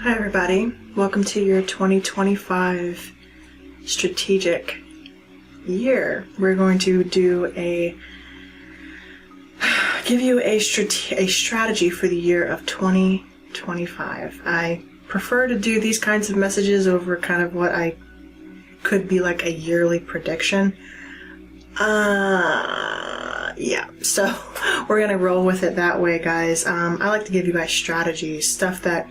Hi everybody, welcome to your 2025 strategic year. We're going to give you a strategy for the year of 2025. I prefer to do these kinds of messages over kind of what I could be like a yearly prediction. Yeah, so we're gonna roll with it that way, guys. I like to give you guys strategies, stuff that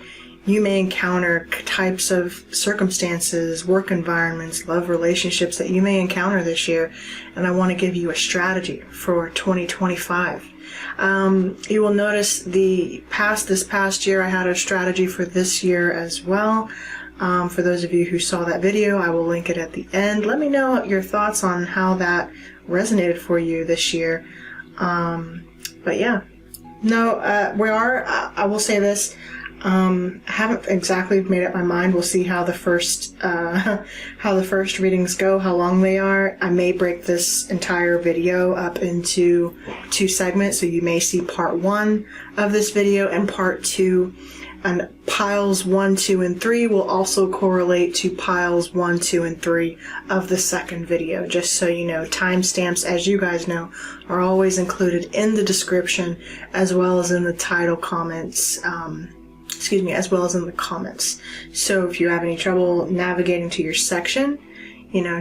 you may encounter, types of circumstances, work environments, love relationships that you may encounter this year, and I want to give you a strategy for 2025. You will notice this past year I had a strategy for this year as well. For those of you who saw that video, I will link it at the end. Let me know your thoughts on how that resonated for you this year. But yeah, no, I will say this. I haven't exactly made up my mind. We'll see how the first readings go, how long they are. I may break this entire video up into 2 segments, so you may see part 1 of this video and part 2. And piles 1, 2, and 3 will also correlate to piles 1, 2, and 3 of the second video. Just so you know, timestamps, as you guys know, are always included in the description as well as in the title comments. As well as in the comments. So if you have any trouble navigating to your section,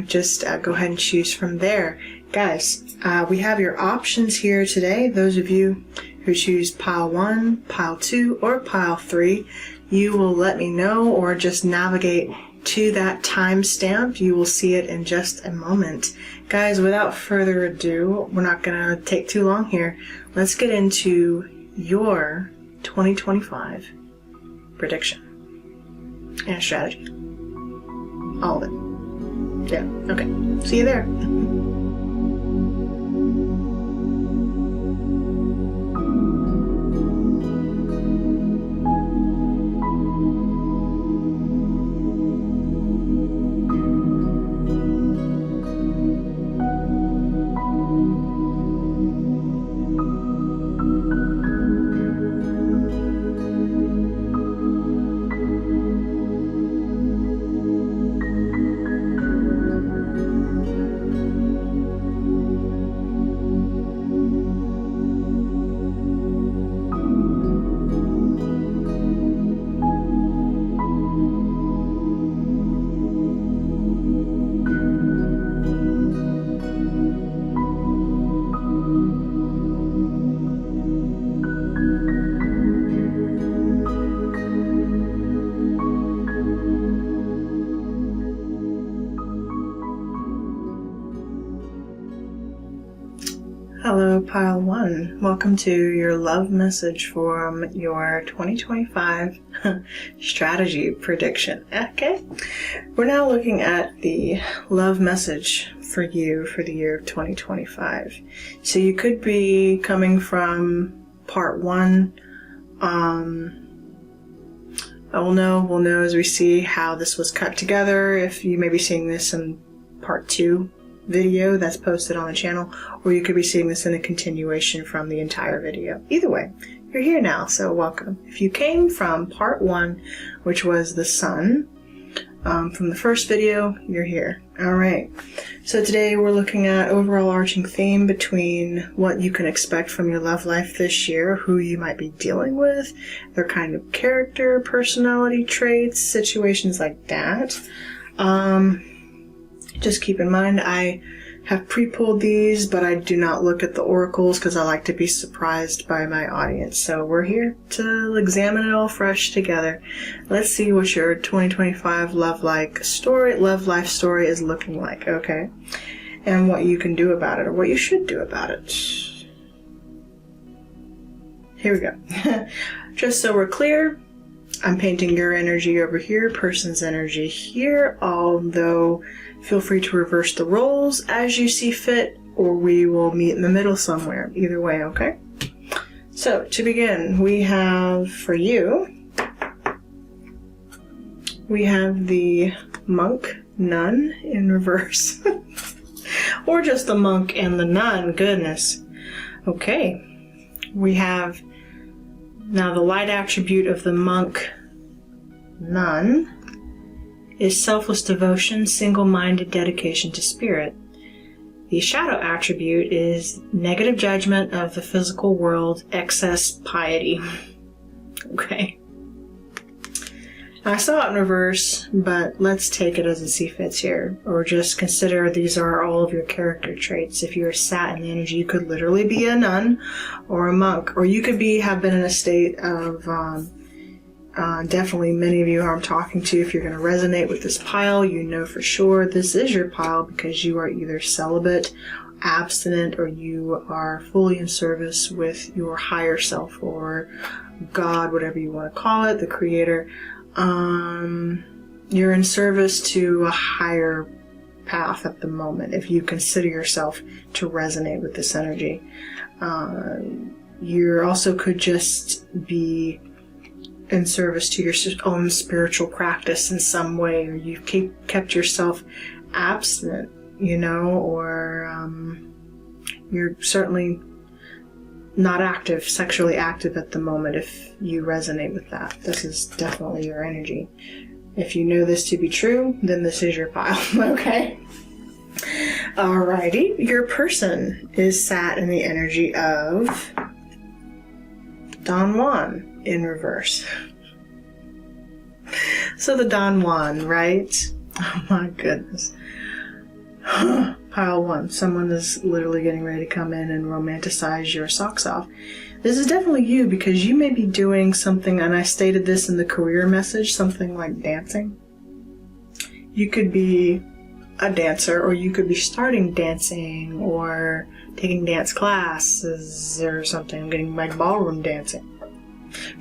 just go ahead and choose from there. Guys, we have your options here today. Those of you who choose pile 1, pile 2, or pile 3, you will let me know or just navigate to that timestamp. You will see it in just a moment. Guys, without further ado, we're not going to take too long here. Let's get into your 2025 prediction and strategy. All of it. Yeah, okay. See you there. Hello, pile 1. Welcome to your love message from your 2025 strategy prediction. Okay, we're now looking at the love message for you for the year of 2025. So you could be coming from part 1. We'll know as we see how this was cut together. If you may be seeing this in part 2 video that's posted on the channel, or you could be seeing this in a continuation from the entire video. Either way, you're here now, so welcome. If you came from part 1, which was the sun, from the first video, you're here. Alright, so today we're looking at overall arching theme between what you can expect from your love life this year, who you might be dealing with, their kind of character, personality traits, situations like that. Just keep in mind, I have pre-pulled these, but I do not look at the oracles because I like to be surprised by my audience. So we're here to examine it all fresh together. Let's see what your 2025 love life story is looking like, okay? And what you can do about it, or what you should do about it. Here we go. Just so we're clear, I'm painting your energy over here, person's energy here, although feel free to reverse the roles as you see fit, or we will meet in the middle somewhere. Either way, okay? So, to begin, we have, for you, we have the monk, nun in reverse. Or just the monk and the nun, goodness. Okay, we have now the light attribute of the monk Nun is selfless devotion, single-minded dedication to spirit. The shadow attribute is negative judgment of the physical world, excess piety. Okay. I saw it in reverse, but let's take it as it see fits here. Or just consider these are all of your character traits. If you're sat in the energy, you could literally be a nun or a monk. Or you could have been in a state of, definitely many of you who I'm talking to, if you're going to resonate with this pile, you know for sure this is your pile because you are either celibate, abstinent, or you are fully in service with your higher self or God, whatever you want to call it, the creator. You're in service to a higher path at the moment if you consider yourself to resonate with this energy. You also could just be in service to your own spiritual practice in some way, or you've kept yourself abstinent, or you're certainly not sexually active at the moment if you resonate with that. This is definitely your energy. If you know this to be true, then this is your pile, okay? Alrighty, your person is sat in the energy of Don Juan in reverse. So the Don Juan, right? Oh my goodness. Pile 1. Someone is literally getting ready to come in and romanticize your socks off. This is definitely you because you may be doing something, and I stated this in the career message, something like dancing. You could be a dancer, or you could be starting dancing or taking dance classes or something, getting like ballroom dancing.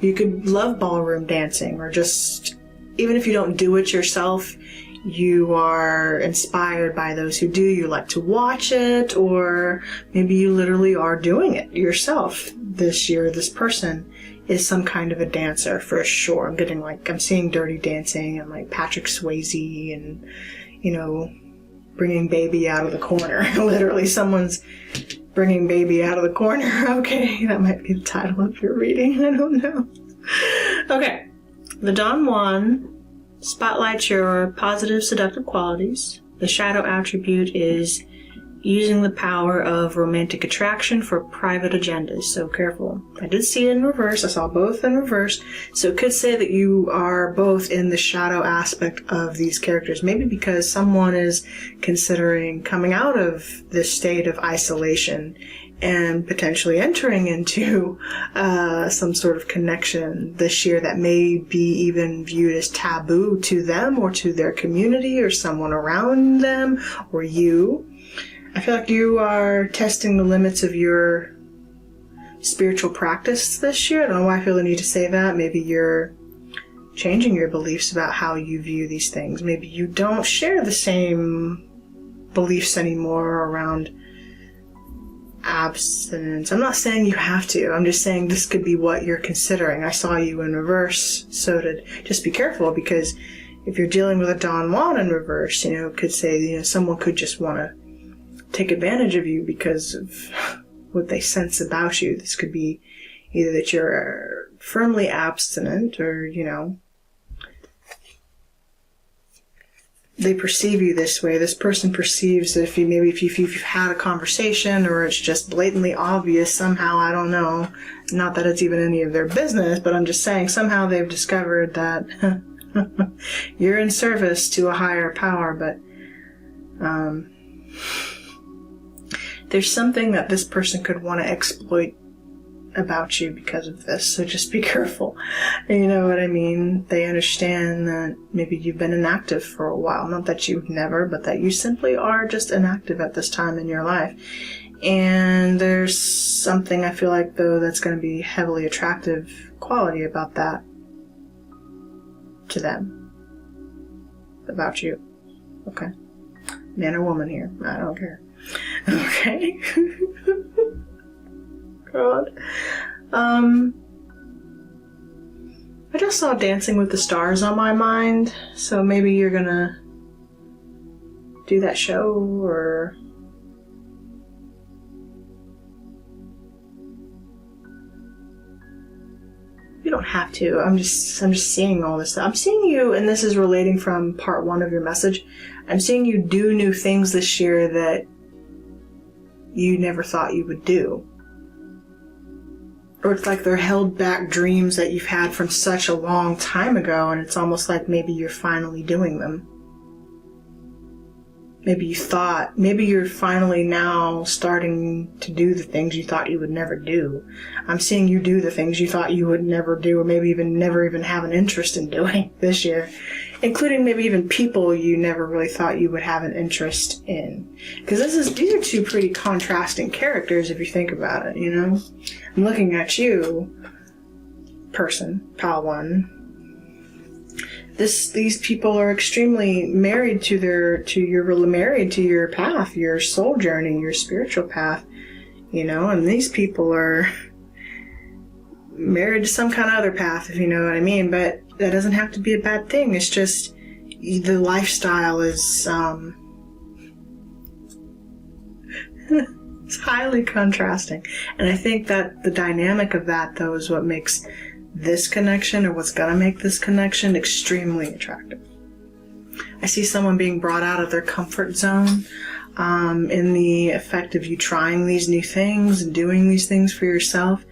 You could love ballroom dancing, or just, even if you don't do it yourself, you are inspired by those who do. You like to watch it, or maybe you literally are doing it yourself this year. This person is some kind of a dancer for sure. I'm seeing Dirty Dancing and like Patrick Swayze and, bringing baby out of the corner. Literally someone's bringing baby out of the corner. Okay, that might be the title of your reading. I don't know. Okay, the Don Juan spotlights your positive seductive qualities. The shadow attribute is using the power of romantic attraction for private agendas, so careful. I did see it in reverse. I saw both in reverse, so it could say that you are both in the shadow aspect of these characters, maybe because someone is considering coming out of this state of isolation and potentially entering into some sort of connection this year that may be even viewed as taboo to them or to their community or someone around them or you. I feel like you are testing the limits of your spiritual practice this year. I don't know why I feel the need to say that. Maybe you're changing your beliefs about how you view these things. Maybe you don't share the same beliefs anymore around abstinence. I'm not saying you have to. I'm just saying this could be what you're considering. I saw you in reverse, so to just be careful, because if you're dealing with a Don Juan in reverse, it could say, someone could just want to take advantage of you because of what they sense about you. This could be either that you're firmly abstinent or, they perceive you this way. This person perceives if you've had a conversation or it's just blatantly obvious somehow, I don't know, not that it's even any of their business, but I'm just saying somehow they've discovered that you're in service to a higher power, but there's something that this person could want to exploit about you because of this, so just be careful. You know what I mean? They understand that maybe you've been inactive for a while. Not that you've never, but that you simply are just inactive at this time in your life. And there's something I feel like, though, that's going to be heavily attractive quality about that to them. About you. Okay? Man or woman here. I don't care. Okay? God. I just saw Dancing with the Stars on my mind, so maybe you're gonna do that show, or you don't have to. I'm just seeing all this stuff. I'm seeing you, and this is relating from part 1 of your message. I'm seeing you do new things this year that you never thought you would do. Or it's like they're held back dreams that you've had from such a long time ago, and it's almost like maybe you're finally doing them. Maybe you're finally now starting to do the things you thought you would never do. I'm seeing you do the things you thought you would never do, or maybe even never even have an interest in doing this year. Including maybe even people you never really thought you would have an interest in. Because these are 2 pretty contrasting characters if you think about it, you know? I'm looking at you, person, pile 1. These people are extremely married to your path, your soul journey, your spiritual path, you know, and these people are married to some kind of other path, if you know what I mean, but that doesn't have to be a bad thing. It's just the lifestyle is it's highly contrasting, and I think that the dynamic of that, though, is what makes this connection, or what's gonna make this connection, extremely attractive. I see someone being brought out of their comfort zone in the effect of you trying these new things and doing these things for yourself.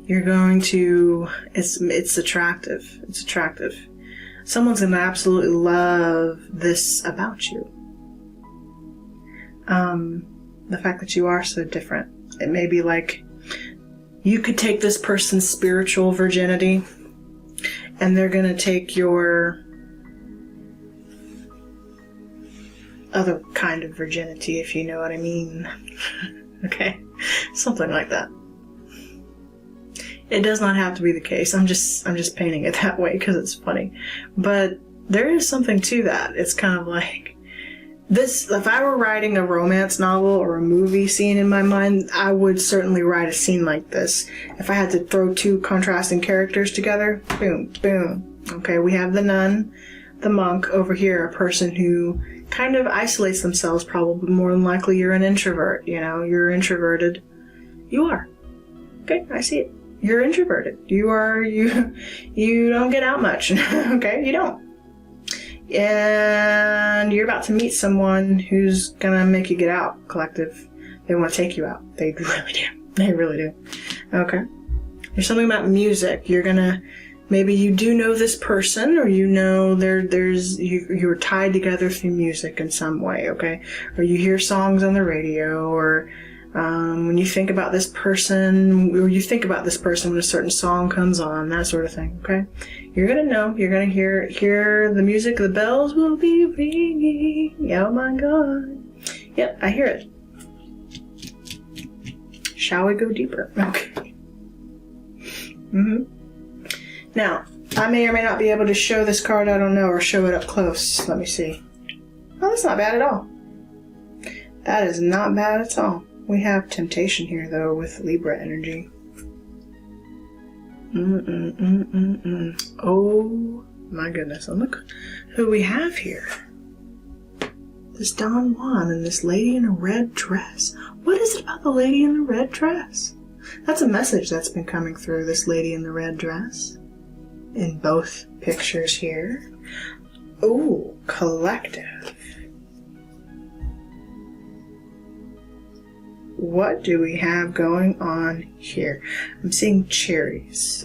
You're going to, it's attractive. It's attractive. Someone's gonna absolutely love this about you. The fact that you are so different. It may be like, you could take this person's spiritual virginity, and they're going to take your other kind of virginity, if you know what I mean. Okay? Something like that. It does not have to be the case. I'm just painting it that way because it's funny. But there is something to that. It's kind of like, this, if I were writing a romance novel or a movie scene in my mind, I would certainly write a scene like this. If I had to throw 2 contrasting characters together, boom, boom. Okay, we have the nun, the monk over here, a person who kind of isolates themselves, probably more than likely you're an introvert, you know, you're introverted. You are. Okay, I see it. You're introverted. You don't get out much. Okay, you don't. And you're about to meet someone who's gonna make you get out, collective. They want to take you out. They really do. They really do. Okay. There's something about music. Maybe you do know this person, or you know you're tied together through music in some way, okay? Or you hear songs on the radio, or when you think about this person, when a certain song comes on, that sort of thing, okay? You're gonna know, you're gonna hear the music, the bells will be ringing, oh my God. Yep, I hear it. Shall we go deeper? Okay. Now, I may or may not be able to show this card, I don't know, or show it up close. Let me see. Oh, that's not bad at all. That is not bad at all. We have temptation here, though, with Libra energy. Oh, my goodness. And look who we have here. This Don Juan and this lady in a red dress. What is it about the lady in the red dress? That's a message that's been coming through, this lady in the red dress. In both pictures here. Oh, collective. What do we have going on here? I'm seeing cherries.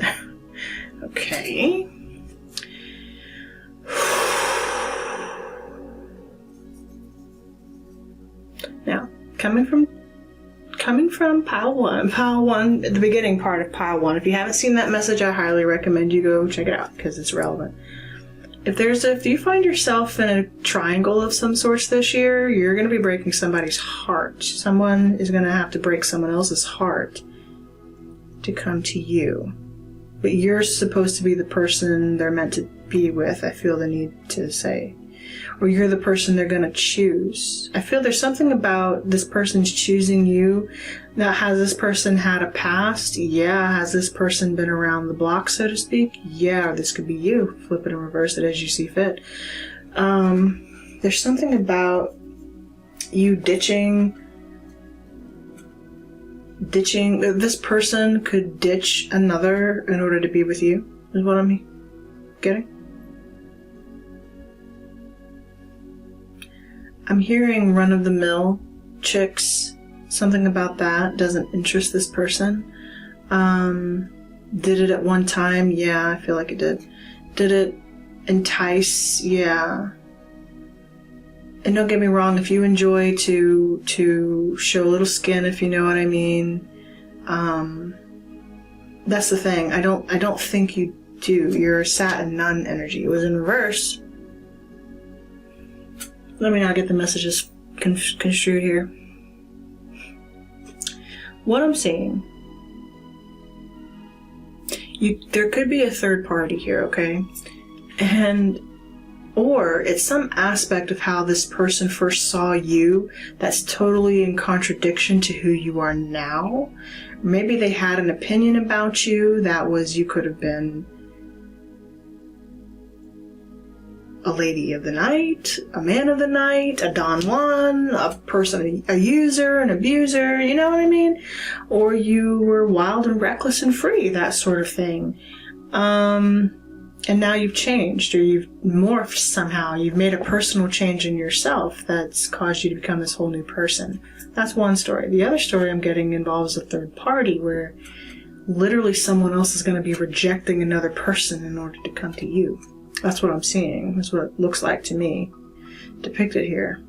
Okay. Now, coming from pile one, at the beginning part of pile 1. If you haven't seen that message, I highly recommend you go check it out because it's relevant. If you find yourself in a triangle of some sorts this year, you're going to be breaking somebody's heart. Someone is going to have to break someone else's heart to come to you. But you're supposed to be the person they're meant to be with, I feel the need to say. Or you're the person they're going to choose. I feel there's something about this person's choosing you. Now, has this person had a past? Yeah. Has this person been around the block, so to speak? Yeah. This could be you. Flip it and reverse it as you see fit. There's something about you ditching. This person could ditch another in order to be with you. is what I'm getting. I'm hearing run-of-the-mill chicks. Something about that doesn't interest this person. Did it at one time? Yeah, I feel like it did. Did it entice? Yeah. And don't get me wrong, if you enjoy to show a little skin, if you know what I mean, that's the thing. I don't think you do. You're Saturn Nun energy. It was in reverse. Let me not get the messages construed here. What I'm seeing, there could be a third party here, okay? Or it's some aspect of how this person first saw you that's totally in contradiction to who you are now. Maybe they had an opinion about you that was, you could have been a lady of the night, a man of the night, a Don Juan, a person, a user, an abuser, you know what I mean? Or you were wild and reckless and free, that sort of thing. And now you've changed, or you've morphed somehow. You've made a personal change in yourself that's caused you to become this whole new person. That's one story. The other story I'm getting involves a third party where literally someone else is going to be rejecting another person in order to come to you. That's what I'm seeing. That's what it looks like to me, depicted here.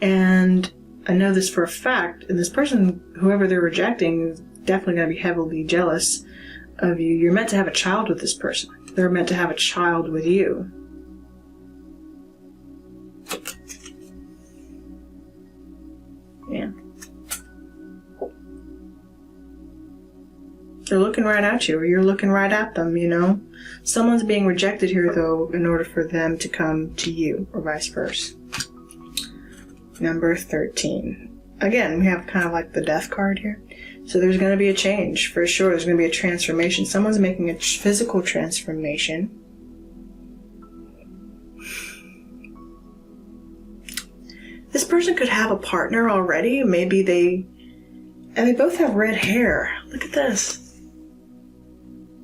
And I know this for a fact, and this person, whoever they're rejecting, is definitely going to be heavily jealous of you. You're meant to have a child with this person. They're meant to have a child with you. Yeah. They're looking right at you, or you're looking right at them, you know? Someone's being rejected here, though, in order for them to come to you, or vice versa. Number 13. Again, we have kind of like the death card here. So there's going to be a change, for sure. There's going to be a transformation. Someone's making a physical transformation. This person could have a partner already. Maybe they both have red hair. Look at this.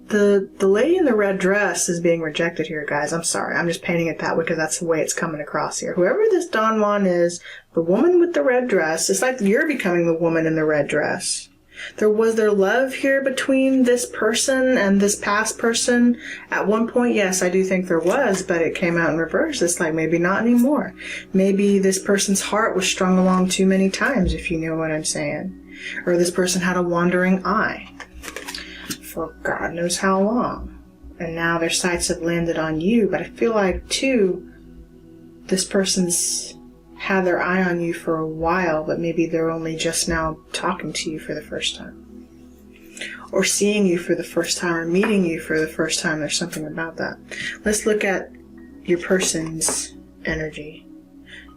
The lady in the red dress is being rejected here, guys. I'm sorry. I'm just painting it that way because that's the way it's coming across here. Whoever this Don Juan is, the woman with the red dress, it's like you're becoming the woman in the red dress. Was there love here between this person and this past person? At one point, yes, I do think there was, but it came out in reverse. It's like maybe not anymore. Maybe this person's heart was strung along too many times, if you know what I'm saying. Or this person had a wandering eye for God knows how long. And now their sights have landed on you. But I feel like, too, this person's had their eye on you for a while, but maybe they're only just now talking to you for the first time. Or seeing you for the first time, or meeting you for the first time. There's something about that. Let's look at your person's energy.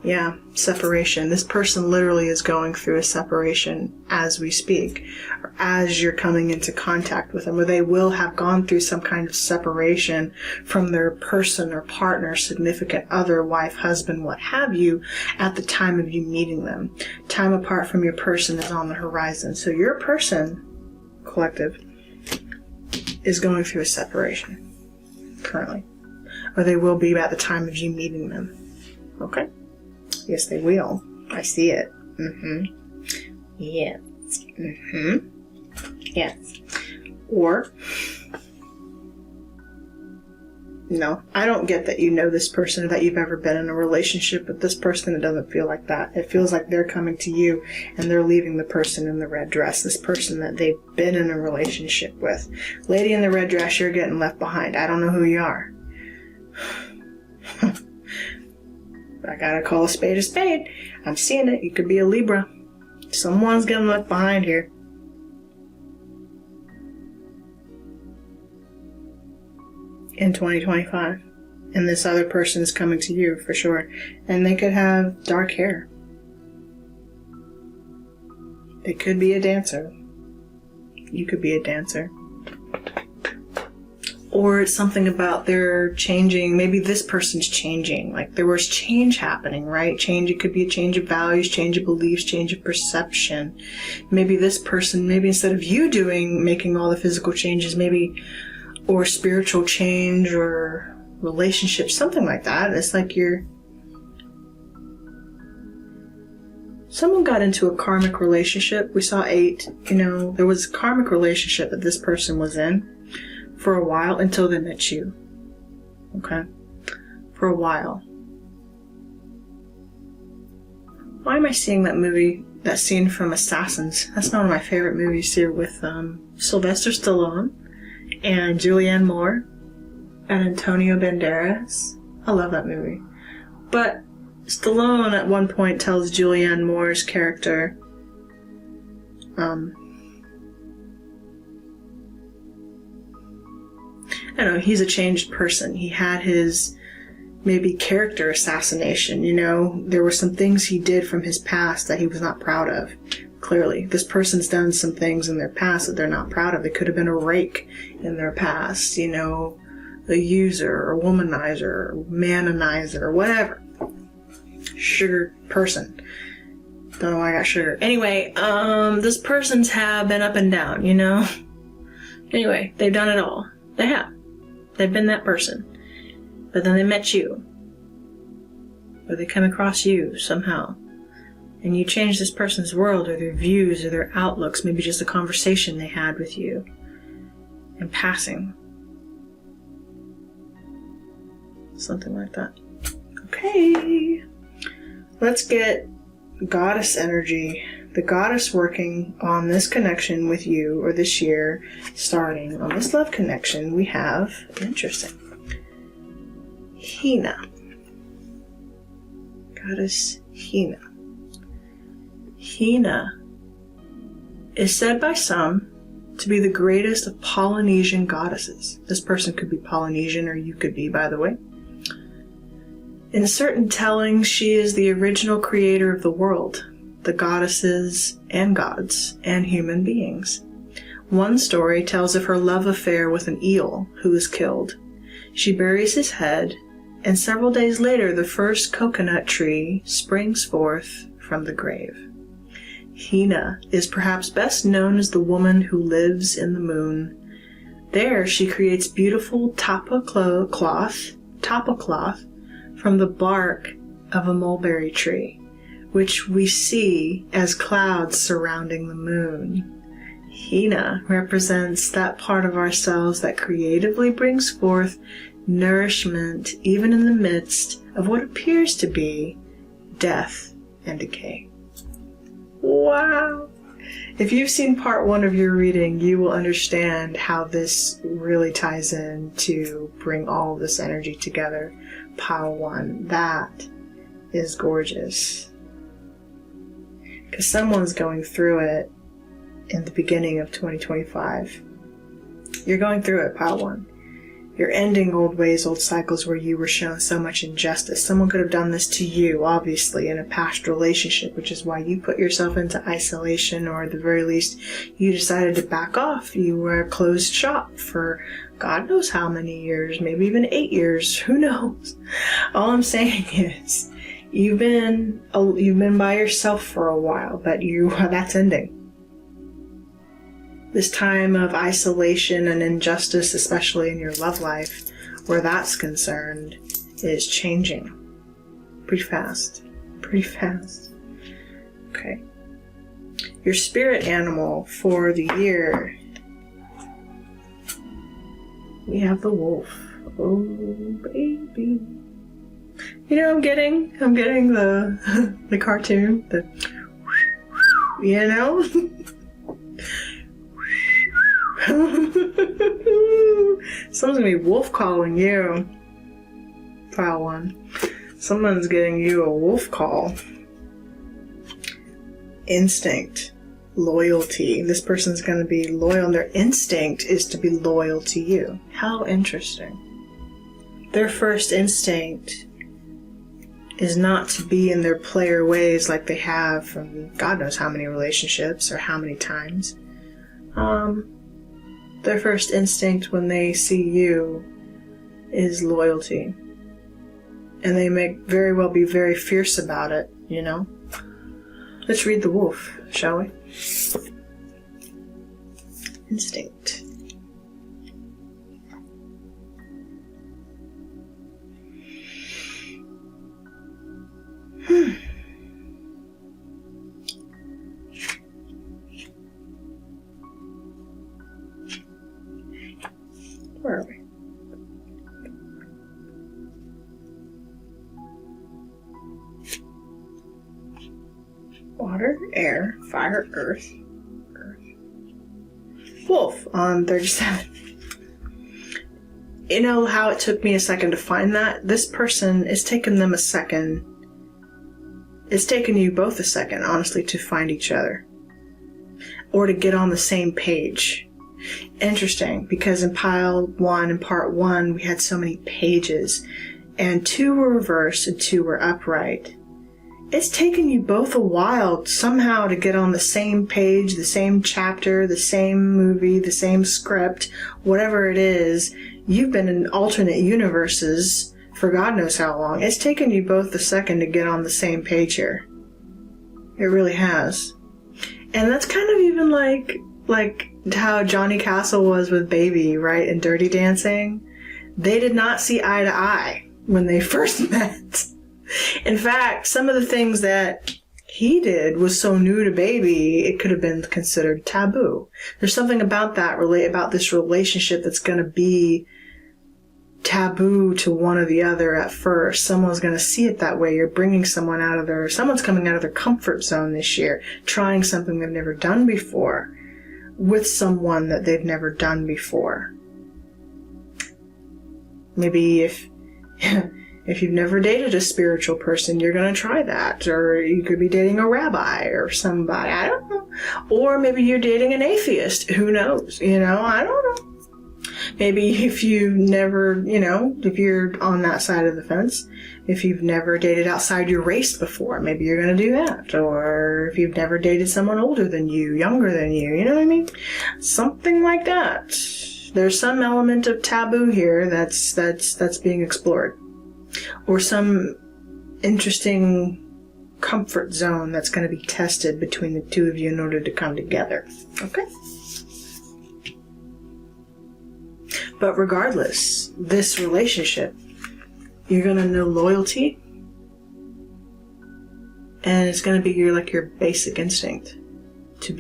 Yeah, separation. This person literally is going through a separation as we speak, or as you're coming into contact with them, or they will have gone through some kind of separation from their person or partner, significant other, wife, husband, what have you, at the time of you meeting them. Time apart from your person is on the horizon. So your person, collective, is going through a separation currently, or they will be at the time of you meeting them. Okay? Yes, they will. I see it. Yes. Yes. Or, no, I don't get that you know this person or that you've ever been in a relationship with this person. It doesn't feel like that. It feels like they're coming to you and they're leaving the person in the red dress, this person that they've been in a relationship with. Lady in the red dress, you're getting left behind. I don't know who you are. I gotta call a spade a spade. I'm seeing it. You could be a Libra. Someone's getting left behind here. In 2025. And this other person is coming to you for sure. And they could have dark hair. It could be a dancer. You could be a dancer. Or it's something about they're changing. Maybe this person's changing. Like there was change happening, right? Change. It could be a change of values, change of beliefs, change of perception. Maybe this person, maybe instead of you making all the physical changes, maybe or spiritual change or relationship, something like that. It's like someone got into a karmic relationship. We saw 8, there was a karmic relationship that this person was in for a while until they met you. Okay? For a while. Why am I seeing that scene from Assassins? That's one of my favorite movies here with Sylvester Stallone and Julianne Moore and Antonio Banderas. I love that movie. But Stallone at one point tells Julianne Moore's character, I don't know, he's a changed person. He had his maybe character assassination, There were some things he did from his past that he was not proud of. Clearly, this person's done some things in their past that they're not proud of. They could have been a rake in their past, a user, or womanizer, or manonizer, or whatever. Sugar person. Don't know why I got sugar. Anyway, this person's have been up and down, Anyway, they've done it all. They have. They've been that person. But then they met you. Or they come across you somehow. And you change this person's world or their views or their outlooks, maybe just a conversation they had with you in passing. Something like that. Okay. Let's get goddess energy. The goddess working on this connection with you, or this year, starting on this love connection, we have, interesting, Hina. Goddess Hina. Hina is said by some to be the greatest of Polynesian goddesses. This person could be Polynesian, or you could be, by the way. In certain tellings, she is the original creator of the world, the goddesses and gods, and human beings. One story tells of her love affair with an eel who is killed. She buries his head, and several days later the first coconut tree springs forth from the grave. Hina is perhaps best known as the woman who lives in the moon. There she creates beautiful tapa cloth from the bark of a mulberry tree, which we see as clouds surrounding the moon. Hina represents that part of ourselves that creatively brings forth nourishment even in the midst of what appears to be death and decay. Wow! If you've seen part 1 of your reading, you will understand how this really ties in to bring all of this energy together. Pile 1. That is gorgeous. Because someone's going through it in the beginning of 2025. You're going through it, Pile 1. You're ending old ways, old cycles where you were shown so much injustice. Someone could have done this to you, obviously, in a past relationship, which is why you put yourself into isolation, or at the very least, you decided to back off. You were a closed shop for God knows how many years, maybe even 8 years, who knows? All I'm saying is, you've been by yourself for a while, but that's ending. This time of isolation and injustice, especially in your love life, where that's concerned, is changing. Pretty fast. Pretty fast. Okay. Your spirit animal for the year. We have the wolf. Oh, baby. I'm getting the cartoon. Someone's gonna be wolf calling you. Pile 1. Someone's getting you a wolf call. Instinct. Loyalty. This person's gonna be loyal, and their instinct is to be loyal to you. How interesting. Their first instinct is not to be in their player ways like they have from God knows how many relationships or how many times. Their first instinct when they see you is loyalty. And they may very well be very fierce about it, Let's read the wolf, shall we? Instinct. air, fire, earth, wolf on 37. You know how it took me a second to find that? This person, it's taken them a second. It's taken you both a second, honestly, to find each other. Or to get on the same page. Interesting, because in pile 1 and part 1, we had so many pages. And 2 were reversed and 2 were upright. It's taken you both a while somehow to get on the same page, the same chapter, the same movie, the same script, whatever it is. You've been in alternate universes for God knows how long. It's taken you both a second to get on the same page here. It really has. And that's kind of even like how Johnny Castle was with Baby, right, in Dirty Dancing. They did not see eye to eye when they first met. In fact, some of the things that he did was so new to Baby, it could have been considered taboo. There's something about that, about this relationship that's going to be taboo to one or the other at first. Someone's going to see it that way. You're bringing someone someone's coming out of their comfort zone this year, trying something they've never done before with someone that they've never done before. Maybe if you've never dated a spiritual person, you're going to try that. Or you could be dating a rabbi or somebody. I don't know. Or maybe you're dating an atheist. Who knows? I don't know. Maybe if you never, if you're on that side of the fence, if you've never dated outside your race before, maybe you're going to do that. Or if you've never dated someone older than you, younger than you know what I mean? Something like that. There's some element of taboo here that's being explored. Or some interesting comfort zone that's going to be tested between the two of you in order to come together. Okay? But regardless, this relationship, you're going to know loyalty, and it's going to be your basic instinct to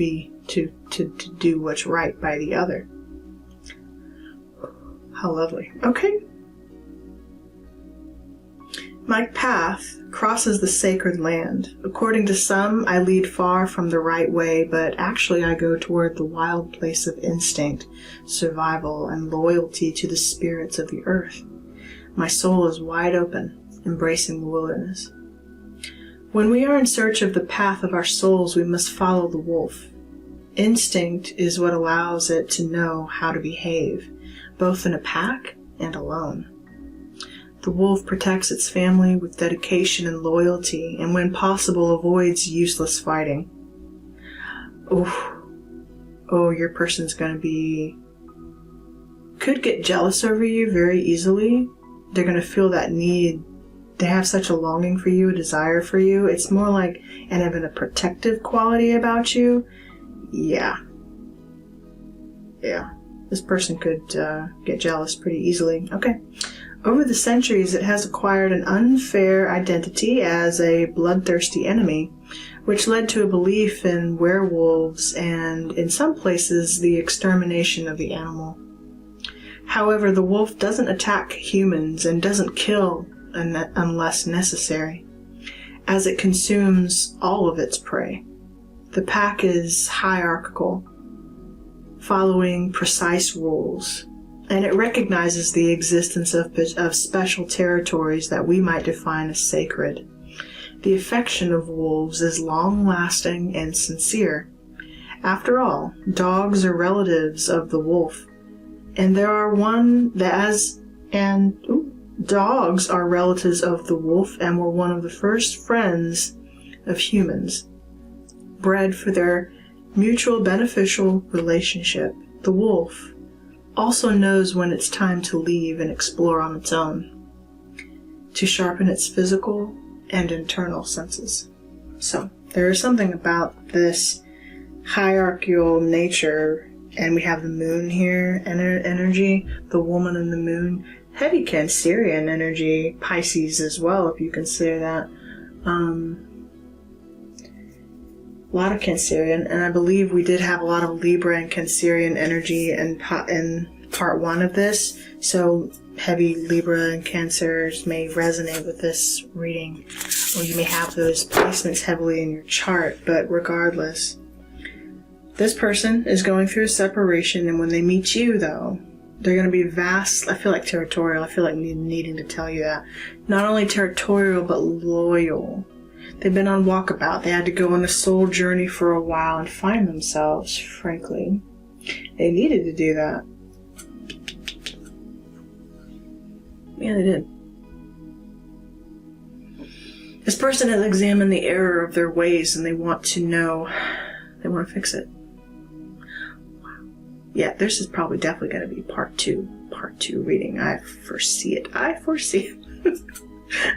do what's right by the other. How lovely. Okay. My path crosses the sacred land. According to some, I lead far from the right way, but actually I go toward the wild place of instinct, survival, and loyalty to the spirits of the earth. My soul is wide open, embracing the wilderness. When we are in search of the path of our souls, we must follow the wolf. Instinct is what allows it to know how to behave, both in a pack and alone. The wolf protects its family with dedication and loyalty, and when possible avoids useless fighting. Your person's could get jealous over you very easily. They're going to feel that need. They have such a longing for you, a desire for you. It's more like having a protective quality about you. Yeah. This person could get jealous pretty easily. Okay. Over the centuries, it has acquired an unfair identity as a bloodthirsty enemy, which led to a belief in werewolves and, in some places, the extermination of the animal. However, the wolf doesn't attack humans and doesn't kill unless necessary, as it consumes all of its prey. The pack is hierarchical, following precise rules, and it recognizes the existence of special territories that we might define as sacred. The affection of wolves is long-lasting and sincere. After all, dogs are relatives of the wolf, and dogs are relatives of the wolf and were one of the first friends of humans, bred for their mutual beneficial relationship. The wolf also knows when it's time to leave and explore on its own, to sharpen its physical and internal senses. So, there is something about this hierarchical nature, and we have the moon here, energy, the woman and the moon, heavy Cancerian energy, Pisces as well, if you consider that. A lot of Cancerian, and I believe we did have a lot of Libra and Cancerian energy in part 1 of this, so heavy Libra and Cancers may resonate with this reading. or you may have those placements heavily in your chart, but regardless, this person is going through a separation, and when they meet you, though, they're going to be vast. I feel like territorial. I feel like needing to tell you that. Not only territorial, but loyal. They've been on walkabout. They had to go on a soul journey for a while and find themselves, frankly. They needed to do that. Yeah, they did. This person has examined the error of their ways, and they want to know, they want to fix it. Yeah, this is probably definitely going to be part two reading. I foresee it.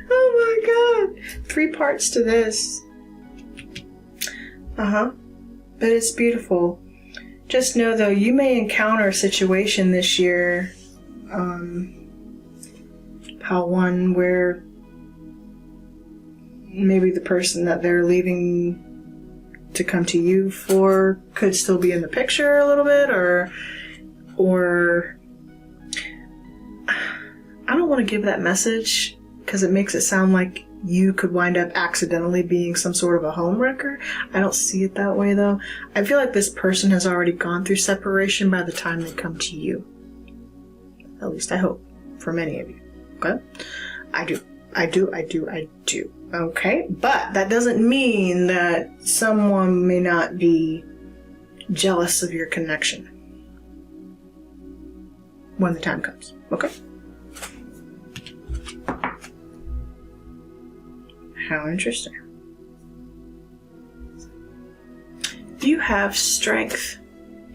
Oh my god. 3 parts to this. But it's beautiful. Just know, though, you may encounter a situation this year, one where maybe the person that they're leaving to come to you for could still be in the picture a little bit, or I don't want to give that message because it makes it sound like you could wind up accidentally being some sort of a homewrecker. I don't see it that way, though. I feel like this person has already gone through separation by the time they come to you. At least I hope, for many of you. Okay? I do. Okay? But that doesn't mean that someone may not be jealous of your connection when the time comes. Okay? How interesting. You have strength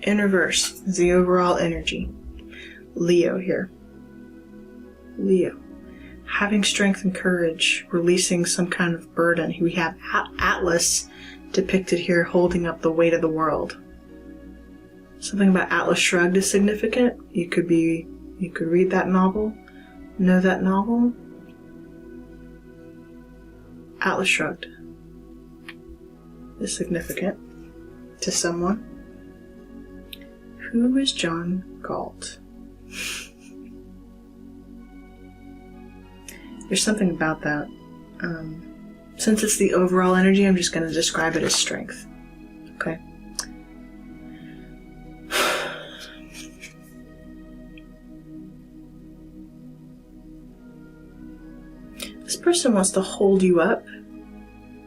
in reverse, the overall energy. Leo here. Leo. Having strength and courage, releasing some kind of burden. We have Atlas depicted here holding up the weight of the world. Something about Atlas Shrugged is significant. You could read that novel, know that novel. Atlas Shrugged is significant to someone. Who is John Galt? There's something about that. Since it's the overall energy, I'm just going to describe it as strength. Okay? This person wants to hold you up.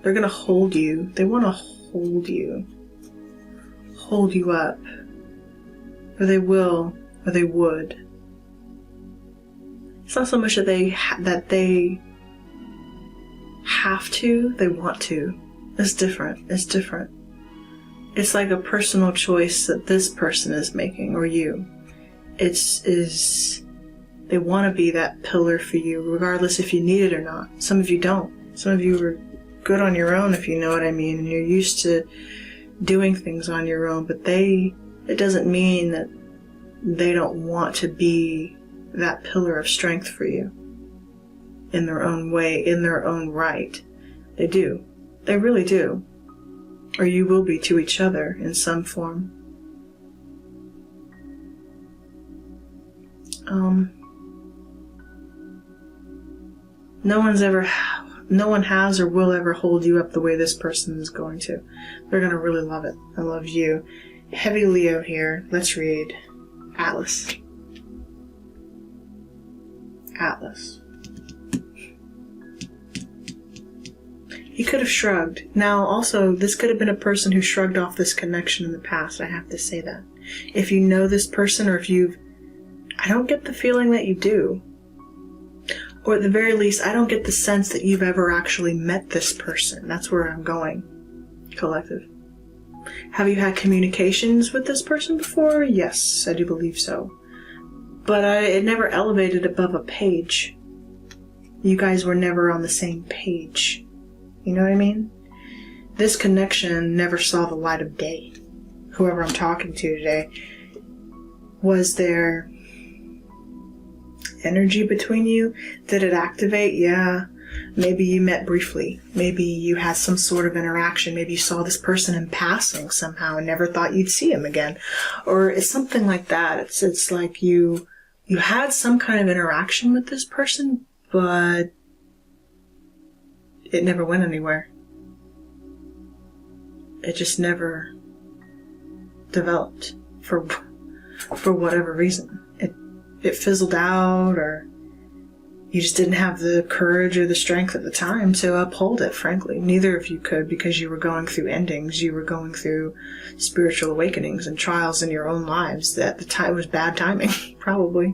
They're going to hold you. They want to hold you. Hold you up. Or they will, or they would. It's not so much that they have to, they want to. It's different. It's different. It's like a personal choice that this person is making, or you. They want to be that pillar for you, regardless if you need it or not. Some of you don't. Some of you are good on your own, if you know what I mean, and you're used to doing things on your own, but it doesn't mean that they don't want to be that pillar of strength for you in their own way, in their own right. They do. They really do. Or you will be to each other in some form. No one has or will ever hold you up the way this person is going to. They're going to really love it. I love you. Heavy Leo here. Let's read Atlas. Atlas. He could have shrugged. Now, also, this could have been a person who shrugged off this connection in the past. I have to say that. If you know this person, or if I don't get the feeling that you do. Or at the very least, I don't get the sense that you've ever actually met this person. That's where I'm going. Collective. Have you had communications with this person before? Yes, I do believe so. But it never elevated above a page. You guys were never on the same page. You know what I mean? This connection never saw the light of day. Whoever I'm talking to today. Was there energy between you? Did it activate? Yeah. Maybe you met briefly. Maybe you had some sort of interaction. Maybe you saw this person in passing somehow and never thought you'd see him again. Or it's something like that. It's like you had some kind of interaction with this person, but it never went anywhere. It just never developed for whatever reason. It fizzled out, or you just didn't have the courage or the strength at the time to uphold it, frankly. Neither of you could, because you were going through endings. You were going through spiritual awakenings and trials in your own lives. At the time, it was bad timing, probably.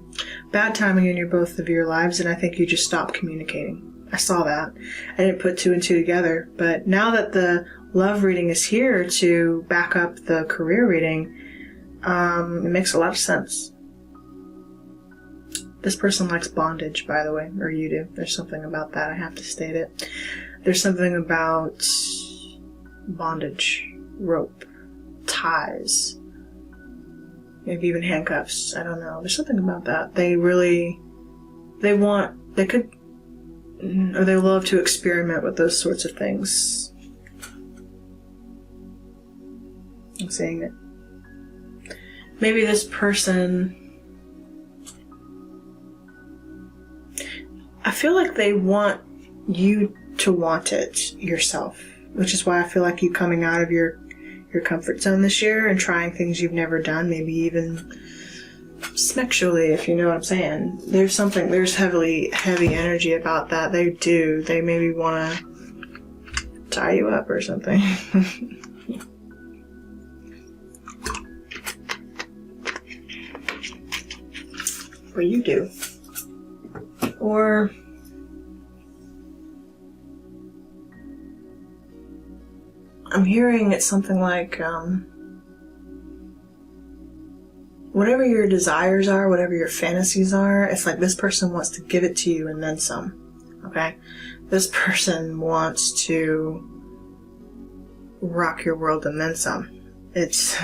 Bad timing in both of your lives, and I think you just stopped communicating. I saw that. I didn't put two and two together, but now that the love reading is here to back up the career reading, it makes a lot of sense. This person likes bondage, by the way, or you do. There's something about that. I have to state it. There's something about bondage, rope, ties, maybe even handcuffs. I don't know. There's something about that. They love to experiment with those sorts of things. I'm saying it. Maybe this person, I feel like they want you to want it yourself, which is why I feel like you coming out of your comfort zone this year and trying things you've never done, maybe even sexually, if you know what I'm saying. There's heavy energy about that. They maybe want to tie you up or something. Or you do. Or I'm hearing it's something like whatever your desires are, whatever your fantasies are, it's like this person wants to give it to you and then some. Okay? This person wants to rock your world and then some. It's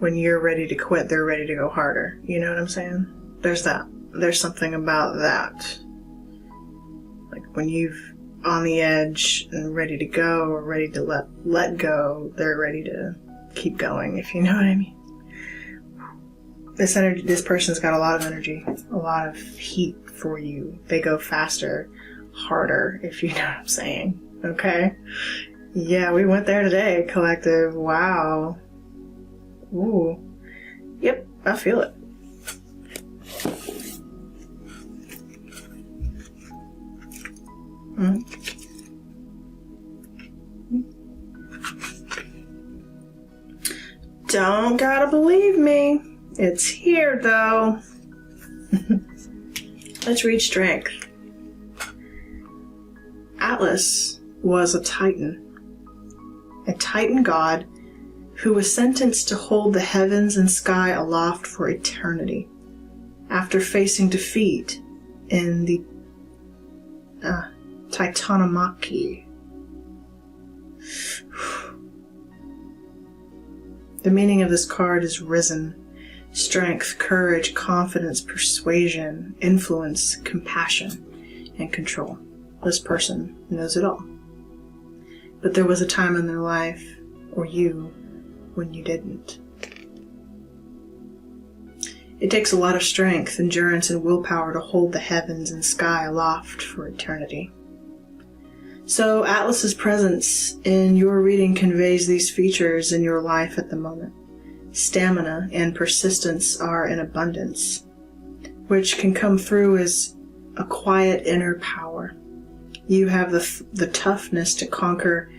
when you're ready to quit, they're ready to go harder. You know what I'm saying? There's that. There's something about that. Like when you've on the edge and ready to go or ready to let go, they're ready to keep going, if you know what I mean. This person's got a lot of energy, a lot of heat for you. They go faster, harder, if you know what I'm saying. Okay? Yeah, we went there today, collective. Wow. Ooh. Yep, I feel it. Don't gotta believe me. It's here, though. Let's read strength. Atlas was a titan god who was sentenced to hold the heavens and sky aloft for eternity after facing defeat in the Titanomachy. The meaning of this card is risen. Strength, courage, confidence, persuasion, influence, compassion, and control. This person knows it all. But there was a time in their life, or you, when you didn't. It takes a lot of strength, endurance, and willpower to hold the heavens and sky aloft for eternity. So Atlas's presence in your reading conveys these features in your life at the moment. Stamina and persistence are in abundance, which can come through as a quiet inner power. You have the toughness to conquer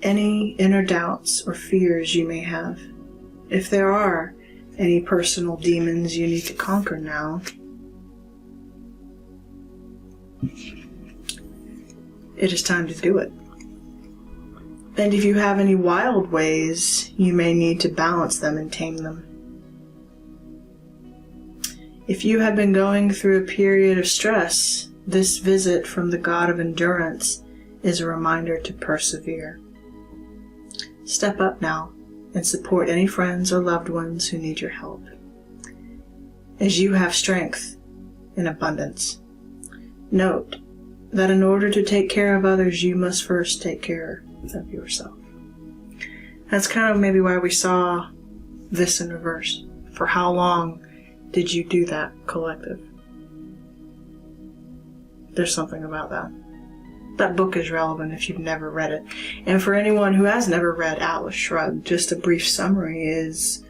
any inner doubts or fears you may have. If there are any personal demons you need to conquer now, it is time to do it. And if you have any wild ways, you may need to balance them and tame them. If you have been going through a period of stress, this visit from the god of endurance is a reminder to persevere. Step up now and support any friends or loved ones who need your help, as you have strength in abundance. Note that in order to take care of others, you must first take care of yourself. That's kind of maybe why we saw this in reverse. For how long did you do that, collective? There's something about that. that book is relevant if you've never read it. And for anyone who has never read Atlas Shrugged, just a brief summary is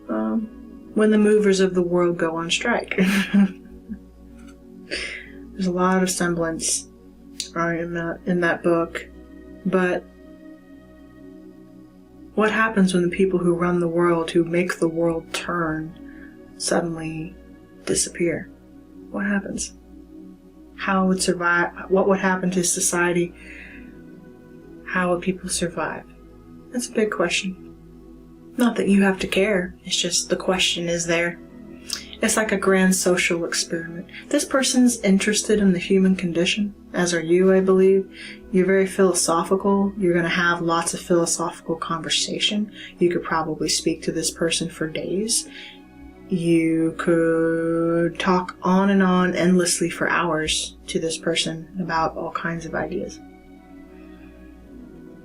when the movers of the world go on strike. There's a lot of semblance in that book. But what happens when the people who run the world, who make the world turn, suddenly disappear? What happens? How would survive? What would happen to society? How would people survive? That's a big question. Not that you have to care. It's just the question is there. It's like a grand social experiment. This person's interested in the human condition, as are you, I believe. You're very philosophical. You're going to have lots of philosophical conversation. You could probably speak to this person for days. You could talk on and on endlessly for hours to this person about all kinds of ideas.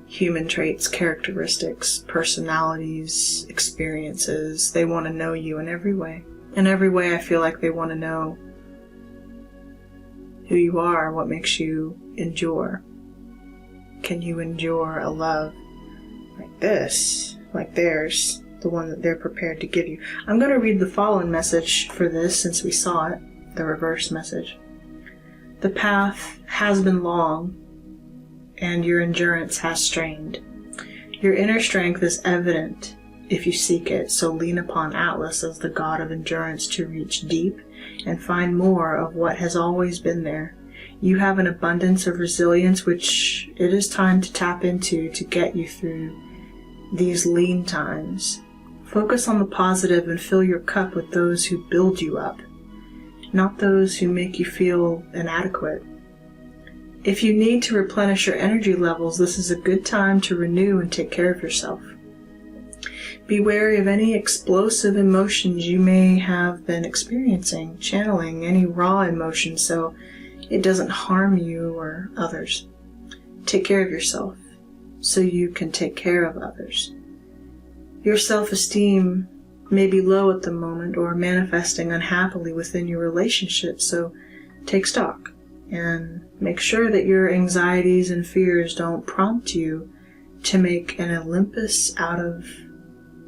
Human traits, characteristics, personalities, experiences. They want to know you in every way. In every way, I feel like they want to know who you are, what makes you endure. Can you endure a love like this, like theirs, the one that they're prepared to give you? I'm going to read the following message for this since we saw it, the reverse message. The path has been long, and your endurance has strained. Your inner strength is evident if you seek it, so lean upon Atlas as the god of endurance to reach deep and find more of what has always been there. You have an abundance of resilience which it is time to tap into to get you through these lean times. Focus on the positive and fill your cup with those who build you up, not those who make you feel inadequate. If you need to replenish your energy levels, this is a good time to renew and take care of yourself. Be wary of any explosive emotions you may have been experiencing, channeling any raw emotion so it doesn't harm you or others. Take care of yourself so you can take care of others. Your self-esteem may be low at the moment or manifesting unhappily within your relationship, so take stock and make sure that your anxieties and fears don't prompt you to make an Olympus out of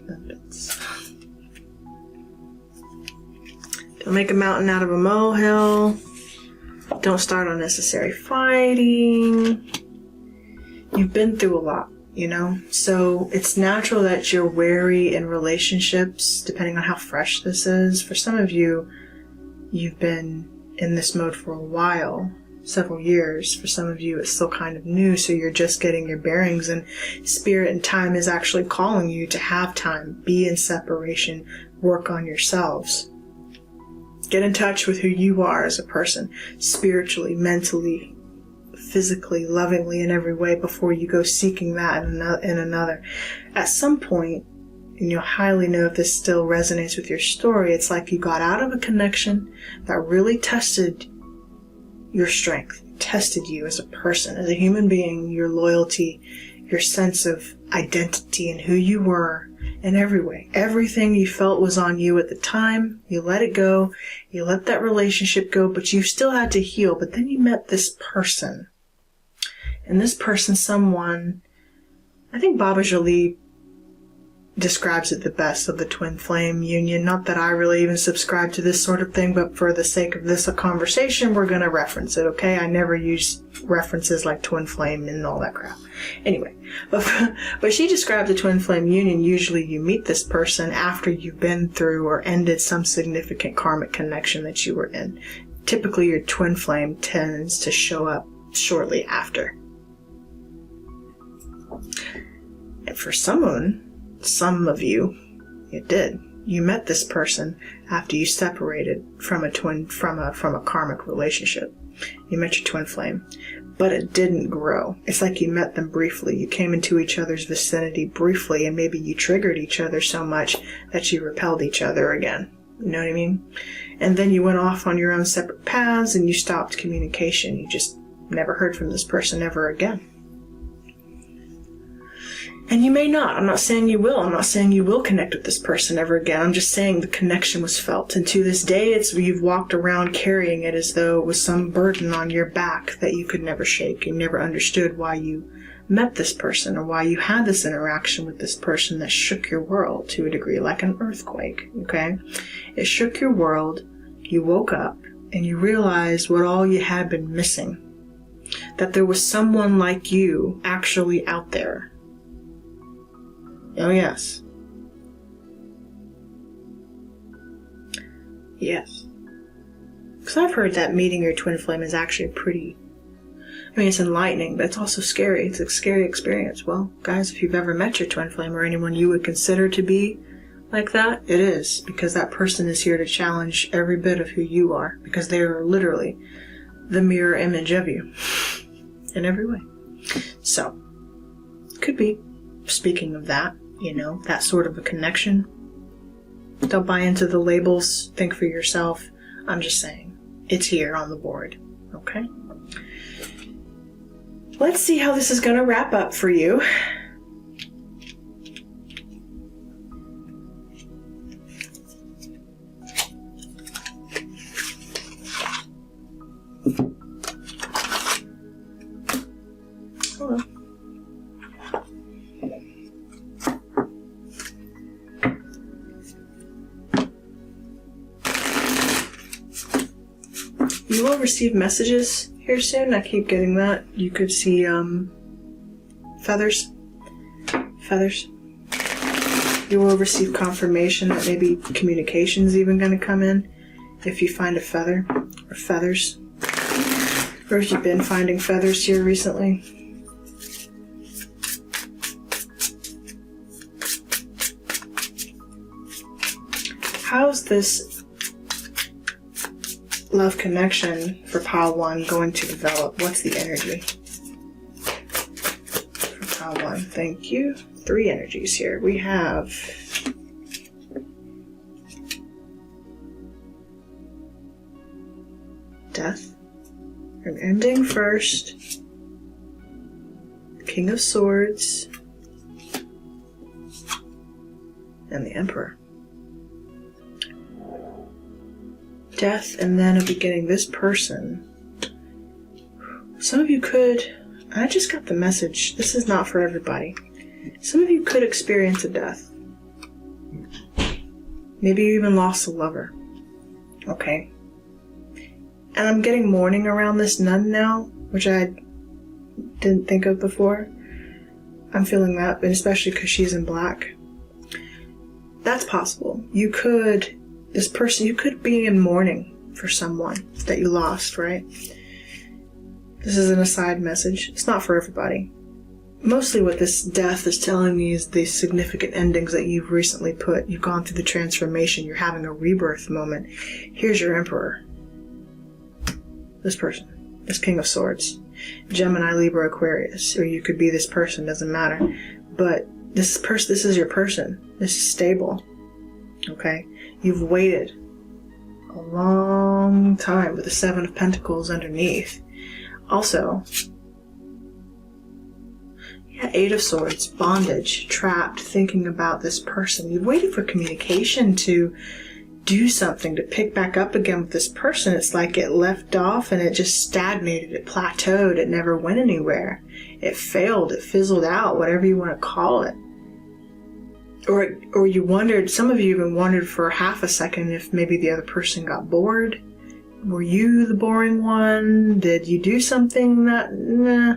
Olympus. Don't make a mountain out of a molehill. Don't start unnecessary fighting. You've been through a lot, you know? So it's natural that you're wary in relationships, depending on how fresh this is. For some of you, you've been in this mode for a while, several years. For some of you, it's still kind of new, so you're just getting your bearings, and spirit and time is actually calling you to have time, be in separation, work on yourselves. Get in touch with who you are as a person, spiritually, mentally, physically, lovingly, in every way before you go seeking that in another. At some point, and you'll highly know if this still resonates with your story, it's like you got out of a connection that really tested your strength, tested you as a person, as a human being, your loyalty, your sense of identity and who you were in every way. Everything you felt was on you at the time. You let it go. You let that relationship go, but you still had to heal. But then you met this person. And this person, someone, I think Baba Jolie describes it the best of the twin flame union. Not that I really even subscribe to this sort of thing, but for the sake of this conversation, we're going to reference it, okay? I never use references like twin flame and all that crap. Anyway, but she described the twin flame union. Usually you meet this person after you've been through or ended some significant karmic connection that you were in. Typically your twin flame tends to show up shortly after. And for some of you, it did. You met this person after you separated from a karmic relationship. You met your twin flame, but it didn't grow. It's like you met them briefly. You came into each other's vicinity briefly, and maybe you triggered each other so much that you repelled each other again. You know what I mean? And then you went off on your own separate paths, and you stopped communication. You just never heard from this person ever again. And you may not. I'm not saying you will. I'm not saying you will connect with this person ever again. I'm just saying the connection was felt. And to this day, you've walked around carrying it as though it was some burden on your back that you could never shake. You never understood why you met this person or why you had this interaction with this person that shook your world to a degree, like an earthquake, okay? It shook your world. You woke up and you realized what all you had been missing. That there was someone like you actually out there. Oh, yes. Yes. Because I've heard that meeting your twin flame is actually pretty... it's enlightening, but it's also scary. It's a scary experience. Well, guys, if you've ever met your twin flame or anyone you would consider to be like that, it is. Because that person is here to challenge every bit of who you are. Because they are literally the mirror image of you. In every way. So, could be. Speaking of that, that sort of a connection. Don't buy into the labels. Think for yourself. I'm just saying. It's here on the board. Okay? Let's see how this is going to wrap up for you. Hold on. You will receive messages here soon. I keep getting that. You could see feathers. You will receive confirmation that maybe communication's even going to come in if you find a feather or feathers. Or if you've been finding feathers here recently. How's this love connection for pile 1 going to develop? What's the energy for pile 1? Thank you. 3 energies here. We have death, an ending first, King of Swords, and the Emperor. Death and then a beginning. This person, some of you could, I just got the message, this is not for everybody. Some of you could experience a death. Maybe you even lost a lover. Okay. And I'm getting mourning around this nun now, which I didn't think of before. I'm feeling that, and especially because she's in black. That's possible. You could be in mourning for someone that you lost, right? This is an aside message. It's not for everybody. Mostly what this death is telling me is the significant endings that you've recently put. You've gone through the transformation. You're having a rebirth moment. Here's your Emperor. This person. This King of Swords. Gemini, Libra, Aquarius. Or you could be this person. Doesn't matter. But this is your person. This is stable. Okay? You've waited a long time with the 7 of Pentacles underneath. Also, 8 of Swords, bondage, trapped, thinking about this person. You've waited for communication to do something, to pick back up again with this person. It's like it left off and it just stagnated, it plateaued, it never went anywhere. It failed, it fizzled out, whatever you want to call it. Or you wondered, some of you even wondered for half a second if maybe the other person got bored. Were you the boring one? Did you do something that, nah.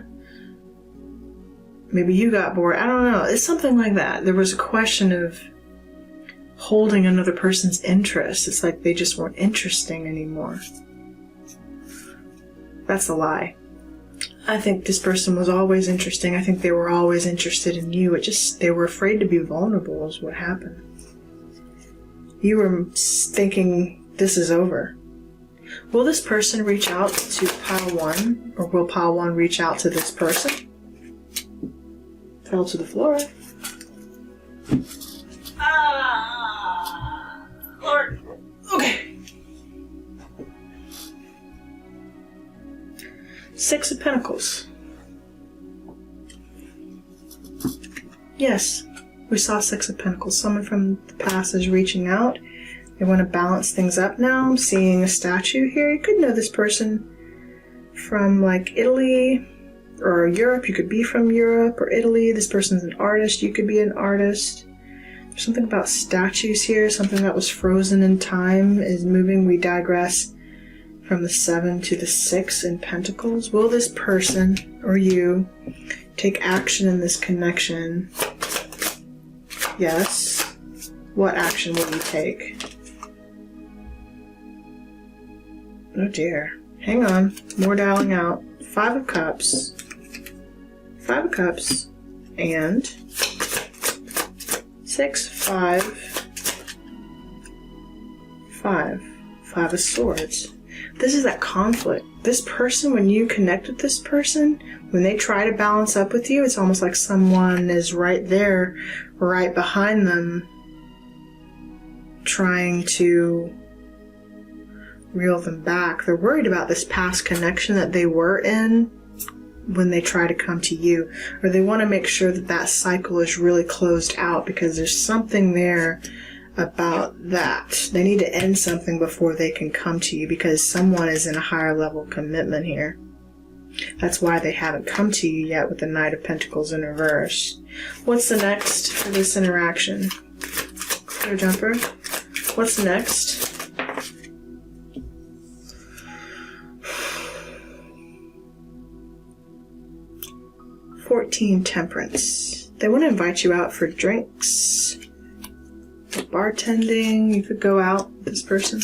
Maybe you got bored. I don't know. It's something like that. There was a question of holding another person's interest. It's like they just weren't interesting anymore. That's a lie. I think this person was always interesting. I think they were always interested in you. They were afraid to be vulnerable is what happened. You were thinking, this is over. Will this person reach out to pile 1? Or will pile 1 reach out to this person? Fell to the floor. Lord. Okay. 6 of Pentacles. Yes, we saw Six of Pentacles. Someone from the past is reaching out. They want to balance things up now. I'm seeing a statue here. You could know this person from like Italy or Europe. You could be from Europe or Italy. This person's an artist. You could be an artist. There's something about statues here. Something that was frozen in time is moving. We digress from the 7 to the 6 in Pentacles. Will this person or you take action in this connection? Yes. What action will you take? Oh dear. Hang on. More dialing out. 5 of Cups. 5 of Cups. And 6, 5. 5. 5 of Swords. This is that conflict. This person, when you connect with this person, when they try to balance up with you, it's almost like someone is right there, right behind them, trying to reel them back. They're worried about this past connection that they were in when they try to come to you, or they want to make sure that that cycle is really closed out because there's something there about that. They need to end something before they can come to you because someone is in a higher level commitment here. That's why they haven't come to you yet with the Knight of Pentacles in reverse. What's the next for this interaction? Clear jumper. What's next? Temperance. They want to invite you out for drinks, for bartending. You could go out with this person.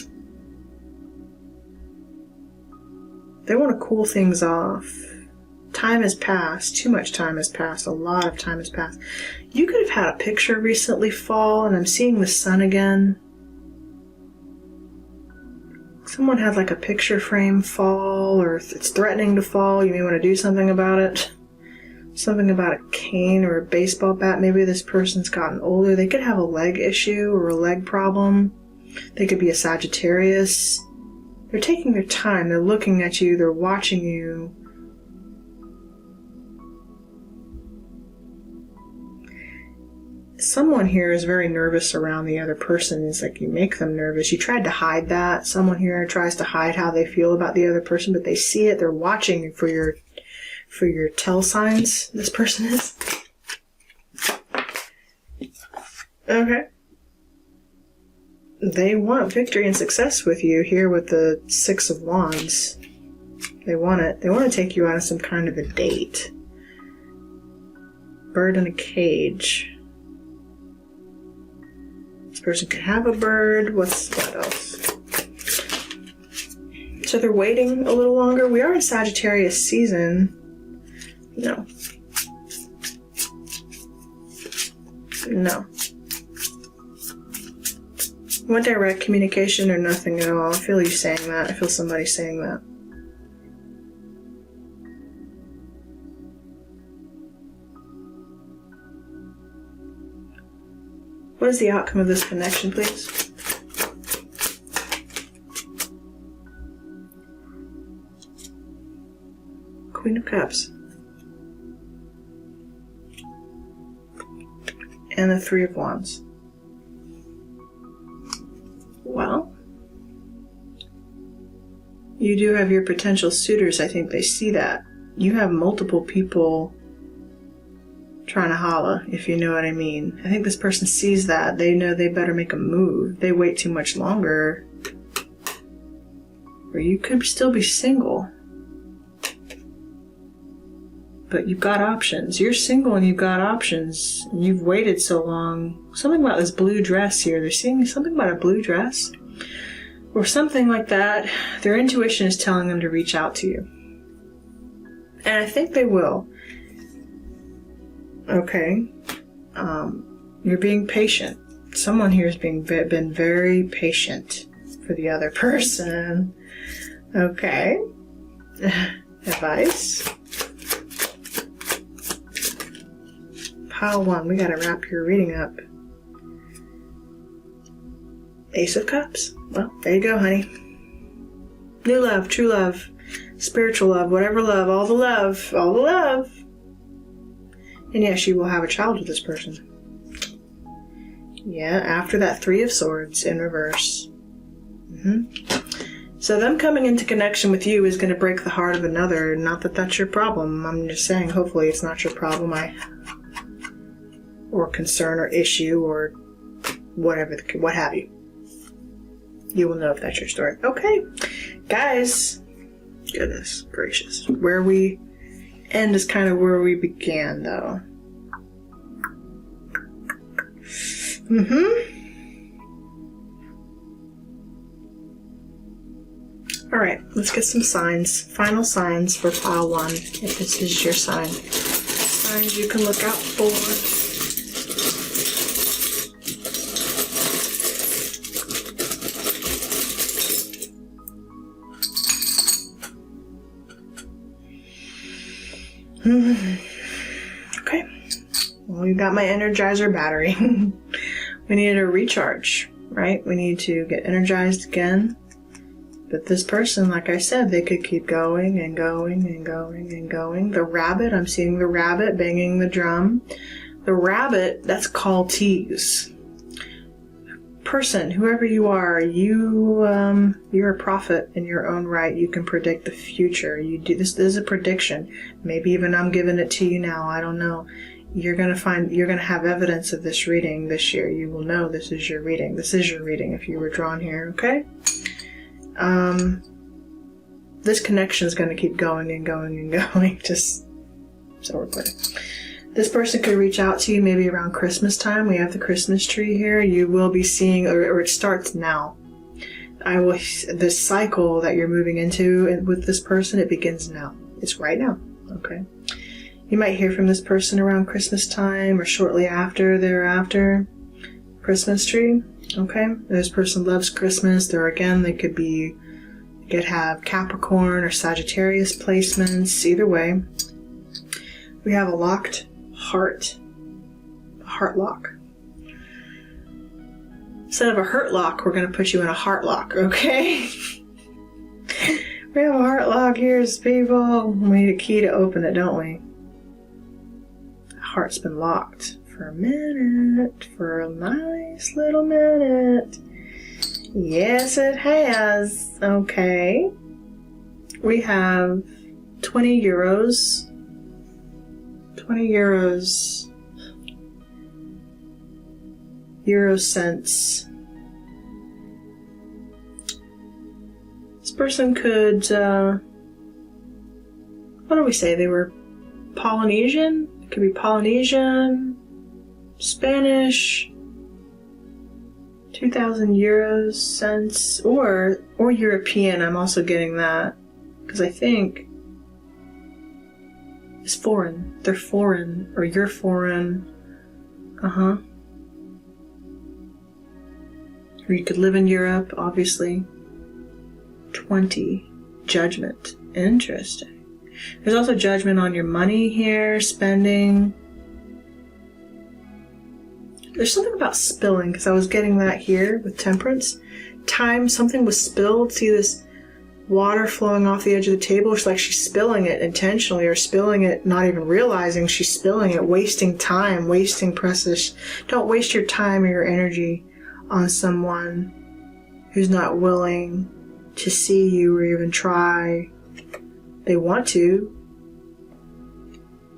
They want to cool things off. Time has passed. Too much time has passed. A lot of time has passed. You could have had a picture recently fall, and I'm seeing the sun again. Someone had like a picture frame fall, or if it's threatening to fall, you may want to do something about it. Something about a cane or a baseball bat. Maybe this person's gotten older. They could have a leg issue or a leg problem. They could be a Sagittarius. They're taking their time. They're looking at you. They're watching you. Someone here is very nervous around the other person. It's like you make them nervous. You tried to hide that. Someone here tries to hide how they feel about the other person, but they see it. They're watching for your tell signs, this person is. Okay. They want victory and success with you here with the 6 of Wands. They want it. They want to take you out of some kind of a date. Bird in a cage. This person could have a bird. What else? So they're waiting a little longer. We are in Sagittarius season. No. No. Want direct communication or nothing at all? I feel you saying that. I feel somebody saying that. What is the outcome of this connection, please? Queen of Cups. And the 3 of Wands. Well, you do have your potential suitors. I think they see that. You have multiple people trying to holla, if you know what I mean. I think this person sees that. They know they better make a move. They wait too much longer. Or you could still be single. But you've got options. You're single and you've got options. And you've waited so long. Something about this blue dress here. They're seeing something about a blue dress. Or something like that. Their intuition is telling them to reach out to you. And I think they will. Okay. You're being patient. Someone here has been very patient for the other person. Okay. Advice. Pile 1. We gotta wrap your reading up. Ace of Cups. Well, there you go, honey. New love, true love, spiritual love, whatever love, all the love, all the love. And yes, you will have a child with this person. Yeah, after that Three of Swords in reverse. So them coming into connection with you is going to break the heart of another. Not that that's your problem. I'm just saying, hopefully it's not your problem. Or concern or issue or whatever, what have you. You will know if that's your story. Okay, guys. Goodness gracious. Where we end is kind of where we began, though. Alright, let's get some signs. Final signs for pile 1, if this is your sign. Signs you can look out for. Okay. Well, you got my Energizer battery. We need a recharge, right? We need to get energized again. But this person, like I said, they could keep going and going and going and going. The rabbit, I'm seeing the rabbit banging the drum. The rabbit, that's call tease. Person, whoever you are, you're a prophet in your own right. You can predict the future. You do this is a prediction. Maybe even I'm giving it to you now. I don't know. You're gonna have evidence of this reading this year. You will know this is your reading. This is your reading if you were drawn here, okay? This connection is going to keep going and going and going, just so we're clear. This person could reach out to you maybe around Christmas time. We have the Christmas tree here. You will be seeing, or it starts now. This cycle that you're moving into with this person, it begins now. It's right now, okay? You might hear from this person around Christmas time or shortly after, thereafter. Christmas tree. Okay, this person loves Christmas. They could have Capricorn or Sagittarius placements. Either way, we have a locked heart, a heart lock. Instead of a hurt lock, we're going to put you in a heart lock, okay? We have a heart lock here, people. We need a key to open it, don't we? The heart's been locked for a minute, for a nice little minute. Yes, it has. Okay. We have 20 euros. 20 euros. Euro cents. This person could, what do we say? They were Polynesian? It could be Polynesian, Spanish, 2,000 euros cents, or European. I'm also getting that because I think it's foreign. They're foreign, or you're foreign. Or you could live in Europe, obviously. 20. Judgment. Interesting. There's also judgment on your money here, spending. There's something about spilling, because I was getting that here with temperance. Time, something was spilled. See this water flowing off the edge of the table? It's like she's spilling it intentionally, or spilling it not even realizing she's spilling it, wasting time, wasting precious. Don't waste your time or your energy on someone who's not willing to see you or even try. They want to.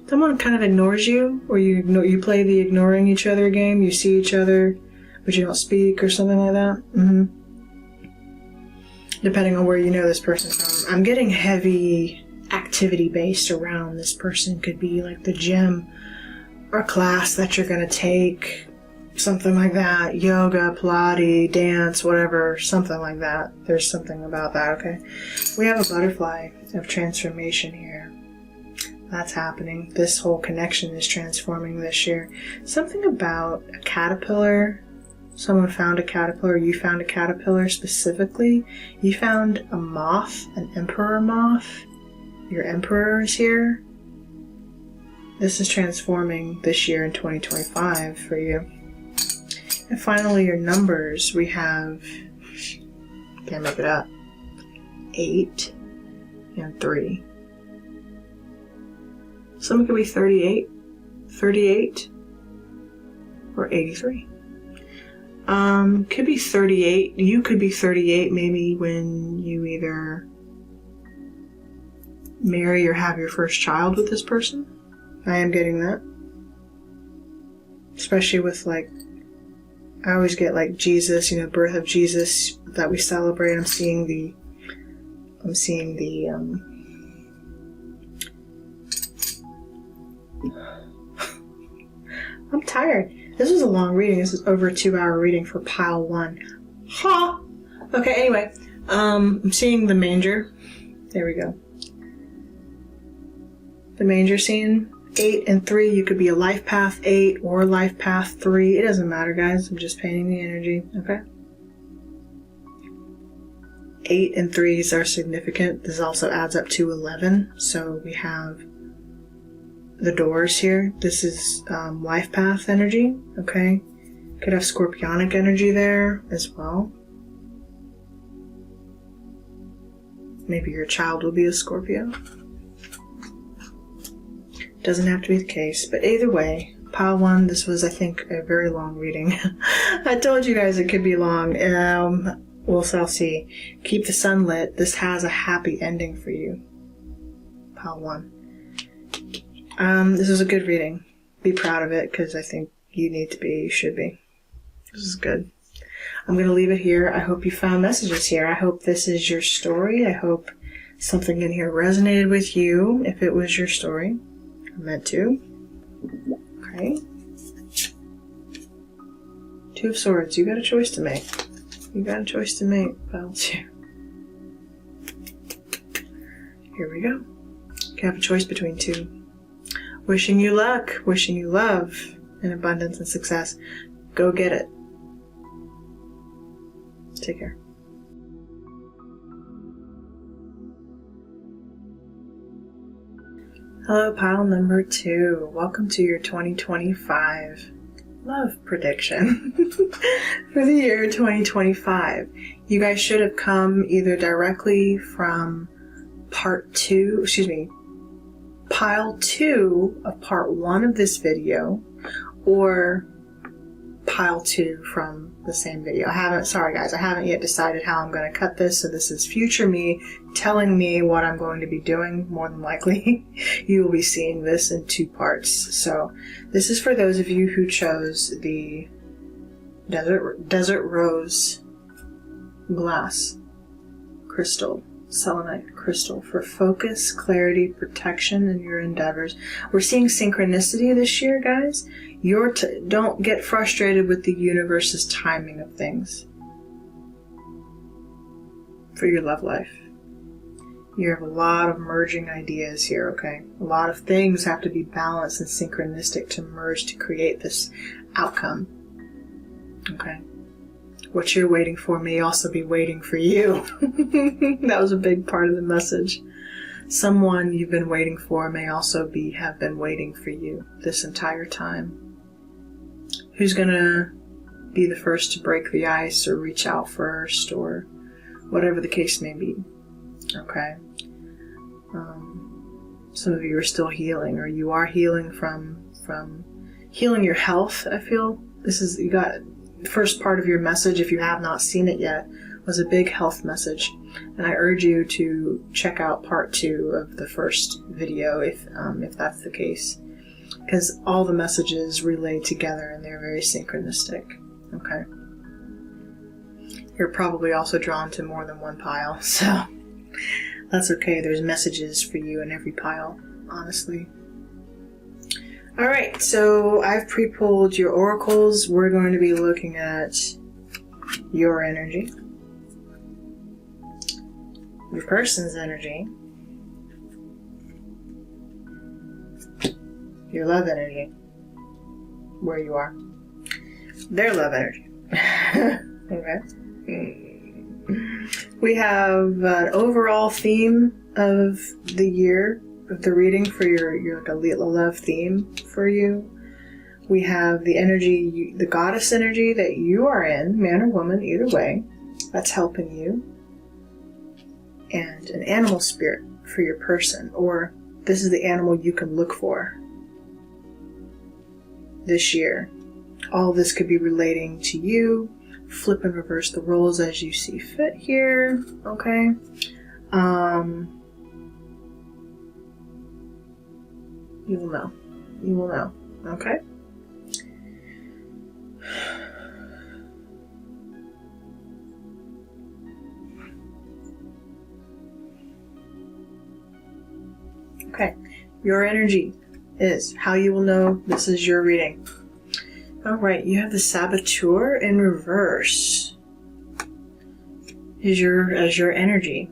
Someone kind of ignores you, or you play the ignoring each other game. You see each other, but you don't speak, or something like that. Depending on where you know this person from. I'm getting heavy activity based around this person. Could be like the gym or class that you're going to take. Something like that. Yoga, Pilates, dance, whatever. Something like that. There's something about that, okay? We have a butterfly of transformation here. That's happening. This whole connection is transforming this year. Something about a caterpillar. Someone found a caterpillar. You found a caterpillar specifically. You found a moth, an emperor moth. Your emperor is here. This is transforming this year in 2025 for you. And finally, your numbers. We have, can't make it up, 8 and 3. Someone could be 38, 38 or 83. Could be 38. You could be 38 maybe when you either marry or have your first child with this person. I am getting that. Especially with like, I always get like Jesus, you know, birth of Jesus that we celebrate. I'm seeing the I'm tired. This was a long reading. This is over a 2-hour reading for pile 1. Ha! Okay, anyway. I'm seeing the manger. There we go. The manger scene. 8 and 3. You could be a life path 8 or life path 3. It doesn't matter, guys. I'm just painting the energy. Okay? 8 and 3s are significant. This also adds up to 11. So we have the doors here. This is life path energy. Okay? Could have scorpionic energy there as well. Maybe your child will be a Scorpio. Doesn't have to be the case, but either way, pile 1, this was, I think, a very long reading. I told you guys it could be long. We'll see. Keep the sun lit. This has a happy ending for you. Pile 1. This is a good reading. Be proud of it, because I think you need to be, you should be. This is good. I'm going to leave it here. I hope you found messages here. I hope this is your story. I hope something in here resonated with you, if it was your story. I meant to. Okay. 2 of Swords. You got a choice to make. You got a choice to make, pile 2. Here we go. You have a choice between 2. Wishing you luck, wishing you love and abundance and success. Go get it. Take care. Hello, pile number 2. Welcome to your 2025 love prediction for the year 2025. You guys should have come either directly from pile 2 of part 1 of this video, or pile 2 from the same video. I haven't yet decided how I'm going to cut this, so this is future me telling me what I'm going to be doing. More than likely, you will be seeing this in 2 parts. So this is for those of you who chose the Desert Rose Glass Crystal, selenite crystal, for focus, clarity, protection in your endeavors. We're seeing synchronicity this year, guys. Don't get frustrated with the universe's timing of things for your love life. You have a lot of merging ideas here, okay? A lot of things have to be balanced and synchronistic to merge to create this outcome, okay? What you're waiting for may also be waiting for you. That was a big part of the message. Someone you've been waiting for may also have been waiting for you this entire time. Who's gonna be the first to break the ice or reach out first, or whatever the case may be. Okay. Some of you are still healing, or you are healing from healing your health. I feel you got the first part of your message, if you have not seen it yet, was a big health message, and I urge you to check out part 2 of the first video if that's the case, because all the messages relay together and they're very synchronistic. Okay. You're probably also drawn to more than one pile, so that's okay. There's messages for you in every pile, honestly. Alright, so I've pre-pulled your oracles. We're going to be looking at your energy, your person's energy, your love energy, where you are, their love energy. Okay. We have an overall theme of the year, of the reading for your like a love theme for you. We have the energy, the goddess energy that you are in, man or woman, either way, that's helping you. And an animal spirit for your person, or this is the animal you can look for. this year. All this could be relating to you. Flip and reverse the roles as you see fit here. Okay. You will know. You will know. Okay. Okay. Your energy is how you will know this is your reading. All right. You have the Saboteur in reverse as your energy.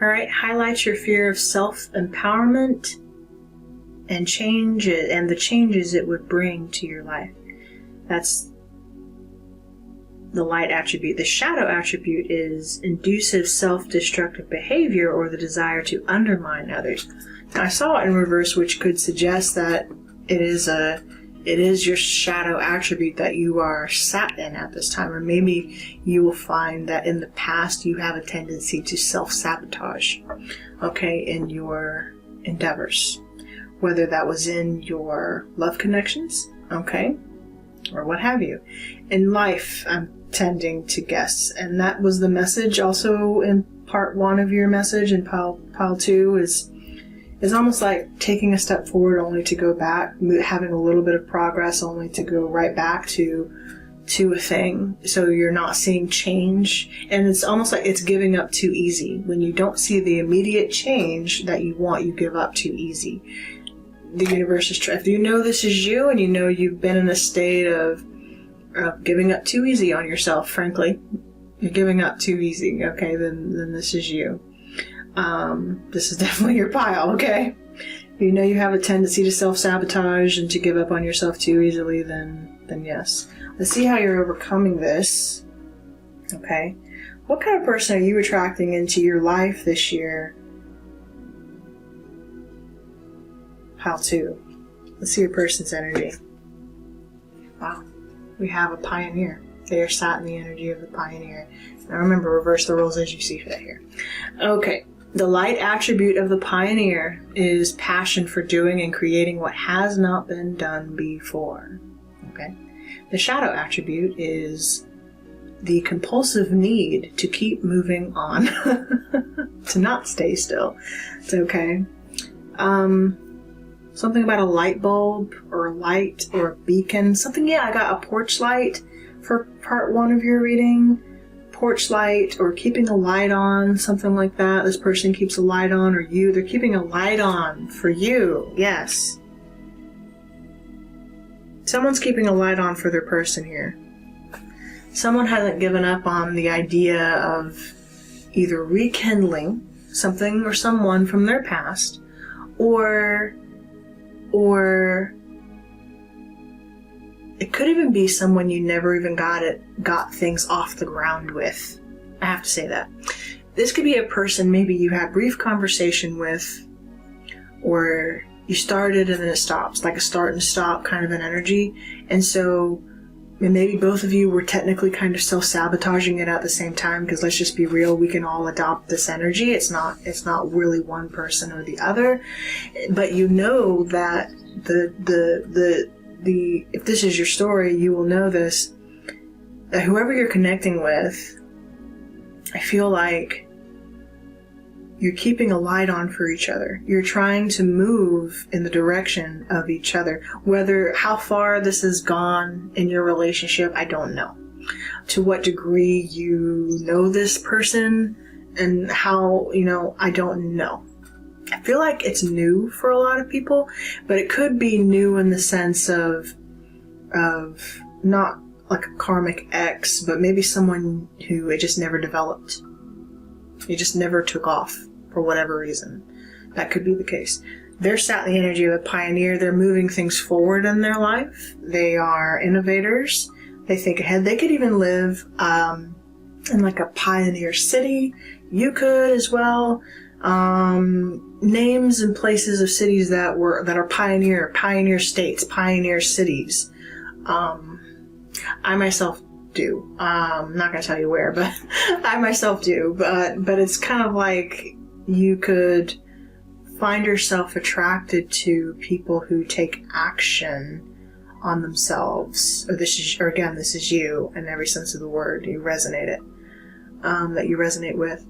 All right. Highlights your fear of self-empowerment and change it, and the changes it would bring to your life. That's the light attribute. The shadow attribute is inducive self-destructive behavior or the desire to undermine others. Now, I saw it in reverse, which could suggest that it is your shadow attribute that you are sat in at this time, or maybe you will find that in the past you have a tendency to self-sabotage, okay, in your endeavors. Whether that was in your love connections, okay, or what have you. In life, I'm tending to guess. And that was the message also in part 1 of your message. And pile 2 is almost like taking a step forward only to go back, having a little bit of progress only to go right back to a thing. So you're not seeing change. And it's almost like it's giving up too easy. When you don't see the immediate change that you want, you give up too easy. The universe is if you know this is you and you know you've been in a state of giving up too easy on yourself, frankly, you're giving up too easy, okay, then this is you. This is definitely your pile, okay? If you know you have a tendency to self-sabotage and to give up on yourself too easily, then yes. Let's see how you're overcoming this, okay? What kind of person are you attracting into your life this year? Pile 2. Let's see your person's energy. Wow. We have a pioneer. They are sat in the energy of the pioneer. Now remember, reverse the roles as you see fit here. Okay. The light attribute of the pioneer is passion for doing and creating what has not been done before. Okay. The shadow attribute is the compulsive need to keep moving on. To not stay still. It's okay. Something about a light bulb or a light or a beacon. Something, yeah, I got a porch light for part 1 of your reading. Porch light or keeping a light on, something like that. This person keeps a light on, or they're keeping a light on for you. Yes. Someone's keeping a light on for their person here. Someone hasn't given up on the idea of either rekindling something or someone from their past, or it could even be someone you never even got things off the ground with. I have to say that. This could be a person maybe you had brief conversation with, or you started and then it stops, like a start and stop kind of an energy. And so maybe both of you were technically kind of self-sabotaging it at the same time, because let's just be real, we can all adopt this energy. It's not really one person or the other. But you know that if this is your story, you will know this, that whoever you're connecting with, I feel like you're keeping a light on for each other. You're trying to move in the direction of each other. How far this has gone in your relationship, I don't know. To what degree you know this person and how, I don't know. I feel like it's new for a lot of people, but it could be new in the sense of not like a karmic ex, but maybe someone who it just never developed. It just never took off for whatever reason. That could be the case. They're sat in the energy of a pioneer. They're moving things forward in their life. They are innovators. They think ahead. They could even live in like a pioneer city. You could as well. Names and places of cities that are pioneer states, pioneer cities. I myself do. I'm not going to tell you where, but I myself do. But it's kind of like you could find yourself attracted to people who take action on themselves, or this is you in every sense of the word. You resonate it, that you resonate with.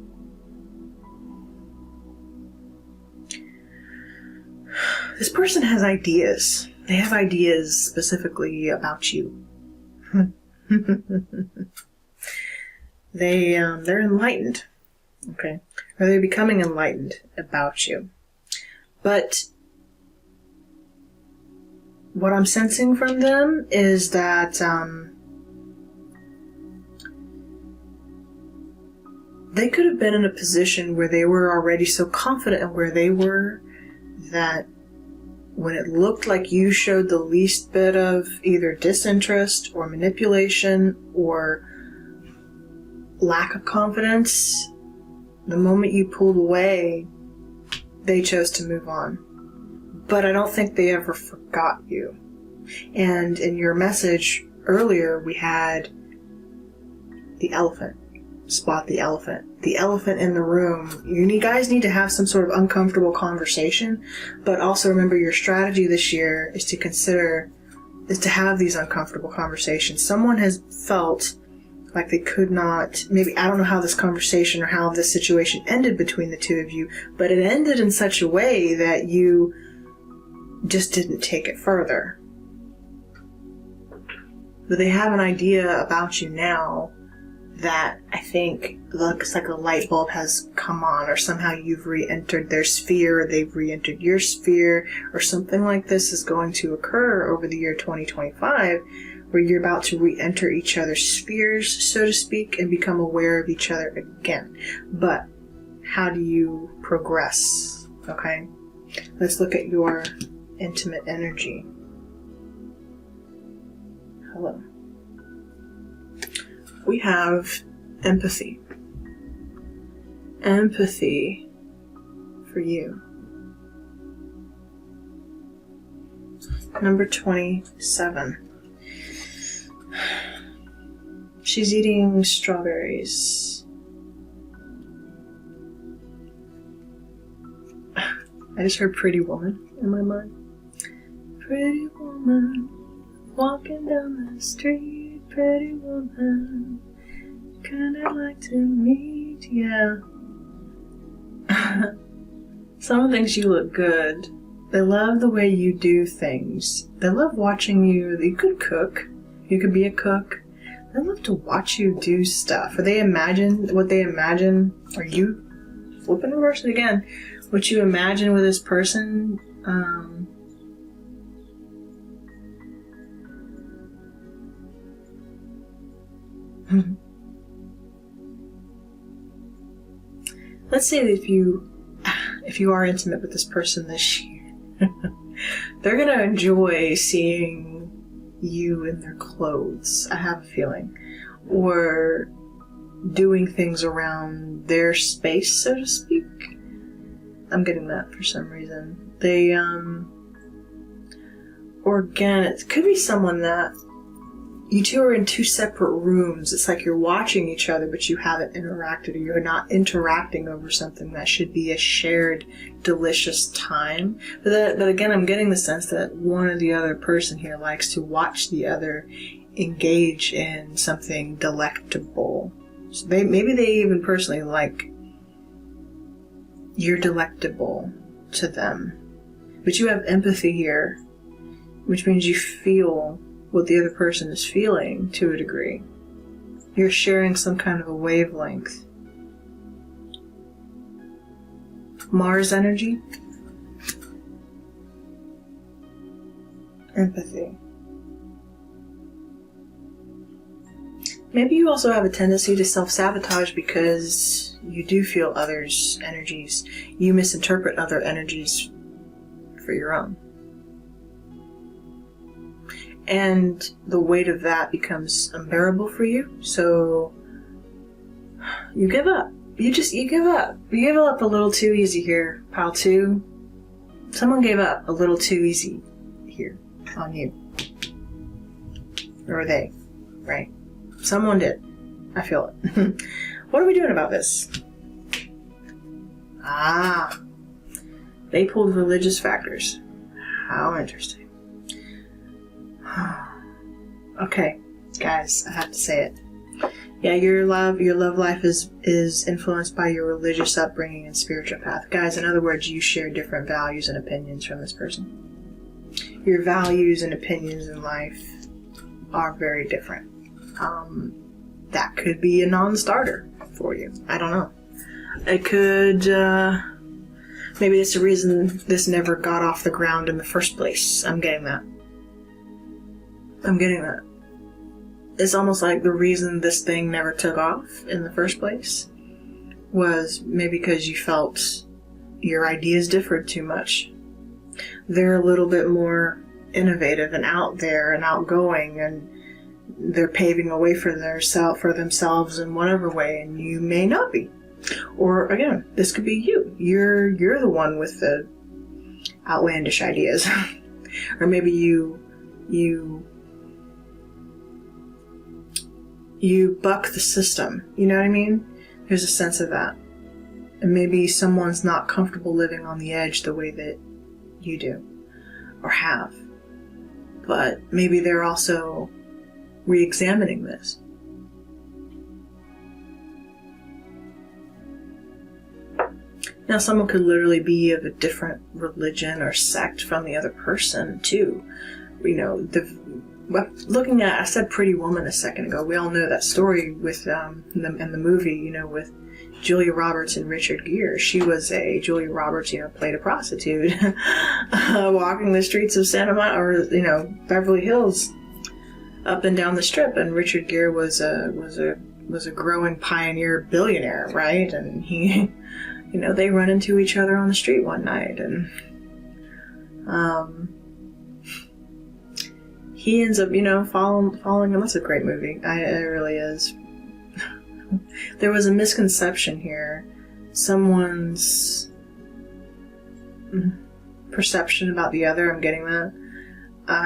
This person has ideas. They have ideas specifically about you. They're enlightened, okay? Or they're becoming enlightened about you. But what I'm sensing from them is that they could have been in a position where they were already so confident in where they were that when it looked like you showed the least bit of either disinterest or manipulation or lack of confidence, the moment you pulled away, they chose to move on. But I don't think they ever forgot you. And in your message earlier, we had the elephant. Spot the elephant. The elephant in the room. You guys need to have some sort of uncomfortable conversation, but also remember your strategy this year is to have these uncomfortable conversations. Someone has felt like they could not, maybe, I don't know how this conversation or how this situation ended between the two of you, but it ended in such a way that you just didn't take it further. But they have an idea about you now that I think looks like a light bulb has come on, or somehow you've re-entered their sphere, or they've re-entered your sphere, or something like this is going to occur over the year 2025, where you're about to re-enter each other's spheres, so to speak, and become aware of each other again. But how do you progress? Okay? Let's look at your intimate energy. Hello. We have empathy. Empathy for you. Number 27. She's eating strawberries. I just heard Pretty Woman in my mind. Pretty woman, walking down the street, pretty woman, kinda like to meet, yeah. Someone thinks you look good. They love the way you do things. They love watching you. You could cook. You could be a cook. They love to watch you do stuff. Or they imagine what they imagine, or you flip and reverse it again. What you imagine with this person, let's say that if you are intimate with this person this year, they're going to enjoy seeing you in their clothes, I have a feeling, or doing things around their space, so to speak. I'm getting that for some reason. They, or again, it could be someone that you two are in two separate rooms. It's like you're watching each other, but you haven't interacted, or you're not interacting over something that should be a shared, delicious time. But again, I'm getting the sense that one or the other person here likes to watch the other engage in something delectable. So maybe they even personally like you're delectable to them. But you have empathy here, which means you feel what the other person is feeling to a degree. You're sharing some kind of a wavelength. Mars energy. Empathy. Maybe you also have a tendency to self-sabotage because you do feel others' energies. You misinterpret other energies for your own. And the weight of that becomes unbearable for you, so you give up. You give up. You give up a little too easy here, pile 2. Someone gave up a little too easy here on you. Or they, right? Someone did. I feel it. What are we doing about this? They pulled religious factors. How interesting. Okay, guys, I have to say it. Yeah, your love life is influenced by your religious upbringing and spiritual path. Guys, in other words, you share different values and opinions from this person. Your values and opinions in life are very different. That could be a non-starter for you. I don't know. It could, maybe that's the reason this never got off the ground in the first place. I'm getting that. It's almost like the reason this thing never took off in the first place was maybe because you felt your ideas differed too much. They're a little bit more innovative and out there and outgoing, and they're paving a way for themselves in whatever way, and you may not be. Or again, this could be you. You're the one with the outlandish ideas. Or maybe you buck the system. You know what I mean? There's a sense of that. And maybe someone's not comfortable living on the edge the way that you do or have. But maybe they're also re-examining this. Now, someone could literally be of a different religion or sect from the other person, too. You know, looking at, I said Pretty Woman a second ago. We all know that story with in the movie, you know, with Julia Roberts and Richard Gere. She was Julia Roberts, you know, played a prostitute, walking the streets of Beverly Hills, up and down the Strip, and Richard Gere was a growing pioneer billionaire, right? And he, you know, they run into each other on the street one night, and he ends up, you know, following him. That's a great movie. It really is. There was a misconception here. Someone's perception about the other, I'm getting that,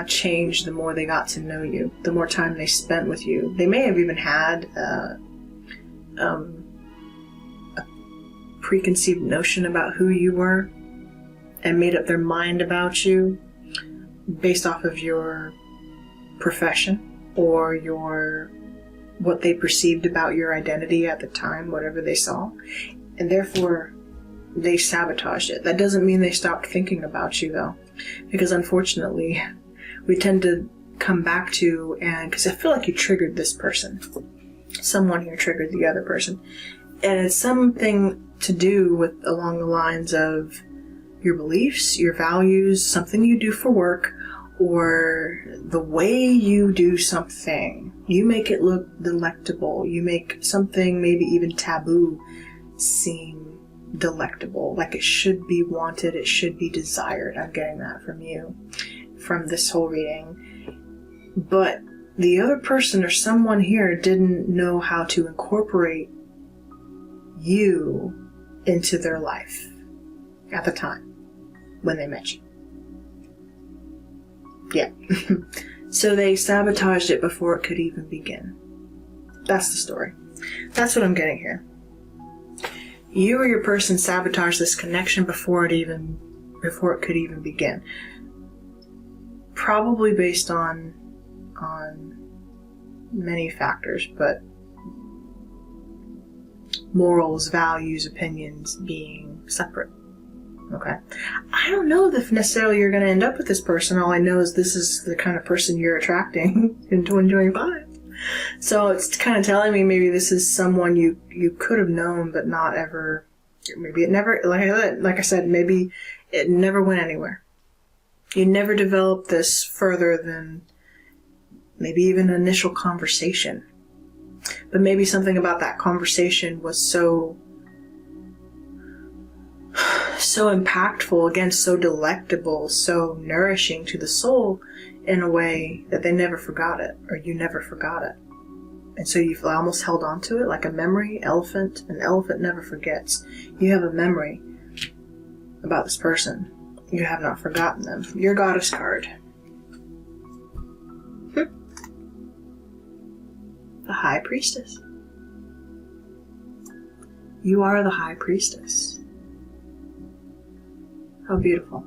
changed the more they got to know you, the more time they spent with you. They may have even had a preconceived notion about who you were and made up their mind about you based off of your profession or what they perceived about your identity at the time, whatever they saw, and therefore they sabotaged it. That doesn't mean they stopped thinking about you, though, because unfortunately we tend to come back to, and because I feel like you triggered this person, someone here triggered the other person, and it's something to do with along the lines of your beliefs, your values, something you do for work, or the way you do something. You make it look delectable. You make something maybe even taboo seem delectable, like it should be wanted, it should be desired. I'm getting that from you, from this whole reading. But the other person or someone here didn't know how to incorporate you into their life at the time when they met you. Yeah. So they sabotaged it before it could even begin. That's the story. That's what I'm getting here. You or your person sabotaged this connection before it could even begin. Probably based on many factors, but morals, values, opinions being separate. Okay. I don't know if necessarily you're going to end up with this person. All I know is this is the kind of person you're attracting in 2025. So it's kind of telling me maybe this is someone you could have known, but not ever. Maybe it never, like I said, maybe it never went anywhere. You never developed this further than maybe even an initial conversation. But maybe something about that conversation was so impactful, again, so delectable, so nourishing to the soul in a way that they never forgot it, or you never forgot it. And so you've almost held on to it like a memory. An elephant never forgets. You have a memory about this person. You have not forgotten them. Your goddess card. The High Priestess. You are the High Priestess. How beautiful.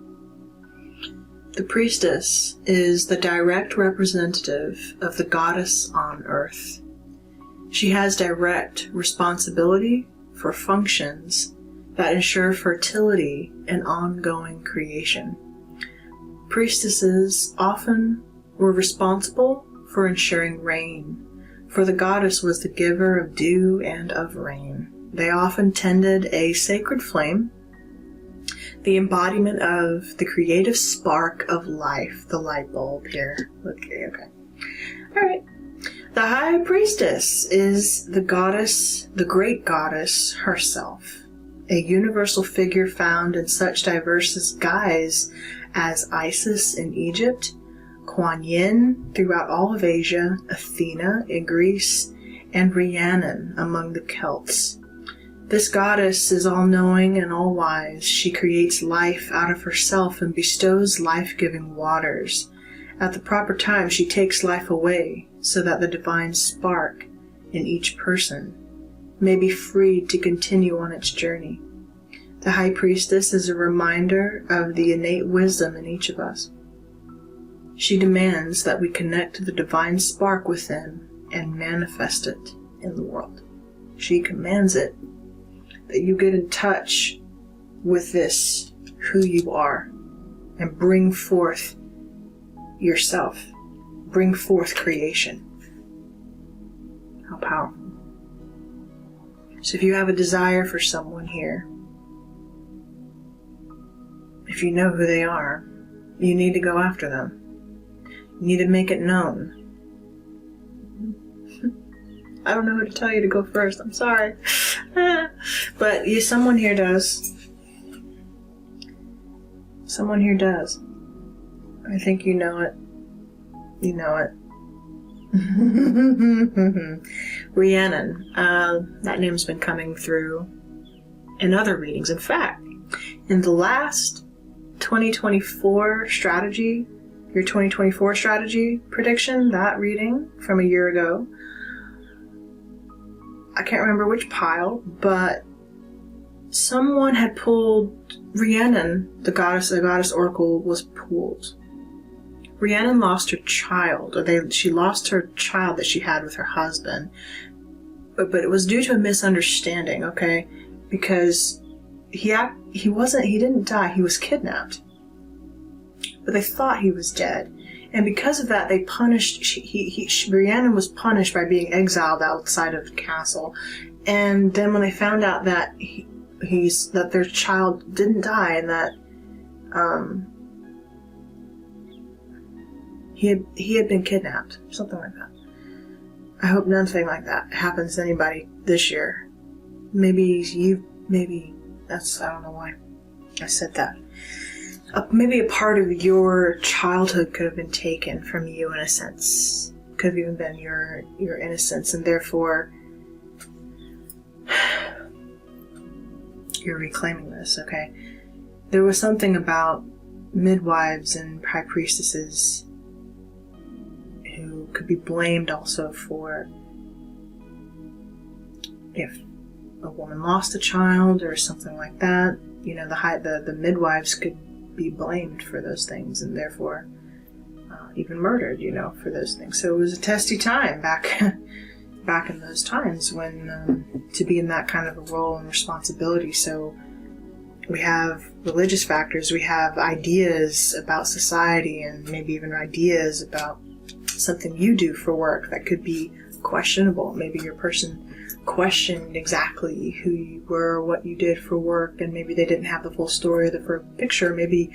The priestess is the direct representative of the goddess on earth. She has direct responsibility for functions that ensure fertility and ongoing creation. Priestesses often were responsible for ensuring rain, for the goddess was the giver of dew and of rain. They often tended a sacred flame, the embodiment of the creative spark of life, the light bulb here. Okay. All right. The high priestess is the goddess, the great goddess herself, a universal figure found in such diverse guise as Isis in Egypt, Kuan Yin throughout all of Asia, Athena in Greece, and Rhiannon among the Celts. This goddess is all-knowing and all-wise. She creates life out of herself and bestows life-giving waters. At the proper time, she takes life away so that the divine spark in each person may be freed to continue on its journey. The high priestess is a reminder of the innate wisdom in each of us. She demands that we connect to the divine spark within and manifest it in the world. She commands it, that you get in touch with this, who you are, and bring forth yourself. Bring forth creation. How powerful. So if you have a desire for someone here, if you know who they are, you need to go after them. You need to make it known. I don't know who to tell you to go first. I'm sorry. But someone here does. Someone here does. I think you know it. You know it. Rhiannon. That name's been coming through in other readings. In fact, in the last 2024 strategy, your 2024 strategy prediction, that reading from a year ago, I can't remember which pile, but someone had pulled Rhiannon, the goddess oracle was pulled. Rhiannon lost her child, she lost her child that she had with her husband, but it was due to a misunderstanding, okay? Because he didn't die, he was kidnapped. But they thought he was dead. And because of that, they punished, Rhiannon was punished by being exiled outside of the castle. And then when they found out that that their child didn't die and that he had been kidnapped, something like that. I hope nothing like that happens to anybody this year. Maybe that's, I don't know why I said that. Maybe a part of your childhood could have been taken from you in a sense. Could have even been your innocence, and therefore you're reclaiming this, okay? There was something about midwives and high priestesses who could be blamed also for if a woman lost a child or something like that. You know, the midwives could be blamed for those things and therefore even murdered, for those things. So it was a testy time back in those times when to be in that kind of a role and responsibility. So we have religious factors, we have ideas about society, and maybe even ideas about something you do for work that could be questionable. Maybe your person questioned exactly who you were or what you did for work, and maybe they didn't have the full story of the picture. Maybe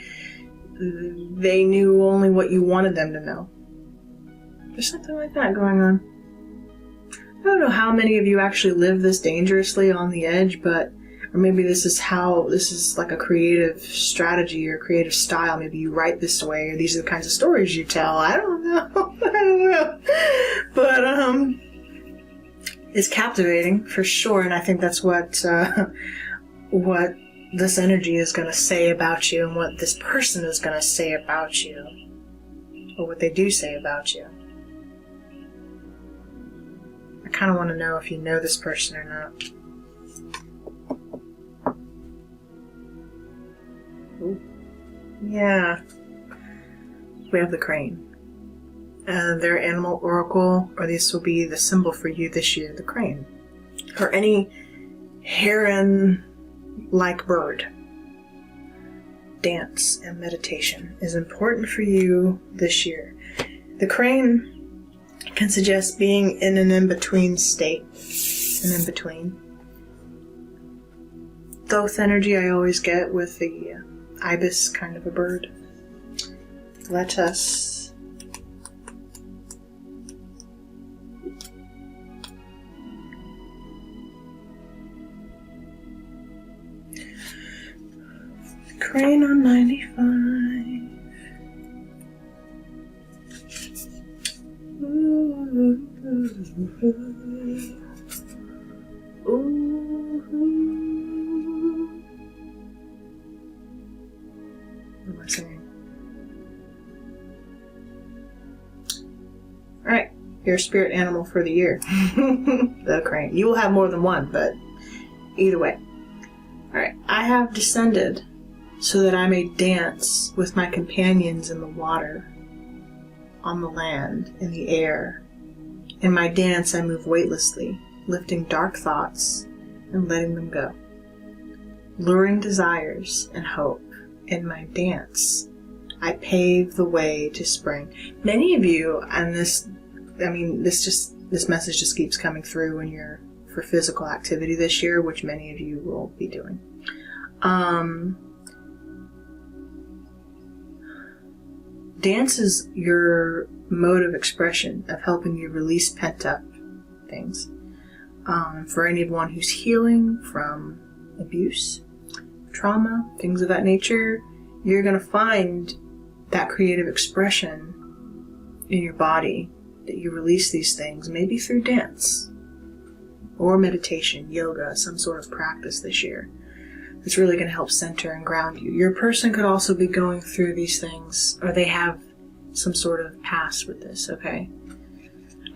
they knew only what you wanted them to know. There's something like that going on. I don't know how many of you actually live this dangerously on the edge, or maybe this is like a creative strategy or creative style. Maybe you write this way, or these are the kinds of stories you tell. I don't know. But it's captivating for sure, and I think that's what this energy is going to say about you, and what this person is going to say about you, or what they do say about you. I kind of want to know if you know this person or not. Ooh. Yeah. we have the crane. Their animal oracle, or this will be the symbol for you this year, the crane. Or any heron-like bird. Dance and meditation is important for you this year. The crane can suggest being in an in-between state. An in-between. Thoth energy I always get with the ibis kind of a bird. Let us crane on 95. Ooh. What am I singing? Alright, your spirit animal for the year. The crane. You will have more than one, but either way. Alright, I have descended so that I may dance with my companions in the water, on the land, in the air. In my dance I move weightlessly, lifting dark thoughts and letting them go. Luring desires and hope. In my dance, I pave the way to spring. Many of you, and this message just keeps coming through when you're for physical activity this year, which many of you will be doing. Dance is your mode of expression, of helping you release pent-up things. For anyone who's healing from abuse, trauma, things of that nature, you're going to find that creative expression in your body, that you release these things, maybe through dance or meditation, yoga, some sort of practice this year. It's really going to help center and ground you. Your person could also be going through these things, or they have some sort of past with this, okay?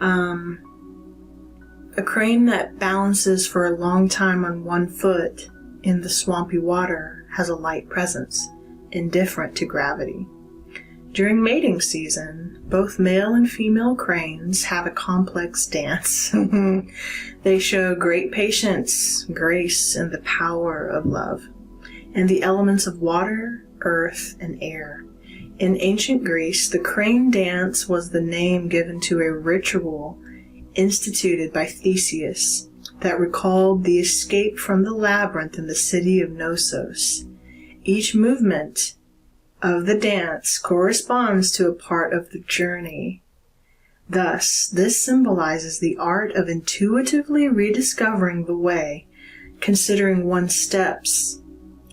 A crane that balances for a long time on one foot in the swampy water has a light presence, indifferent to gravity. During mating season, both male and female cranes have a complex dance. They show great patience, grace, and the power of love, and the elements of water, earth, and air. In ancient Greece, the crane dance was the name given to a ritual instituted by Theseus that recalled the escape from the labyrinth in the city of Knossos. Each movement of the dance corresponds to a part of the journey. Thus, this symbolizes the art of intuitively rediscovering the way, considering one's steps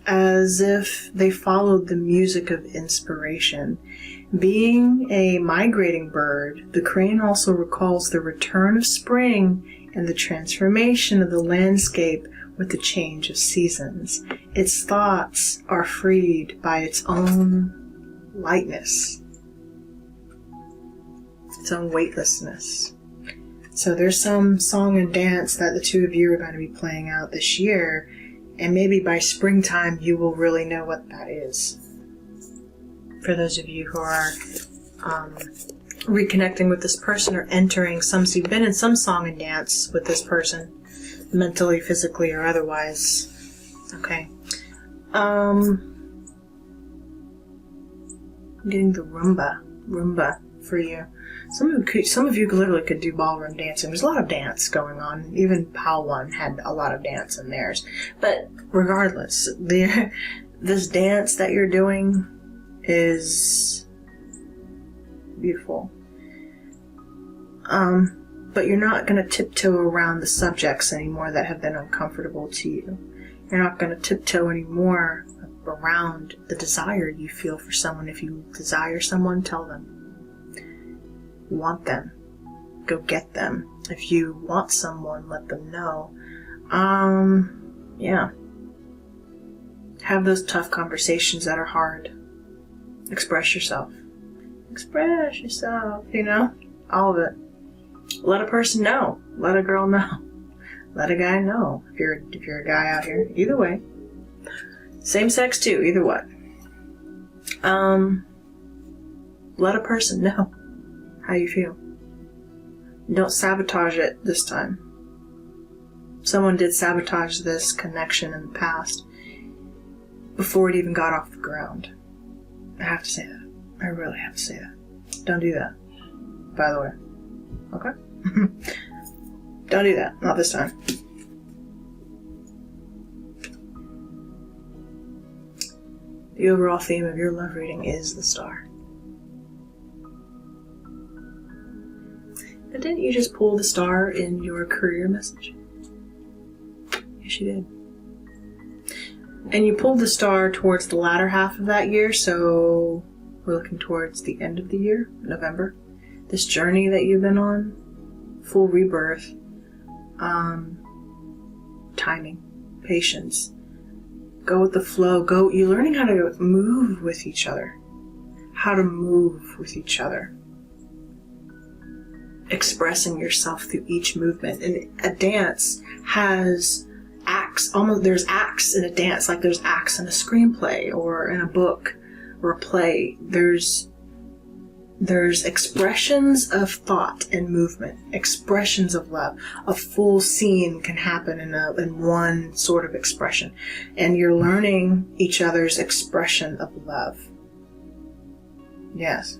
as if they followed the music of inspiration. Being a migrating bird, the crane also recalls the return of spring and the transformation of the landscape with the change of seasons. Its thoughts are freed by its own lightness, its own weightlessness. So there's some song and dance that the two of you are going to be playing out this year, and maybe by springtime you will really know what that is. For those of you who are reconnecting with this person or entering some, so you've been in some song and dance with this person, mentally, physically, or otherwise. Okay. I'm getting the Roomba for you. Some of you literally could do ballroom dancing. There's a lot of dance going on. Even Pal One had a lot of dance in theirs. But regardless, this dance that you're doing is beautiful. But you're not going to tiptoe around the subjects anymore that have been uncomfortable to you. You're not going to tiptoe anymore around the desire you feel for someone. If you desire someone, tell them. You want them, go get them. If you want someone, let them know. Yeah. Have those tough conversations that are hard. Express yourself. Express yourself, all of it. Let a person know. Let a girl know. Let a guy know. If you're a guy out here. Either way. Same sex too, either what. Let a person know how you feel. Don't sabotage it this time. Someone did sabotage this connection in the past before it even got off the ground. I have to say that. I really have to say that. Don't do that, by the way. Okay? Don't do that. Not this time. The overall theme of your love reading is the star. And didn't you just pull the star in your career message? Yes, you did. And you pulled the star towards the latter half of that year, so we're looking towards the end of the year, November. This journey that you've been on, full rebirth, timing, patience. Go with the flow. You're learning how to move with each other. How to move with each other. Expressing yourself through each movement. And a dance has acts. There's acts in a dance, like there's acts in a screenplay or in a book or a play. There's expressions of thought and movement, expressions of love. A full scene can happen in one sort of expression. And you're learning each other's expression of love. Yes.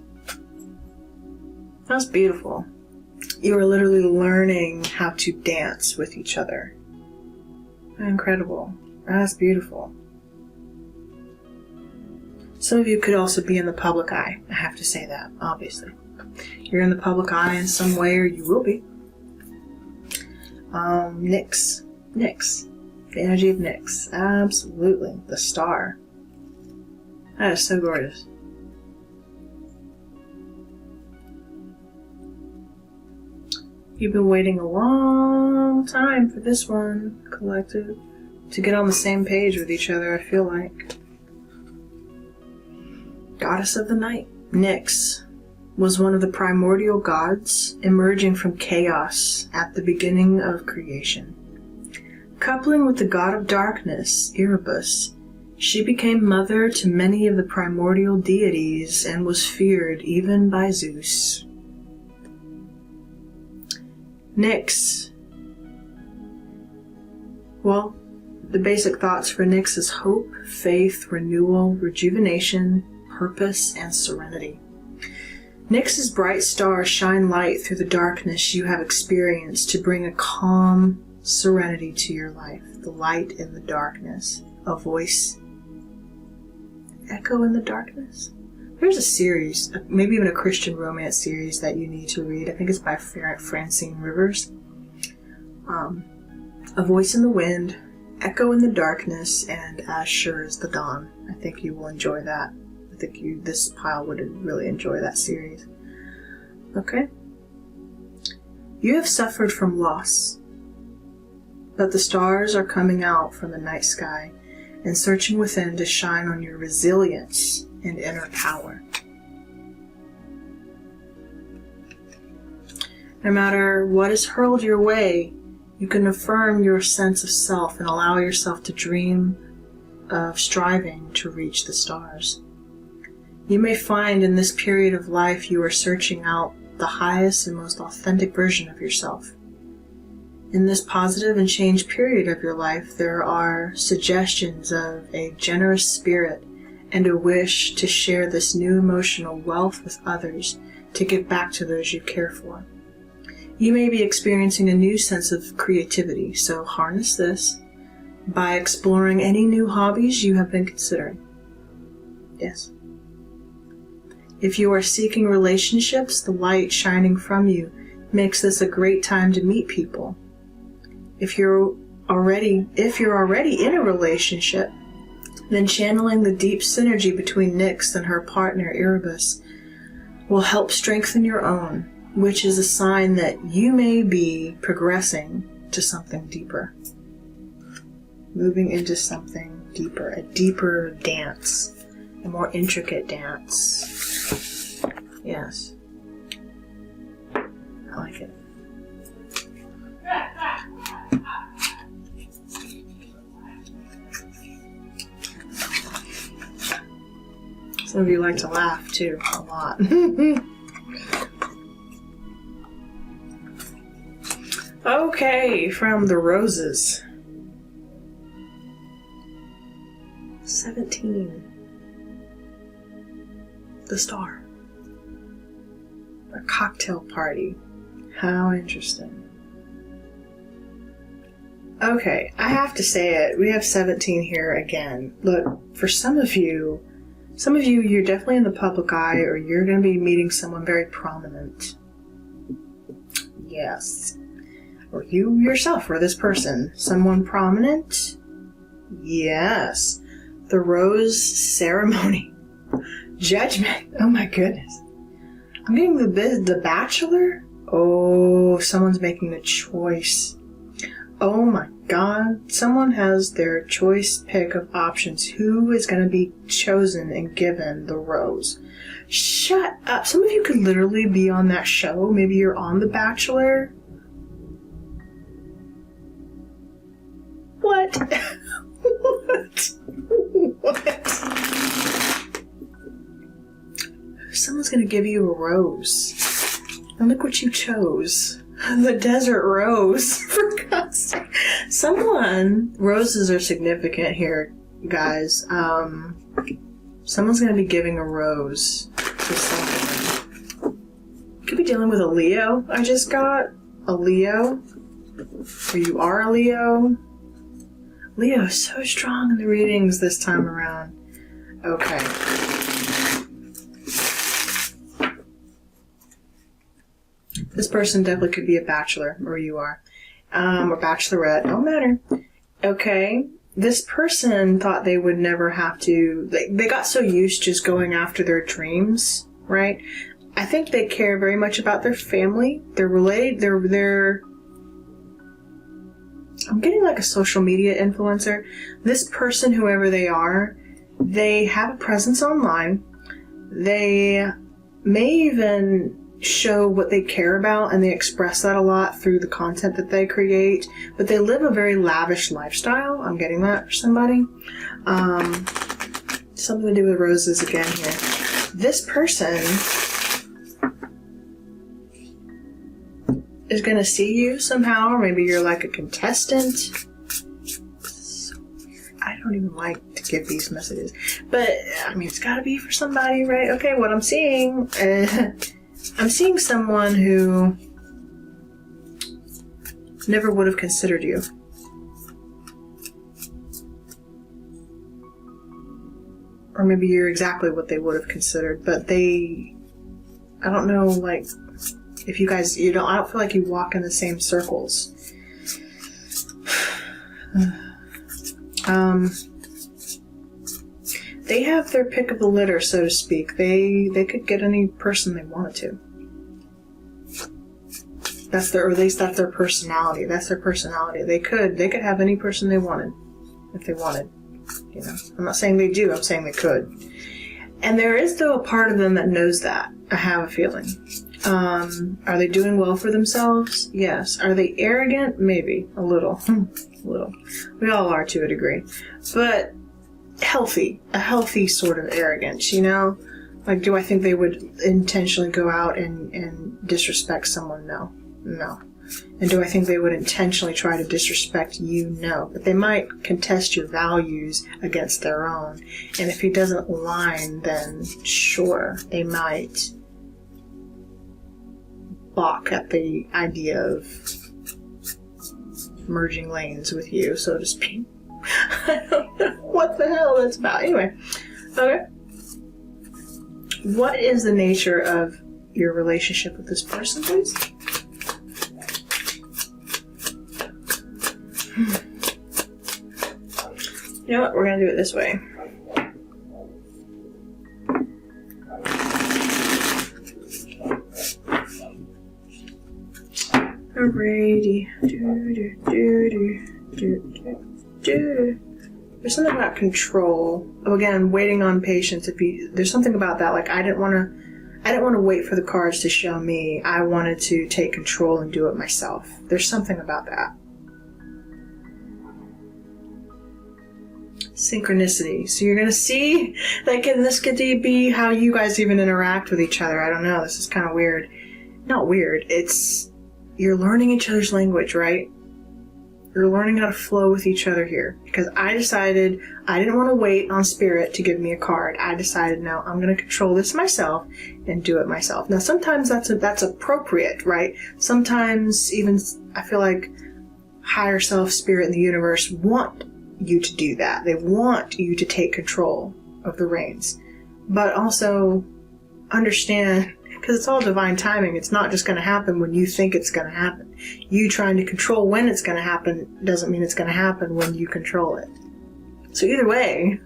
That's beautiful. You are literally learning how to dance with each other. Incredible. That's beautiful. Some of you could also be in the public eye. I have to say that, obviously. You're in the public eye in some way, or you will be. Nyx. The energy of Nyx. Absolutely. The star. That is so gorgeous. You've been waiting a long time for this one, collective, to get on the same page with each other, I feel like. Goddess of the night. Nyx was one of the primordial gods emerging from chaos at the beginning of creation. Coupling with the god of darkness, Erebus, she became mother to many of the primordial deities and was feared even by Zeus. Nyx. Well, the basic thoughts for Nyx is hope, faith, renewal, rejuvenation, purpose, and serenity. Nyx's bright stars shine light through the darkness you have experienced to bring a calm serenity to your life. The light in the darkness. A voice. Echo in the darkness. There's a series, maybe even a Christian romance series that you need to read. I think it's by Francine Rivers. A voice in the wind, echo in the darkness, and as sure as the dawn. I think you will enjoy that. I think this pile would really enjoy that series. Okay? You have suffered from loss, but the stars are coming out from the night sky and searching within to shine on your resilience and inner power. No matter what is hurled your way, you can affirm your sense of self and allow yourself to dream of striving to reach the stars. You may find in this period of life you are searching out the highest and most authentic version of yourself. In this positive and changed period of your life, there are suggestions of a generous spirit and a wish to share this new emotional wealth with others, to give back to those you care for. You may be experiencing a new sense of creativity, so harness this by exploring any new hobbies you have been considering. Yes. If you are seeking relationships, the light shining from you makes this a great time to meet people. If you're already in a relationship, then channeling the deep synergy between Nyx and her partner Erebus will help strengthen your own, which is a sign that you may be progressing to something deeper. Moving into something deeper, a deeper dance, a more intricate dance. Yes. I like it. Some of you like to laugh too, a lot. Okay, from the roses. 17. The star. A cocktail party. How interesting. Okay, I have to say it. We have 17 here again. Look, for some of you, you're definitely in the public eye, or you're going to be meeting someone very prominent. Yes. Or you yourself, or this person. Someone prominent? Yes. The rose ceremony. Judgment. Oh my goodness. I'm getting the bachelor? Oh, someone's making a choice. Oh my god. Someone has their choice pick of options. Who is going to be chosen and given the rose? Shut up. Some of you could literally be on that show. Maybe you're on The Bachelor. What? What? Someone's gonna give you a rose. And look what you chose. The desert rose. For God's sake. Roses are significant here, guys. Someone's gonna be giving a rose to someone. Could be dealing with a Leo. I just got a Leo. Or you are a Leo. Leo is so strong in the readings this time around. Okay. This person definitely could be a bachelor, or you are. Or bachelorette, don't matter. Okay. This person thought they would never have to, they got so used just going after their dreams, right? I think they care very much about their family. They're related, they're I'm getting like a social media influencer. This person, whoever they are, they have a presence online. They may even show what they care about, and they express that a lot through the content that they create. But they live a very lavish lifestyle. I'm getting that for somebody. Something to do with roses again here. This person is going to see you somehow, or maybe you're like a contestant. So weird. I don't even like to give these messages, but I mean, it's got to be for somebody, right? Okay, what I'm seeing, I'm seeing someone who never would have considered you. Or maybe you're exactly what they would have considered, but I don't know, like, if you guys, I don't feel like you walk in the same circles. They have their pick of the litter, so to speak. They could get any person they wanted to. Or at least that's their personality. That's their personality. They could have any person they wanted, if they wanted. You know, I'm not saying they do. I'm saying they could. And there is, though, a part of them that knows that. I have a feeling. Are they doing well for themselves? Yes. Are they arrogant? Maybe. A little. A little. We all are to a degree. But healthy. A healthy sort of arrogance, you know? Like, do I think they would intentionally go out and disrespect someone? No. No. And do I think they would intentionally try to disrespect you? No. But they might contest your values against their own. And if it doesn't align, then sure, they might balk at the idea of merging lanes with you, so to speak. I don't know what the hell that's about. Anyway, okay. What is the nature of your relationship with this person, please? You know what? We're going to do it this way. Alrighty. There's something about control. Oh, again, waiting on patience. There's something about that. Like, I didn't want to wait for the cards to show me. I wanted to take control and do it myself. There's something about that. Synchronicity. So you're going to see, like, and this could be how you guys even interact with each other. I don't know. This is kind of weird. Not weird. It's, you're learning each other's language, right? You're learning how to flow with each other here. Because I decided I didn't want to wait on Spirit to give me a card. I decided, no, I'm going to control this myself and do it myself. Now, sometimes that's appropriate, right? Sometimes even I feel like higher self, Spirit, and the universe want you to do that. They want you to take control of the reins. But also understand, because it's all divine timing, it's not just going to happen when you think it's going to happen. You trying to control when it's going to happen doesn't mean it's going to happen when you control it. So either way,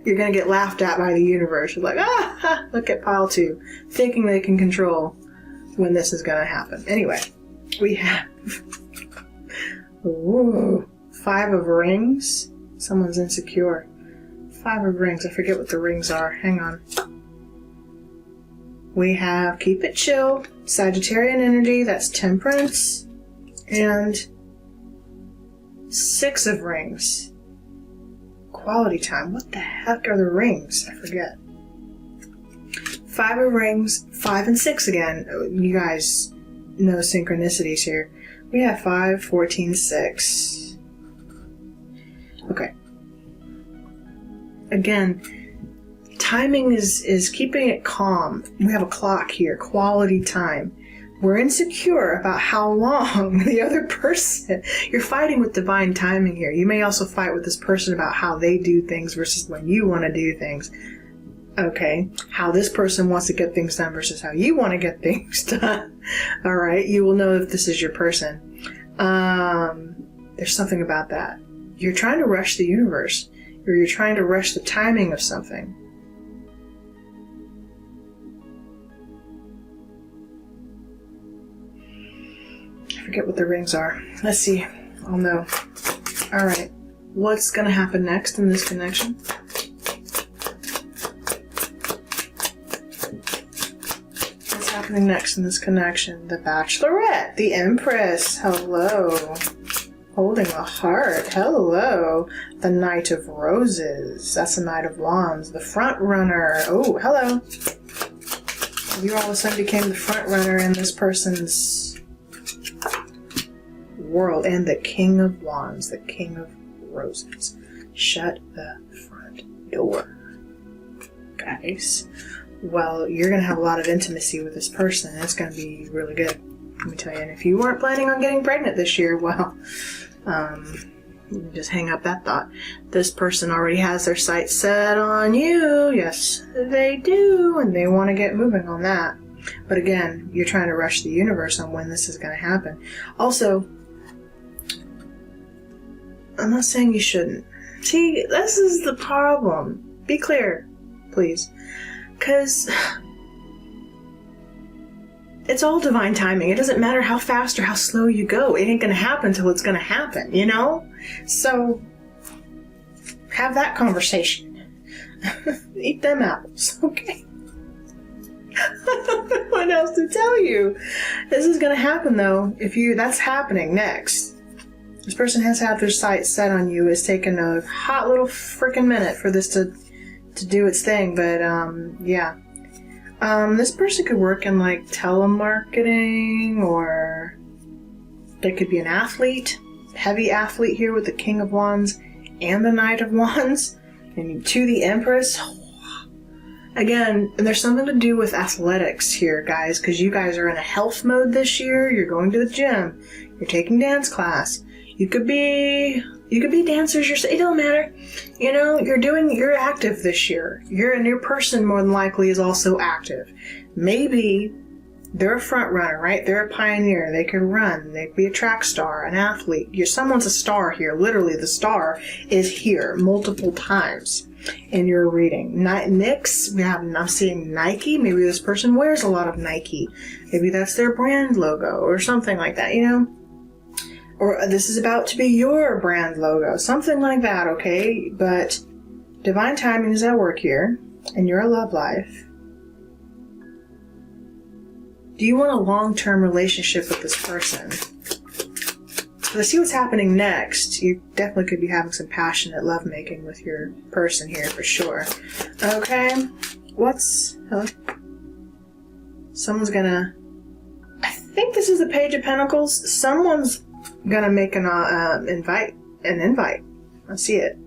you're going to get laughed at by the universe. You're like, look at pile 2, thinking they can control when this is going to happen. Anyway, we have 5 of rings. Someone's insecure. 5 of rings. I forget what the rings are. Hang on. We have keep it chill, Sagittarian energy, that's temperance, and 6 of rings. Quality time. What the heck are the rings? I forget. 5 of rings, 5 and 6 again. You guys know synchronicities here. We have 5, 14, 6. Okay. Again, timing is keeping it calm. We have a clock here, quality time. We're insecure about how long the other person, you're fighting with divine timing here. You may also fight with this person about how they do things versus when you want to do things. Okay, how this person wants to get things done versus how you want to get things done. All right, you will know if this is your person. There's something about that. You're trying to rush the universe, or you're trying to rush the timing of something. I forget what the rings are. Let's see. I'll know. All right. What's going to happen next in this connection? What's happening next in this connection? The Bachelorette, the Empress. Hello. Holding a heart. Hello. The Knight of Roses. That's the Knight of Wands. The Front Runner. Oh, hello. You all of a sudden became the front runner in this person's world. And the King of Wands. The King of Roses. Shut the front door. Guys. Well, you're going to have a lot of intimacy with this person. It's going to be really good. Let me tell you. And if you weren't planning on getting pregnant this year, well, just hang up that thought. This person already has their sights set on you. Yes, they do. And they want to get moving on that. But again, you're trying to rush the universe on when this is going to happen. Also, I'm not saying you shouldn't. See, this is the problem. Be clear, please. Because it's all divine timing. It doesn't matter how fast or how slow you go. It ain't going to happen until it's going to happen, you know? So, have that conversation. Eat them apples, okay? What else to tell you? This is going to happen, though. That's happening next. This person has had their sights set on you. It's taken a hot little freaking minute for this to do its thing, but, yeah. This person could work in, like, telemarketing, or they could be an athlete, heavy athlete here with the King of Wands and the Knight of Wands, and to the Empress. Again, there's something to do with athletics here, guys, because you guys are in a health mode this year. You're going to the gym. You're taking dance class. You could be dancers yourself. It don't matter. You know, you're active this year. Your person more than likely is also active. Maybe they're a front runner, right? They're a pioneer. They can run. They could be a track star, an athlete. Someone's a star here. Literally, the star is here multiple times in your reading. Nyx, I'm seeing Nike. Maybe this person wears a lot of Nike. Maybe that's their brand logo or something like that, you know? Or this is about to be your brand logo. Something like that, okay? But divine timing is at work here, and your love life. Do you want a long-term relationship with this person? I see what's happening next. You definitely could be having some passionate lovemaking with your person here for sure. Okay, hello? Someone's gonna, I think this is the Page of Pentacles. Someone's gonna make an invite. I see it.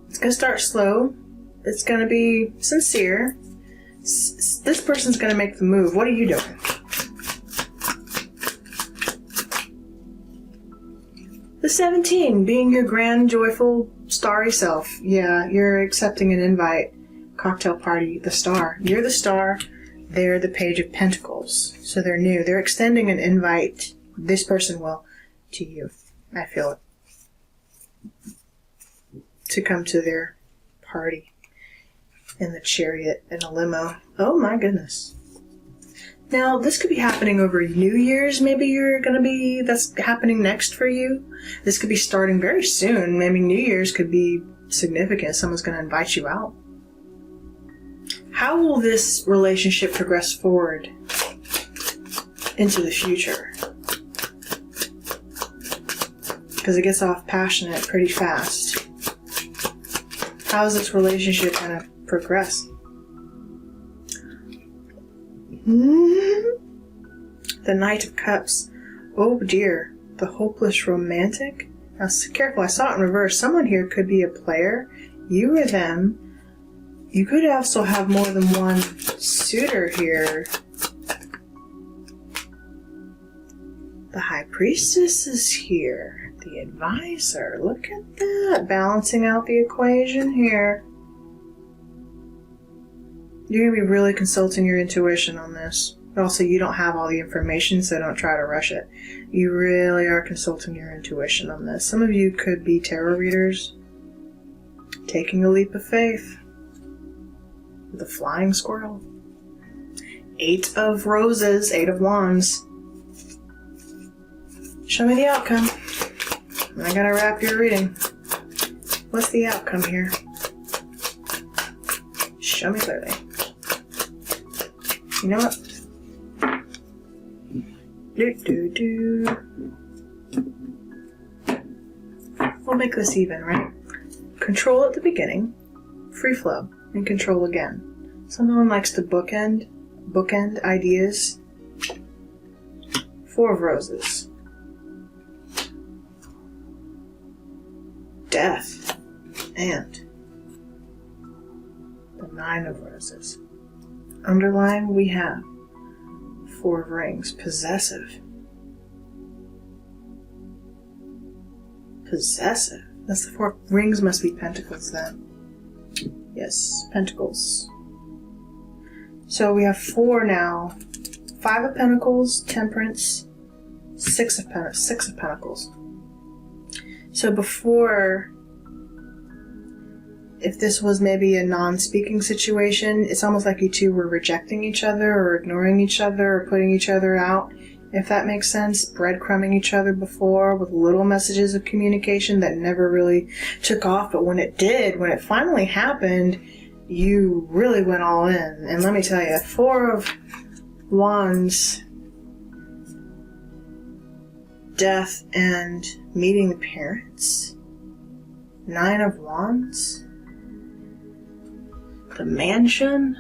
It's gonna start slow. It's gonna be sincere. This person's gonna make the move. What are you doing? The 17, being your grand, joyful, starry self. Yeah, you're accepting an invite. Cocktail party, the star. You're the star. They're the Page of Pentacles. So they're new. They're extending an invite. This person will to you. I feel it. To come to their party. In the chariot, in a limo. Oh my goodness. Now, this could be happening over New Year's. Maybe that's happening next for you. This could be starting very soon. Maybe New Year's could be significant. Someone's going to invite you out. How will this relationship progress forward into the future? Because it gets off passionate pretty fast. How is this relationship going to progress? The Knight of Cups. Oh dear. The hopeless romantic. Now careful, I saw it in reverse. Someone here could be a player. You or them. You could also have more than one suitor here. The High Priestess is here. The Advisor. Look at that. Balancing out the equation here. You're going to be really consulting your intuition on this. But also, you don't have all the information, so don't try to rush it. You really are consulting your intuition on this. Some of you could be tarot readers. Taking a leap of faith. With a flying squirrel. 8 of Roses, 8 of Wands. Show me the outcome. I gotta wrap your reading. What's the outcome here? Show me clearly. You know what? We'll make this even, right? Control at the beginning, free flow, and control again. Someone likes to bookend ideas. 4 of Roses. Death. And the 9 of Roses. Underlying we have 4 of Rings. Possessive. Possessive. That's the 4 rings must be pentacles then. Yes, pentacles. So we have 4 now. 5 of Pentacles, Temperance, 6 of Pentacles. So before, if this was maybe a non-speaking situation, it's almost like you two were rejecting each other or ignoring each other or putting each other out, if that makes sense. Breadcrumbing each other before with little messages of communication that never really took off. But when it did, when it finally happened, you really went all in. And let me tell you, 4 of Wands, death and meeting the parents. 9 of Wands. The mansion.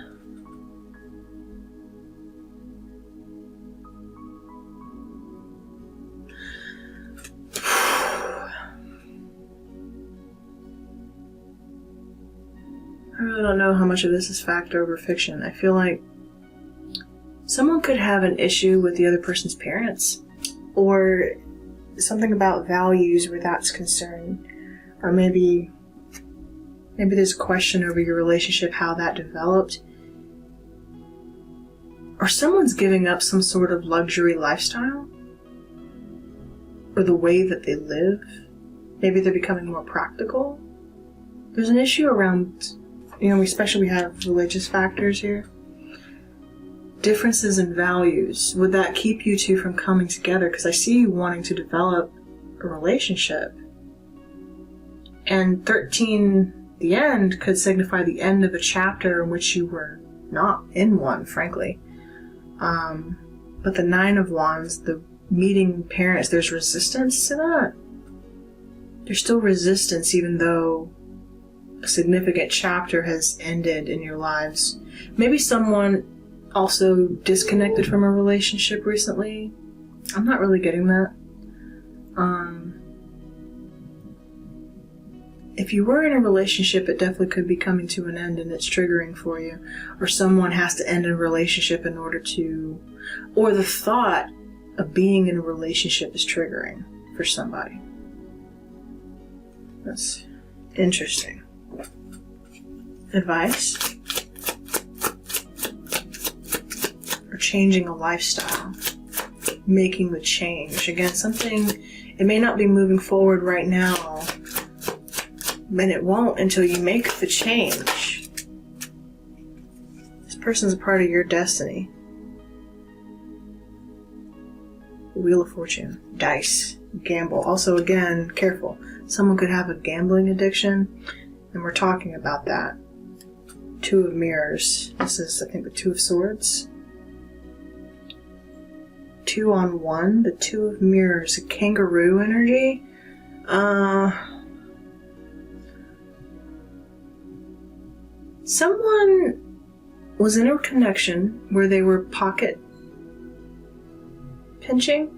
I really don't know how much of this is fact over fiction. I feel like someone could have an issue with the other person's parents, or something about values where that's concerned, or maybe there's a question over your relationship, how that developed, or someone's giving up some sort of luxury lifestyle, or the way that they live. Maybe they're becoming more practical. There's an issue around, especially we have religious factors here. Differences in values. Would that keep you two from coming together? Because I see you wanting to develop a relationship. And 13, the end, could signify the end of a chapter in which you were not in one, frankly. But the 9 of Wands, the meeting parents, there's resistance to that. There's still resistance even though a significant chapter has ended in your lives. Maybe someone also disconnected from a relationship recently. I'm not really getting that. If you were in a relationship, it definitely could be coming to an end and it's triggering for you. Or someone has to end a relationship in order to... Or the thought of being in a relationship is triggering for somebody. That's interesting. Advice? Or changing a lifestyle. Making the change. Again, something... It may not be moving forward right now, and it won't until you make the change. This person's a part of your destiny. Wheel of Fortune. Dice. Gamble. Also, again, careful. Someone could have a gambling addiction, and we're talking about that. Two of Mirrors. This is, I think, the Two of Swords. 2 on 1. The Two of Mirrors. A kangaroo energy. Someone was in a connection where they were pocket pinching.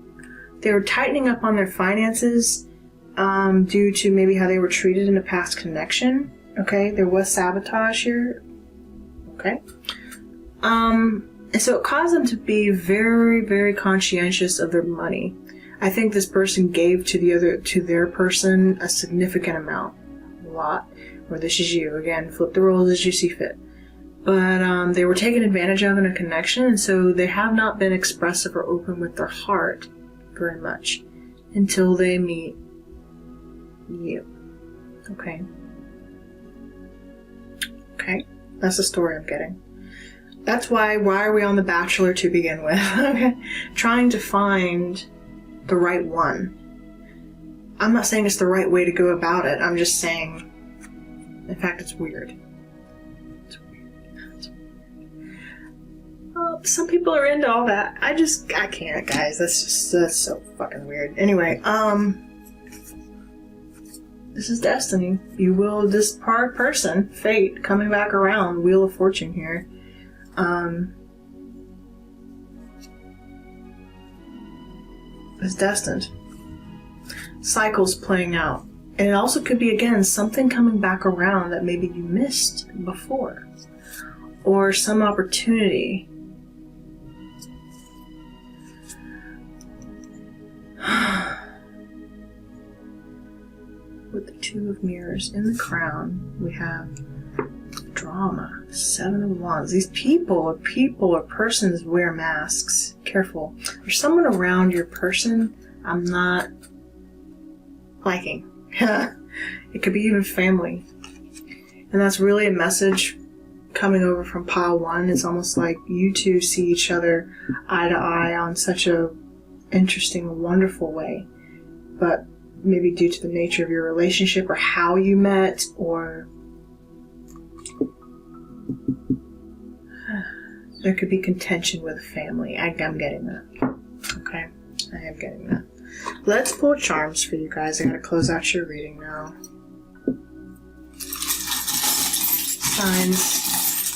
They were tightening up on their finances due to maybe how they were treated in a past connection. Okay, there was sabotage here. Okay. And so it caused them to be very, very conscientious of their money. I think this person gave to their person a significant amount. A lot. Or this is you. Again, flip the roles as you see fit. But they were taken advantage of in a connection, and so they have not been expressive or open with their heart very much until they meet you. Okay. Okay. That's the story I'm getting. That's why are we on The Bachelor to begin with? Okay. Trying to find the right one. I'm not saying it's the right way to go about it. I'm just saying... In fact, it's weird. It's weird. Oh, some people are into all that. I can't, guys. That's so fucking weird. Anyway, this is destiny. You will, this person, fate, coming back around, Wheel of Fortune here. Is destined. Cycles playing out. And it also could be, again, something coming back around that maybe you missed before. Or some opportunity. With the Two of Mirrors in the Crown, we have drama. 7 of Wands. These people or persons wear masks. Careful. There's someone around your person I'm not liking. It could be even family. And that's really a message coming over from pile 1. It's almost like you two see each other eye to eye on such a interesting, wonderful way. But maybe due to the nature of your relationship or how you met, or there could be contention with a family. I'm getting that. Okay? I am getting that. Let's pull charms for you guys. I gotta close out your reading now. Signs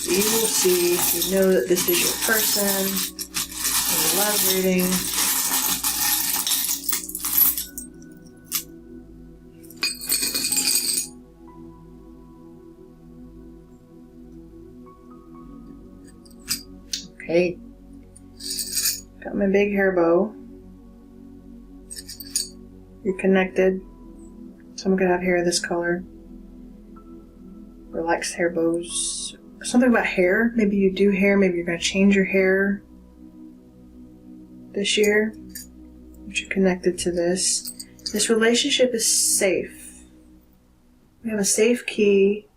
you will see. You know that this is your person. You love reading. Okay. Got my big hair bow. You're connected. Someone could have hair this color. Or likes hair bows. Something about hair. Maybe you do hair. Maybe you're going to change your hair this year. But you're connected to this. This relationship is safe. We have a safe key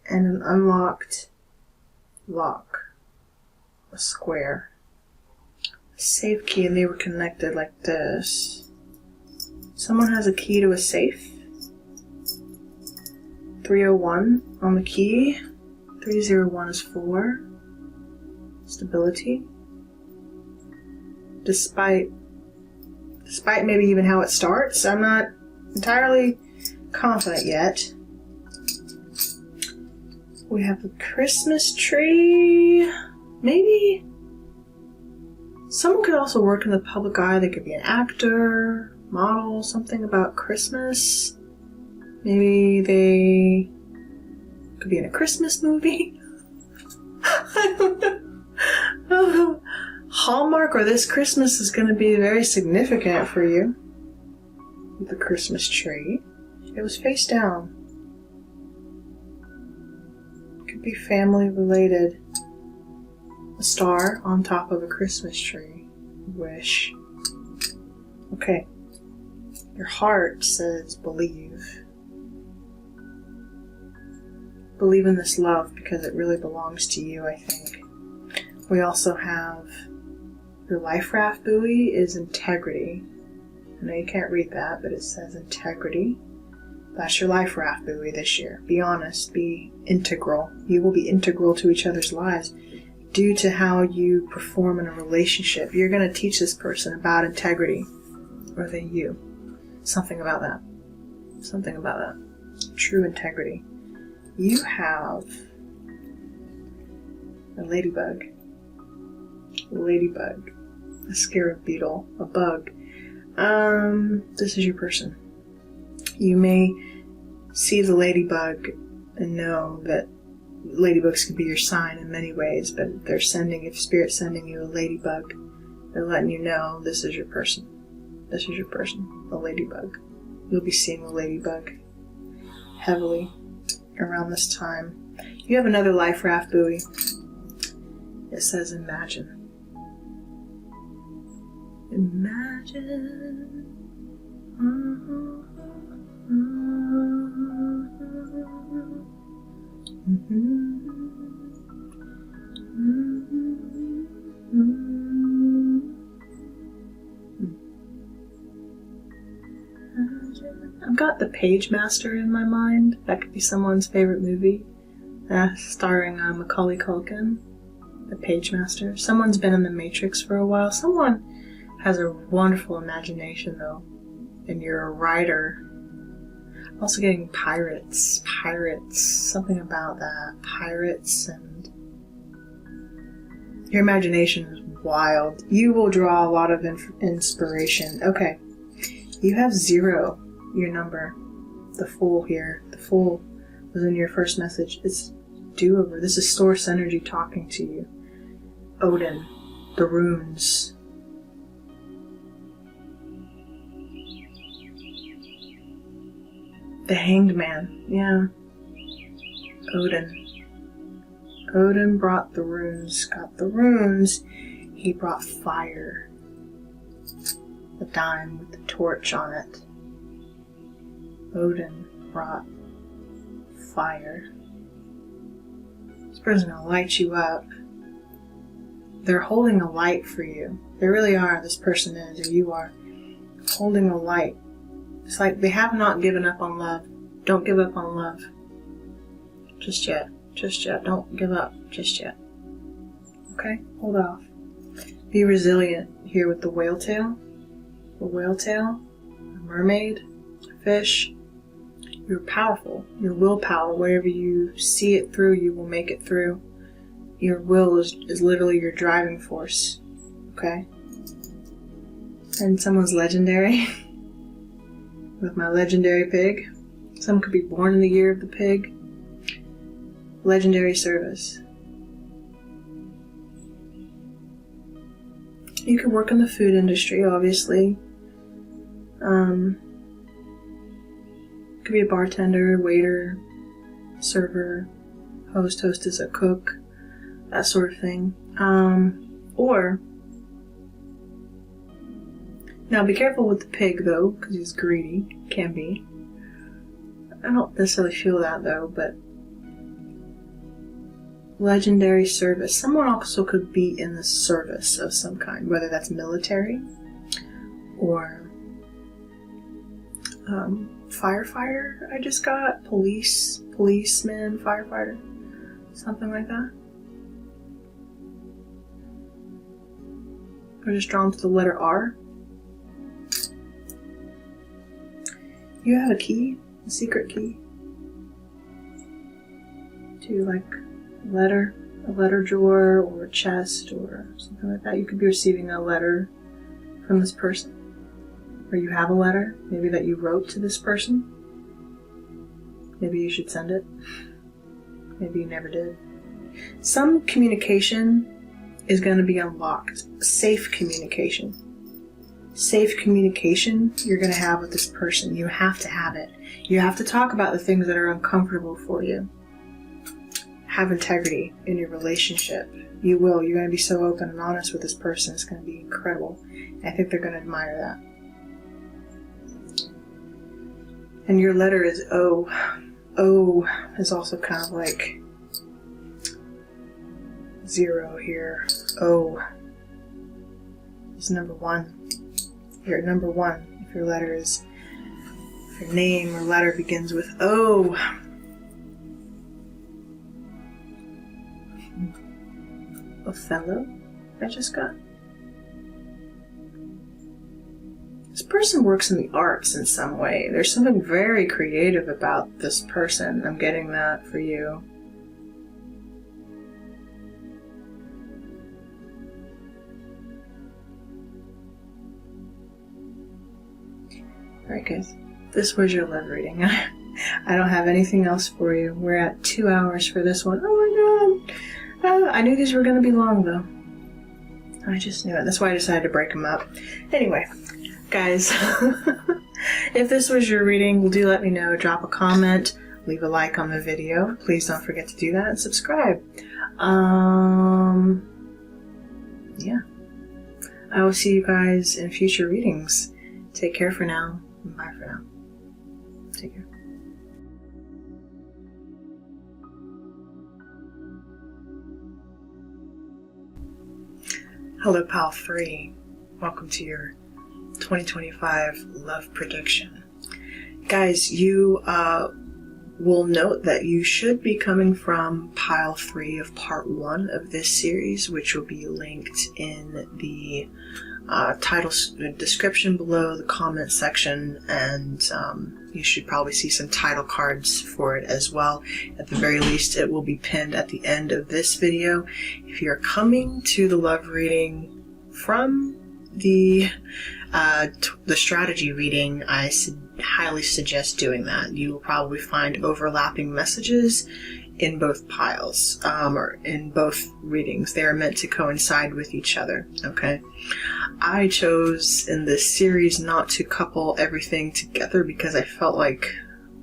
and an unlocked lock. A square. A safe key, and they were connected like this. Someone has a key to a safe. 301 on the key. 301 is 4. Stability. Despite despite maybe even how it starts. I'm not entirely confident yet. We have a Christmas tree. Maybe someone could also work in the public eye. They could be an actor, model, something about Christmas. Maybe they could be in a Christmas movie. I don't know. Hallmark, or this Christmas is going to be very significant for you. The Christmas tree. It was face down. Could be family related. A star on top of a Christmas tree. Wish. Okay. Your heart says believe. Believe in this love because it really belongs to you, I think. We also have your life raft buoy is integrity. I know you can't read that, but it says integrity. That's your life raft buoy this year. Be honest, be integral. You will be integral to each other's lives due to how you perform in a relationship. You're going to teach this person about integrity, or they you. Something about that. Something about that. True integrity. You have a ladybug. A ladybug. A scarab beetle. A bug. This is your person. You may see the ladybug and know that ladybugs can be your sign in many ways, but if Spirit's sending you a ladybug, they're letting you know this is your person. This is your person, the ladybug. You'll be seeing the ladybug heavily around this time. You have another life raft buoy. It says imagine. Imagine. I've got The Page Master in my mind. That could be someone's favorite movie. Starring Macaulay Culkin. The Page Master. Someone's been in The Matrix for a while. Someone has a wonderful imagination, though. And you're a writer. I'm also getting pirates. Something about that. Pirates, and your imagination is wild. You will draw a lot of inspiration. Okay. You have 0, your number. The Fool here. The Fool was in your first message. It's do-over. This is Source Energy talking to you. Odin. The runes. The Hanged Man. Yeah. Odin. Odin brought the runes. Got the runes. He brought fire. The dime with the torch on it. Odin brought fire. This person's gonna light you up. They're holding a light for you. They really are. This person is, or you are, holding a light. It's like they have not given up on love. Don't give up on love. Just yet. Just yet. Don't give up just yet. Okay? Hold off. Be resilient here with the whale tail. A whale tail. A mermaid. A fish. You're powerful. Your willpower, wherever you see it through, you will make it through. Your will is literally your driving force. Okay? And someone's legendary. With my legendary pig. Some could be born in the year of the pig. Legendary service. You could work in the food industry, obviously. Could be a bartender, waiter, server, host, hostess, a cook, that sort of thing. Or, now be careful with the pig though, because he's greedy. Can be. I don't necessarily feel that though, but legendary service. Someone also could be in the service of some kind, whether that's military or firefighter. I just got policeman, firefighter, something like that. We're just drawn to the letter R. You have a key? A secret key? To like a letter drawer or a chest or something like that. You could be receiving a letter from this person. Or you have a letter, maybe that you wrote to this person. Maybe you should send it. Maybe you never did. Some communication is going to be unlocked. Safe communication. Safe communication you're going to have with this person. You have to have it. You have to talk about the things that are uncomfortable for you. Have integrity in your relationship. You will. You're going to be so open and honest with this person. It's going to be incredible. I think they're going to admire that. And your letter is O. O is also kind of like 0 here. O is number 1. You're at number 1. If your letter is, if your name or letter begins with O. Othello, I just got. This person works in the arts in some way. There's something very creative about this person. I'm getting that for you. Alright guys, this was your love reading. I don't have anything else for you. We're at 2 hours for this one. Oh my god! I knew these were going to be long though. I just knew it. That's why I decided to break them up. Anyway, guys, if this was your reading, do let me know. Drop a comment, leave a like on the video. Please don't forget to do that and subscribe. Yeah. I will see you guys in future readings. Take care for now. Bye for now. Take care. Hello, Pal 3. Welcome to your 2025 love prediction. Guys, you will note that you should be coming from pile 3 of part 1 of this series, which will be linked in the title description below, the comment section, and you should probably see some title cards for it as well. At the very least, it will be pinned at the end of this video. If you're coming to the love reading from the strategy reading, I highly suggest doing that. You will probably find overlapping messages in both piles, or in both readings. They are meant to coincide with each other, okay? I chose in this series not to couple everything together because I felt like,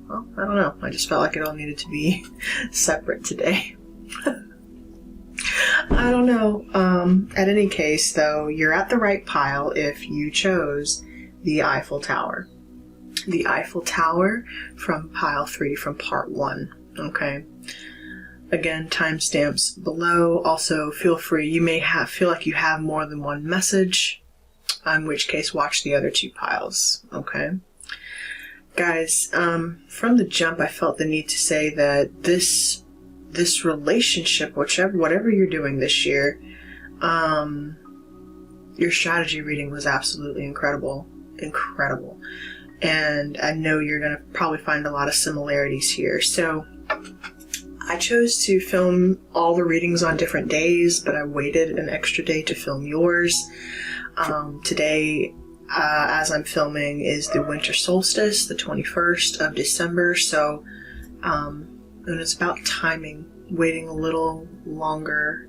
well, I don't know, I just felt like it all needed to be separate today. I don't know. At any case, though, you're at the right pile if you chose the Eiffel Tower. The Eiffel Tower from pile 3 from part 1, okay? Again, timestamps below. Also, feel free, you may feel like you have more than one message, in which case watch the other 2 piles, okay? Guys, from the jump I felt the need to say that this relationship, whatever you're doing this year, your strategy reading was absolutely incredible. And I know you're going to probably find a lot of similarities here. So I chose to film all the readings on different days, but I waited an extra day to film yours. Today, as I'm filming, is the winter solstice, the 21st of December. So, and it's about timing. Waited a little longer.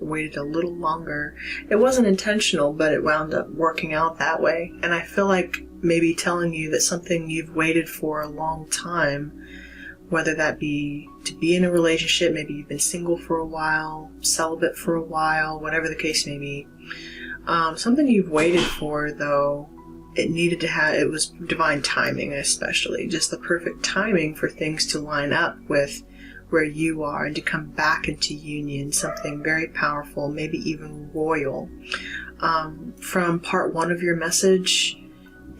It wasn't intentional, but it wound up working out that way. And I feel like maybe telling you that something you've waited for a long time, whether that be to be in a relationship, maybe you've been single for a while, celibate for a while, whatever the case may be. Something you've waited for, though, it was divine timing, especially. Just the perfect timing for things to line up with where you are and to come back into union, something very powerful, maybe even royal. From part 1 of your message,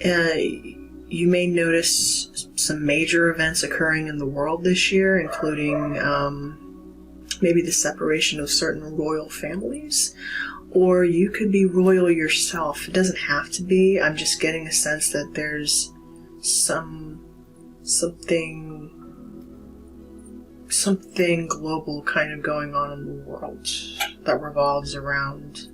you may notice some major events occurring in the world this year, including maybe the separation of certain royal families, or you could be royal yourself. It doesn't have to be. I'm just getting a sense that there's some something global kind of going on in the world that revolves around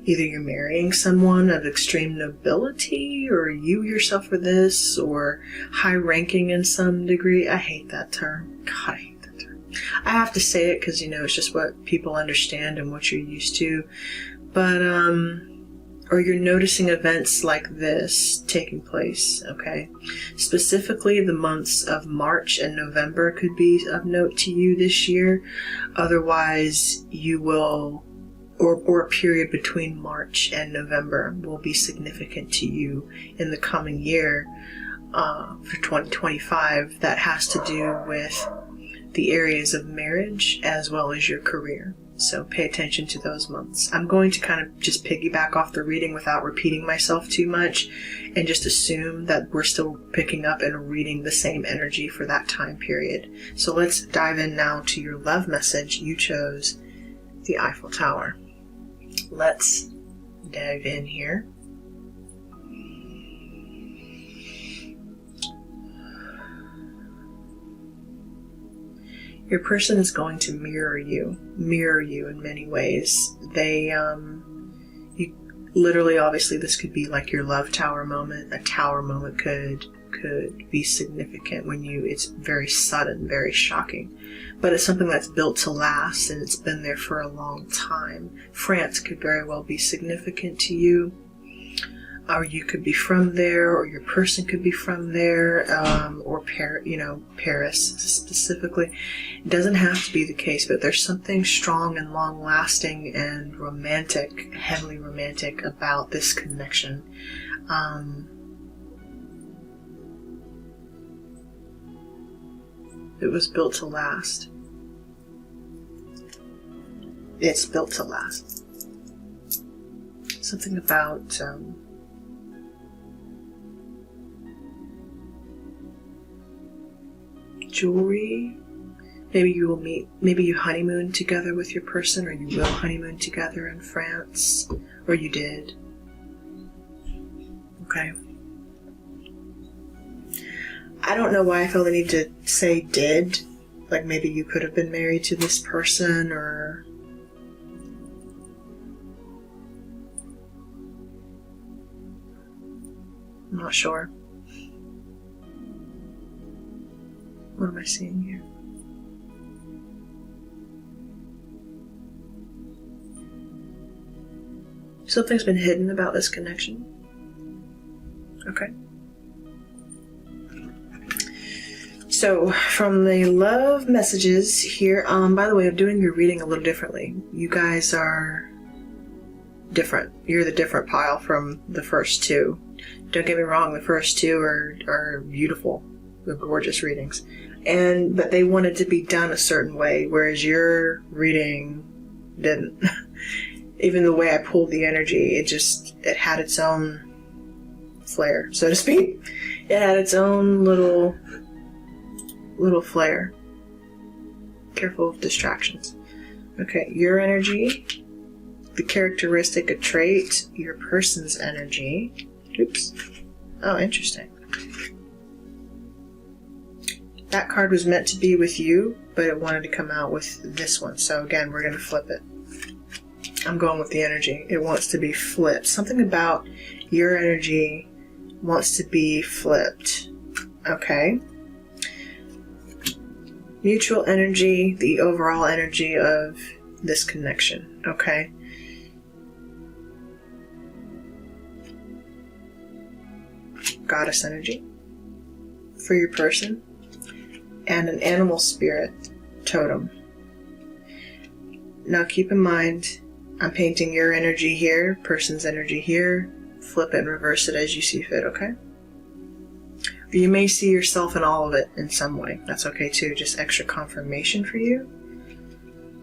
either you're marrying someone of extreme nobility, or you yourself are this, or high ranking in some degree. I hate that term. God, I hate that term. I have to say it because, it's just what people understand and what you're used to. But, or you're noticing events like this taking place, okay? Specifically, the months of March and November could be of note to you this year. Otherwise, you will, or a period between March and November will be significant to you in the coming year for 2025. That has to do with the areas of marriage as well as your career. So pay attention to those months. I'm going to kind of just piggyback off the reading without repeating myself too much, and just assume that we're still picking up and reading the same energy for that time period. So let's dive in now to your love message. You chose the Eiffel Tower. Let's dive in here. Your person is going to mirror you in many ways. You literally, obviously, this could be like your love tower moment. A tower moment could be significant when it's very sudden, very shocking. But it's something that's built to last, and it's been there for a long time. France could very well be significant to you. Or you could be from there, or your person could be from there, or Paris specifically. It doesn't have to be the case, but there's something strong and long-lasting and romantic, heavily romantic about this connection. It was built to last. It's built to last. Something about jewelry. Maybe you honeymoon together with your person, or you will honeymoon together in France, or you did. Okay. I don't know why I feel the need to say did. Like maybe you could have been married to this person, or I'm not sure. What am I seeing here? Something's been hidden about this connection. Okay. So, from the love messages here, by the way, I'm doing your reading a little differently. You guys are different. You're the different pile from the first two. Don't get me wrong, the first two are beautiful. They're gorgeous readings. But they wanted to be done a certain way, whereas your reading didn't. Even the way I pulled the energy, it had its own flair, so to speak. It had its own little flair. Careful of distractions. Okay, your energy, the characteristic, a trait, your person's energy. Oops. Oh, interesting. That card was meant to be with you, but it wanted to come out with this one. So again, we're going to flip it. I'm going with the energy. It wants to be flipped. Something about your energy wants to be flipped. Okay. Mutual energy, the overall energy of this connection. Okay. Goddess energy for your person. And an animal spirit totem. Now keep in mind, I'm painting your energy here, person's energy here. Flip it and reverse it as you see fit, okay? You may see yourself in all of it in some way. That's okay too, just extra confirmation for you.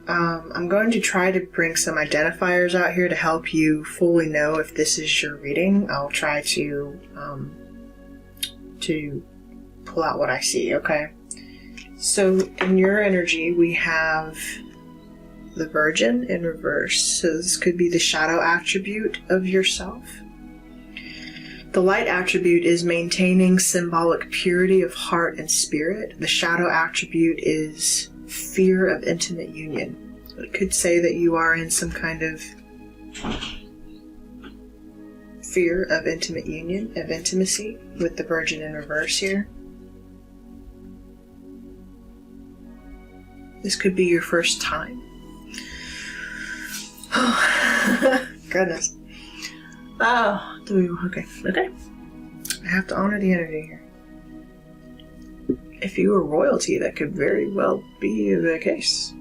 I'm going to try to bring some identifiers out here to help you fully know if this is your reading. I'll try to pull out what I see, okay? So in your energy, we have the Virgin in reverse. So this could be the shadow attribute of yourself. The light attribute is maintaining symbolic purity of heart and spirit. The shadow attribute is fear of intimate union. So it could say that you are in some kind of fear of intimate union, of intimacy, with the Virgin in reverse here. This could be your first time. Oh, goodness. Oh, okay. I have to honor the energy here. If you were royalty, that could very well be the case.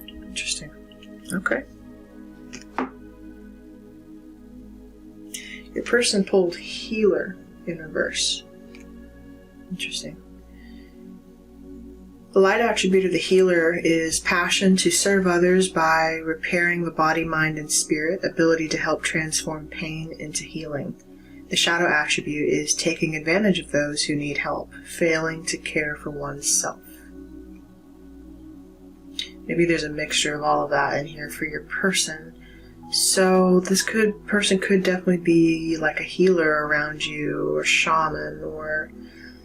Interesting. Okay. Your person pulled healer in reverse. Interesting. The light attribute of the healer is passion to serve others by repairing the body, mind, and spirit, ability to help transform pain into healing. The shadow attribute is taking advantage of those who need help, failing to care for oneself. Maybe there's a mixture of all of that in here for your person. So this person could definitely be like a healer around you, or shaman, or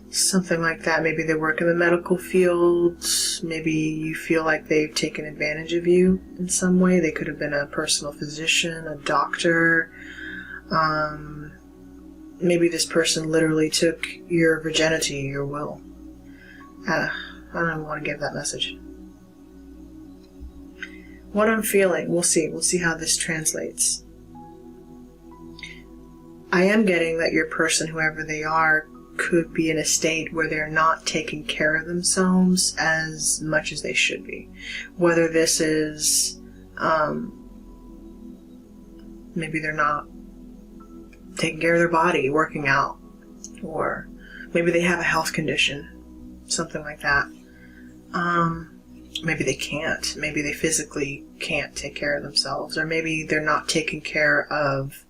something like that. Maybe they work in the medical field. Maybe you feel like they've taken advantage of you in some way. They could have been a personal physician, a doctor. Maybe this person literally took your virginity, your will. I don't even want to give that message. What I'm feeling, we'll see. We'll see how this translates. I am getting that your person, whoever they are, could be in a state where they're not taking care of themselves as much as they should be. Whether this is, maybe they're not taking care of their body, working out, or maybe they have a health condition, something like that. Maybe they can't. Maybe they physically can't take care of themselves, or maybe they're not taking care of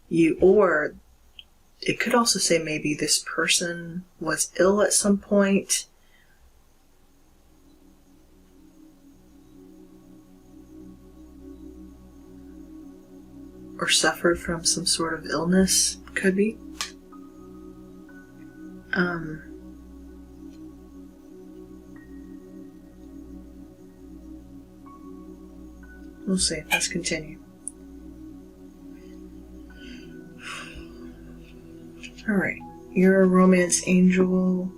you, or it could also say maybe this person was ill at some point. Or suffered from some sort of illness. Could be. We'll see. Let's continue. Alright, your romance angel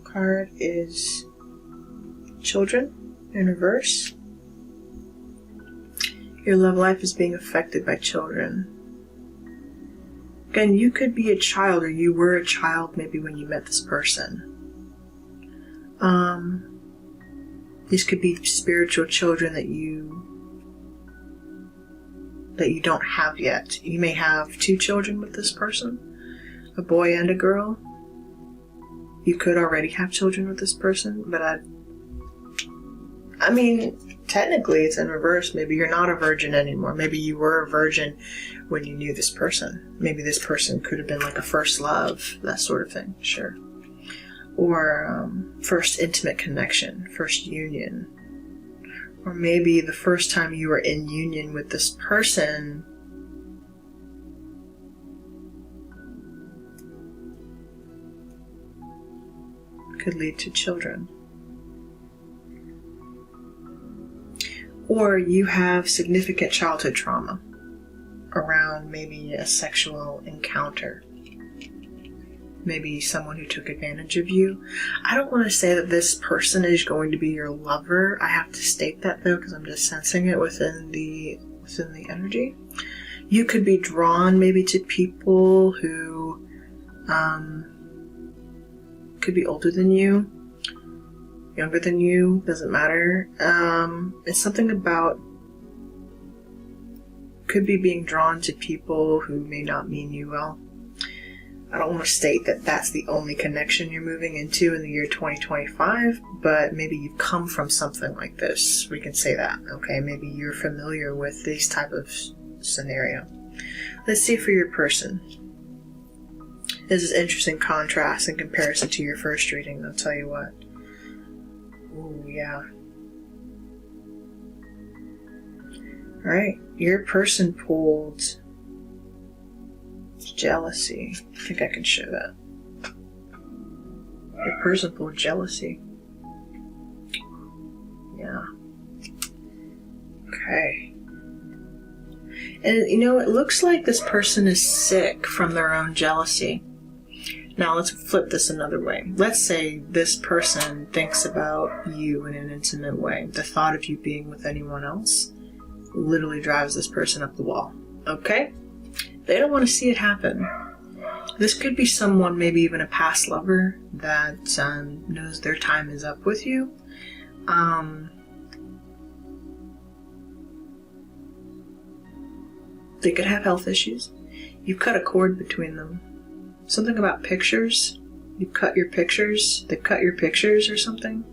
card is children in reverse. Your love life is being affected by children. Again, you could be a child, or you were a child maybe when you met this person. These could be spiritual children that you don't have yet. You may have 2 children with this person. A boy and a girl. You could already have children with this person, but I mean, technically it's in reverse. Maybe you're not a virgin anymore. Maybe you were a virgin when you knew this person. Maybe this person could have been like a first love, that sort of thing, sure. Or first intimate connection, first union. Or maybe the first time you were in union with this person could lead to children. Or you have significant childhood trauma around maybe a sexual encounter. Maybe someone who took advantage of you. I don't want to say that this person is going to be your lover. I have to state that though, because I'm just sensing it within the energy. You could be drawn maybe to people who could be older than you, younger than you, doesn't matter. It's something about, could be being drawn to people who may not mean you well. I don't want to state that that's the only connection you're moving into in the year 2025, but maybe you've come from something like this. We can say that, okay? Maybe you're familiar with this type of scenario. Let's see for your person. This is interesting contrast in comparison to your first reading, I'll tell you what. Ooh, yeah. Alright, your person pulled Jealousy. I think I can show that. Your person full of jealousy. Yeah. Okay. And you know, it looks like this person is sick from their own jealousy. Now let's flip this another way. Let's say this person thinks about you in an intimate way. The thought of you being with anyone else literally drives this person up the wall. Okay? They don't want to see it happen. This could be someone, maybe even a past lover, that knows their time is up with you. They could have health issues. You've cut a cord between them. Something about pictures. You cut your pictures. They cut your pictures or something.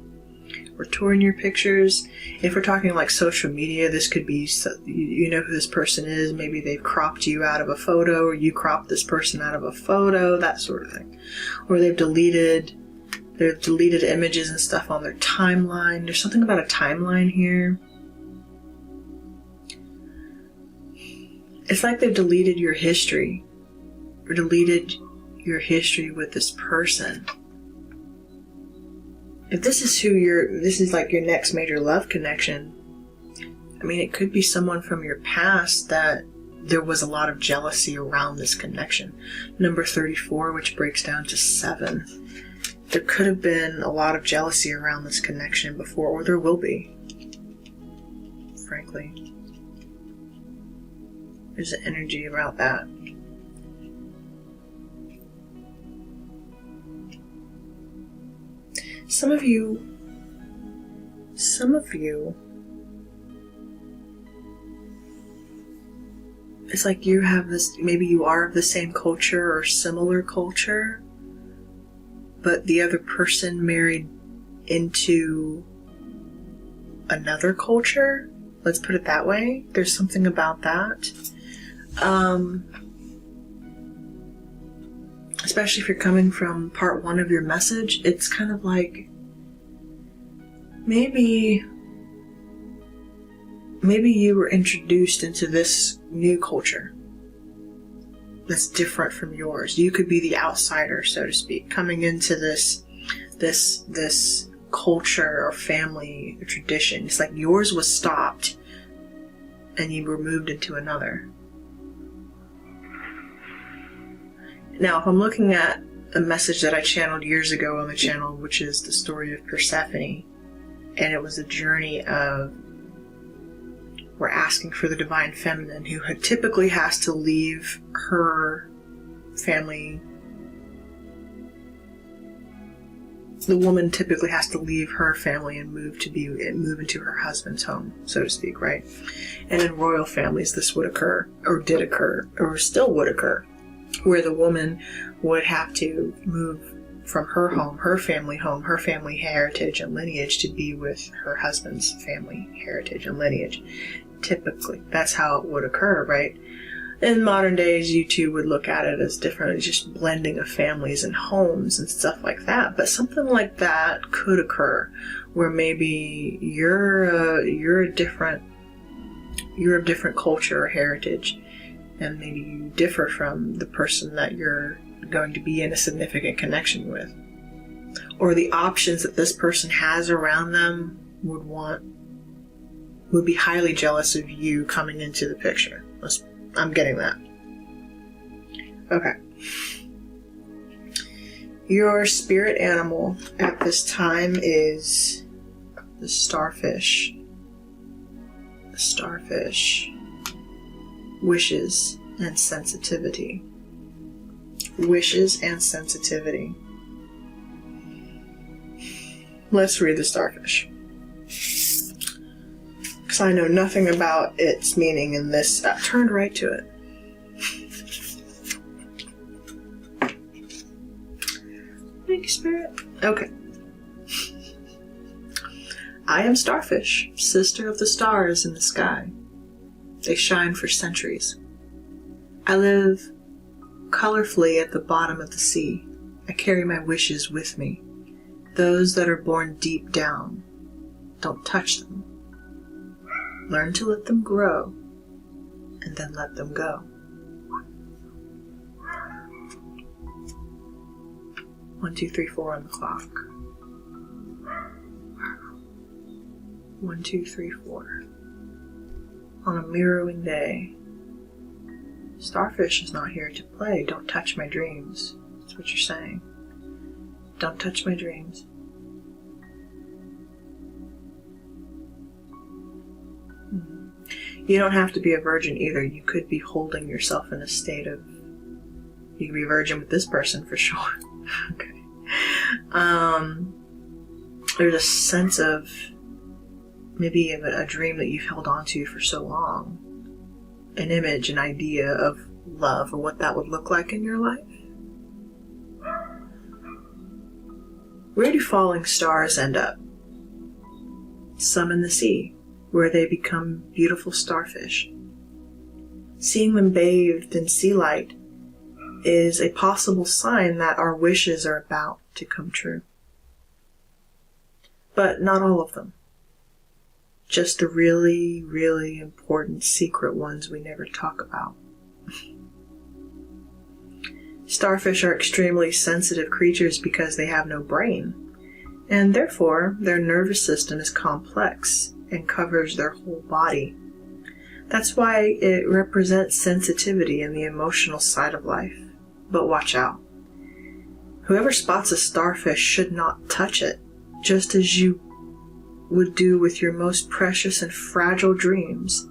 Or torn your pictures. If we're talking like social media, this could be, you know who this person is. Maybe they've cropped you out of a photo, or you cropped this person out of a photo, that sort of thing. Or they've deleted images and stuff on their timeline. There's something about a timeline here. It's like they've deleted your history, or deleted your history with this person. If this is this is like your next major love connection, I mean, it could be someone from your past that there was a lot of jealousy around this connection. Number 34, which breaks down to 7. There could have been a lot of jealousy around this connection before, or there will be, frankly. There's an energy about that. Some of you, it's like you have this, maybe you are of the same culture or similar culture, but the other person married into another culture. Let's put it that way. There's something about that. Especially if you're coming from part 1 of your message, it's kind of like maybe you were introduced into this new culture that's different from yours. You could be the outsider, so to speak, coming into this culture or family or tradition. It's like yours was stopped and you were moved into another. Now, if I'm looking at a message that I channeled years ago on the channel, which is the story of Persephone, and it was a journey of we're asking for the divine feminine, who typically has to leave her family. The woman typically has to leave her family and move into her husband's home, so to speak, right? And in royal families, this would occur, or did occur, or still would occur, where the woman would have to move from her home, her family heritage and lineage, to be with her husband's family heritage and lineage. Typically, that's how it would occur, right? In modern days, you two would look at it as different, just blending of families and homes and stuff like that. But something like that could occur, where maybe you're a different culture or heritage, and maybe you differ from the person that you're going to be in a significant connection with. Or the options that this person has around them would be highly jealous of you coming into the picture. I'm getting that. Okay. Your spirit animal at this time is the starfish. The starfish. Wishes and sensitivity. Wishes and sensitivity. Let's read the starfish, because I know nothing about its meaning in this. I turned right to it. Thank you, Spirit. Okay. I am starfish, sister of the stars in the sky. They shine for centuries. I live colorfully at the bottom of the sea. I carry my wishes with me. Those that are born deep down. Don't touch them. Learn to let them grow, and then let them go. 1, 2, 3, 4 on the clock. 1, 2, 3, 4. On a mirroring day. Starfish is not here to play. Don't touch my dreams. That's what you're saying. Don't touch my dreams. You don't have to be a virgin either. You could be holding yourself in a state of... You could be a virgin with this person for sure. Okay. There's a sense of maybe a dream that you've held on to for so long. An image, an idea of love or what that would look like in your life. Where do falling stars end up? Some in the sea, where they become beautiful starfish. Seeing them bathed in sea light is a possible sign that our wishes are about to come true. But not all of them. Just the really, really important secret ones we never talk about. Starfish are extremely sensitive creatures because they have no brain, and therefore their nervous system is complex and covers their whole body. That's why it represents sensitivity in the emotional side of life. But watch out. Whoever spots a starfish should not touch it, just as you would do with your most precious and fragile dreams,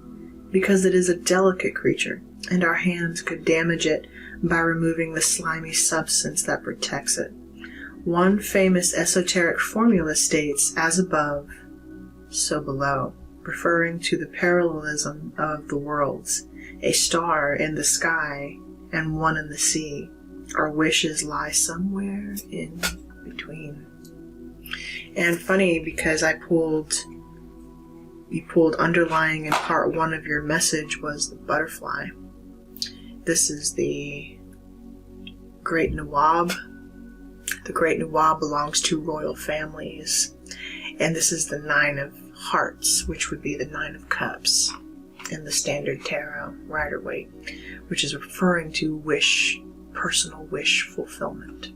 because it is a delicate creature, and our hands could damage it by removing the slimy substance that protects it. One famous esoteric formula states, as above, so below, referring to the parallelism of the worlds, a star in the sky and one in the sea. Our wishes lie somewhere in between. And funny, because you pulled underlying in part 1 of your message was the butterfly. This is the Great Nawab. The Great Nawab belongs to royal families. And this is the 9 of Hearts, which would be the 9 of Cups in the Standard Tarot Rider-Waite, which is referring to wish, personal wish fulfillment.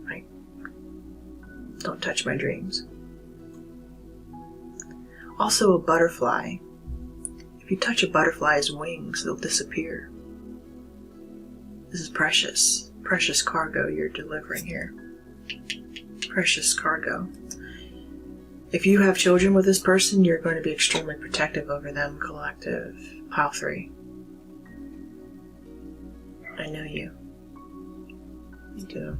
Right? Don't touch my dreams. Also a butterfly. If you touch a butterfly's wings, they'll disappear. This is precious. Precious cargo you're delivering here. Precious cargo. If you have children with this person, you're going to be extremely protective over them, collective. Pile 3. I know you. You do.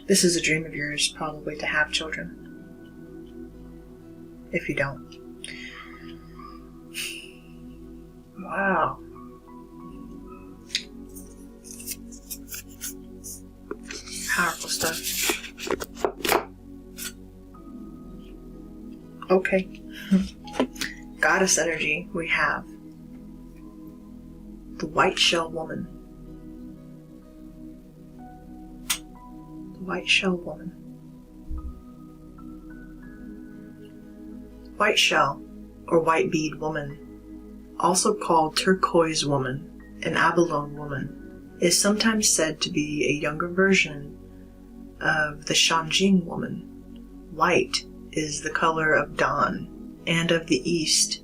This is a dream of yours, probably, to have children. If you don't. Wow. Powerful stuff. Okay. Goddess energy we have. The white shell woman. The white shell woman. White shell, or white bead woman, also called turquoise woman, an abalone woman, is sometimes said to be a younger version of the Shanjing woman. White is the color of dawn and of the east.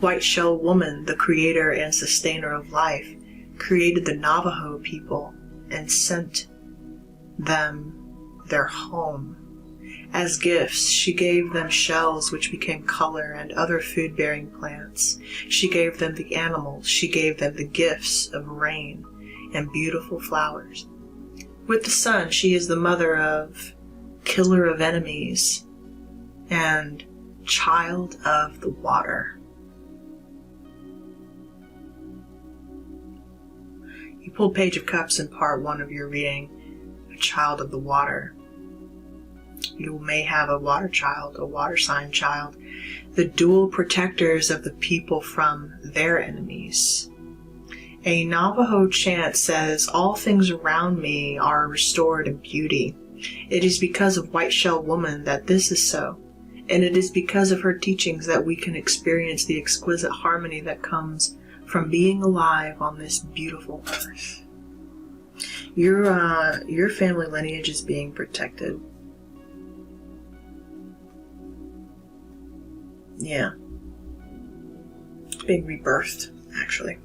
White shell woman, the creator and sustainer of life, created the Navajo people and sent them their home. As gifts, she gave them shells which became color and other food-bearing plants. She gave them the animals. She gave them the gifts of rain and beautiful flowers. With the sun, she is the mother of, killer of enemies, and child of the water. You pulled Page of Cups in part 1 of your reading, a child of the water. You may have a water child, a water sign child, the dual protectors of the people from their enemies. A Navajo chant says, "All things around me are restored in beauty." It is because of White Shell Woman that this is so, and it is because of her teachings that we can experience the exquisite harmony that comes from being alive on this beautiful earth. Your family lineage is being protected. Yeah. It's being rebirthed, actually.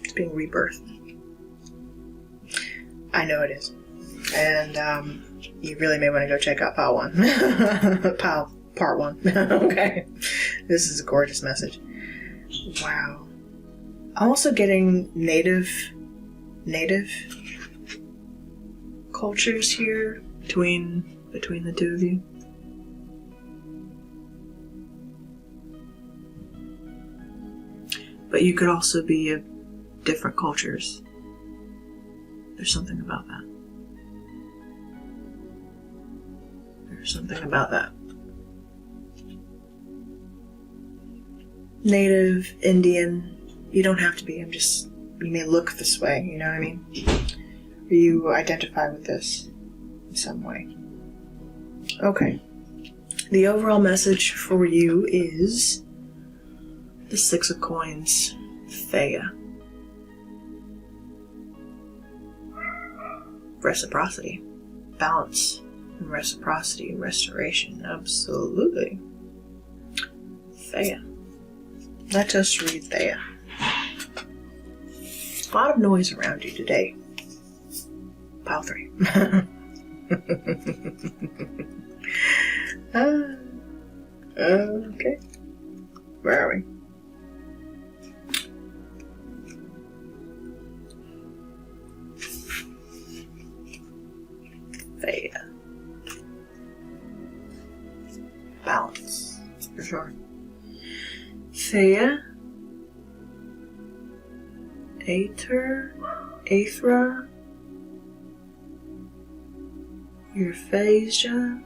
It's being rebirthed. I know it is. And you really may want to go check out Pile 1. Part 1. Okay. This is a gorgeous message. Wow. I'm also getting native cultures here between the two of you. But you could also be of different cultures. There's something about that. There's something about that. Native, Indian, you don't have to be. You may look this way, you know what I mean? Or you identify with this in some way. Okay. The overall message for you is the Six of Coins, Thea. Reciprocity, balance, and reciprocity, restoration, absolutely. Thea. Let us read Thea. A lot of noise around you today. Pile 3. Okay. Where are we? Thea. Balance, for sure. Thea. Aethra. Euphrasia.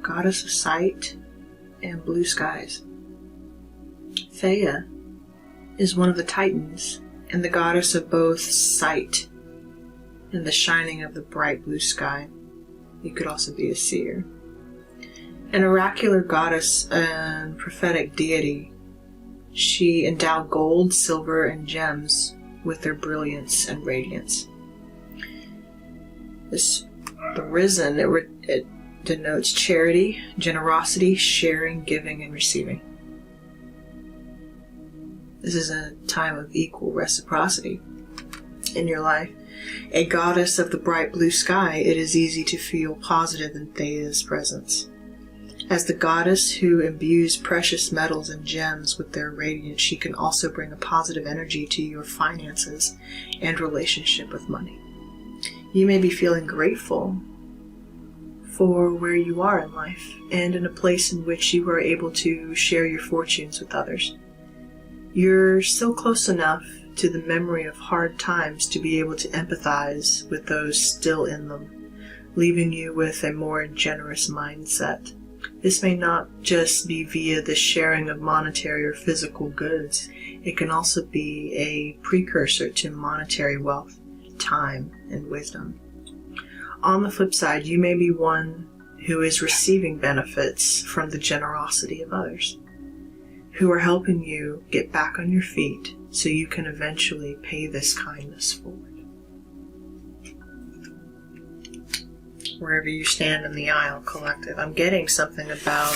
Goddess of Sight and Blue Skies. Thea is one of the Titans and the goddess of both sight and the shining of the bright blue sky. You could also be a seer. An oracular goddess and prophetic deity, she endowed gold, silver, and gems with their brilliance and radiance. The risen, it denotes charity, generosity, sharing, giving, and receiving. This is a time of equal reciprocity in your life. A goddess of the bright blue sky, it is easy to feel positive in Thea's presence. As the goddess who imbues precious metals and gems with their radiance, she can also bring a positive energy to your finances and relationship with money. You may be feeling grateful for where you are in life and in a place in which you are able to share your fortunes with others. You're still close enough to the memory of hard times to be able to empathize with those still in them, leaving you with a more generous mindset. This may not just be via the sharing of monetary or physical goods. It can also be a precursor to monetary wealth, time, and wisdom. On the flip side, you may be one who is receiving benefits from the generosity of others, who are helping you get back on your feet so you can eventually pay this kindness forward. Wherever you stand in the aisle, collective, I'm getting something about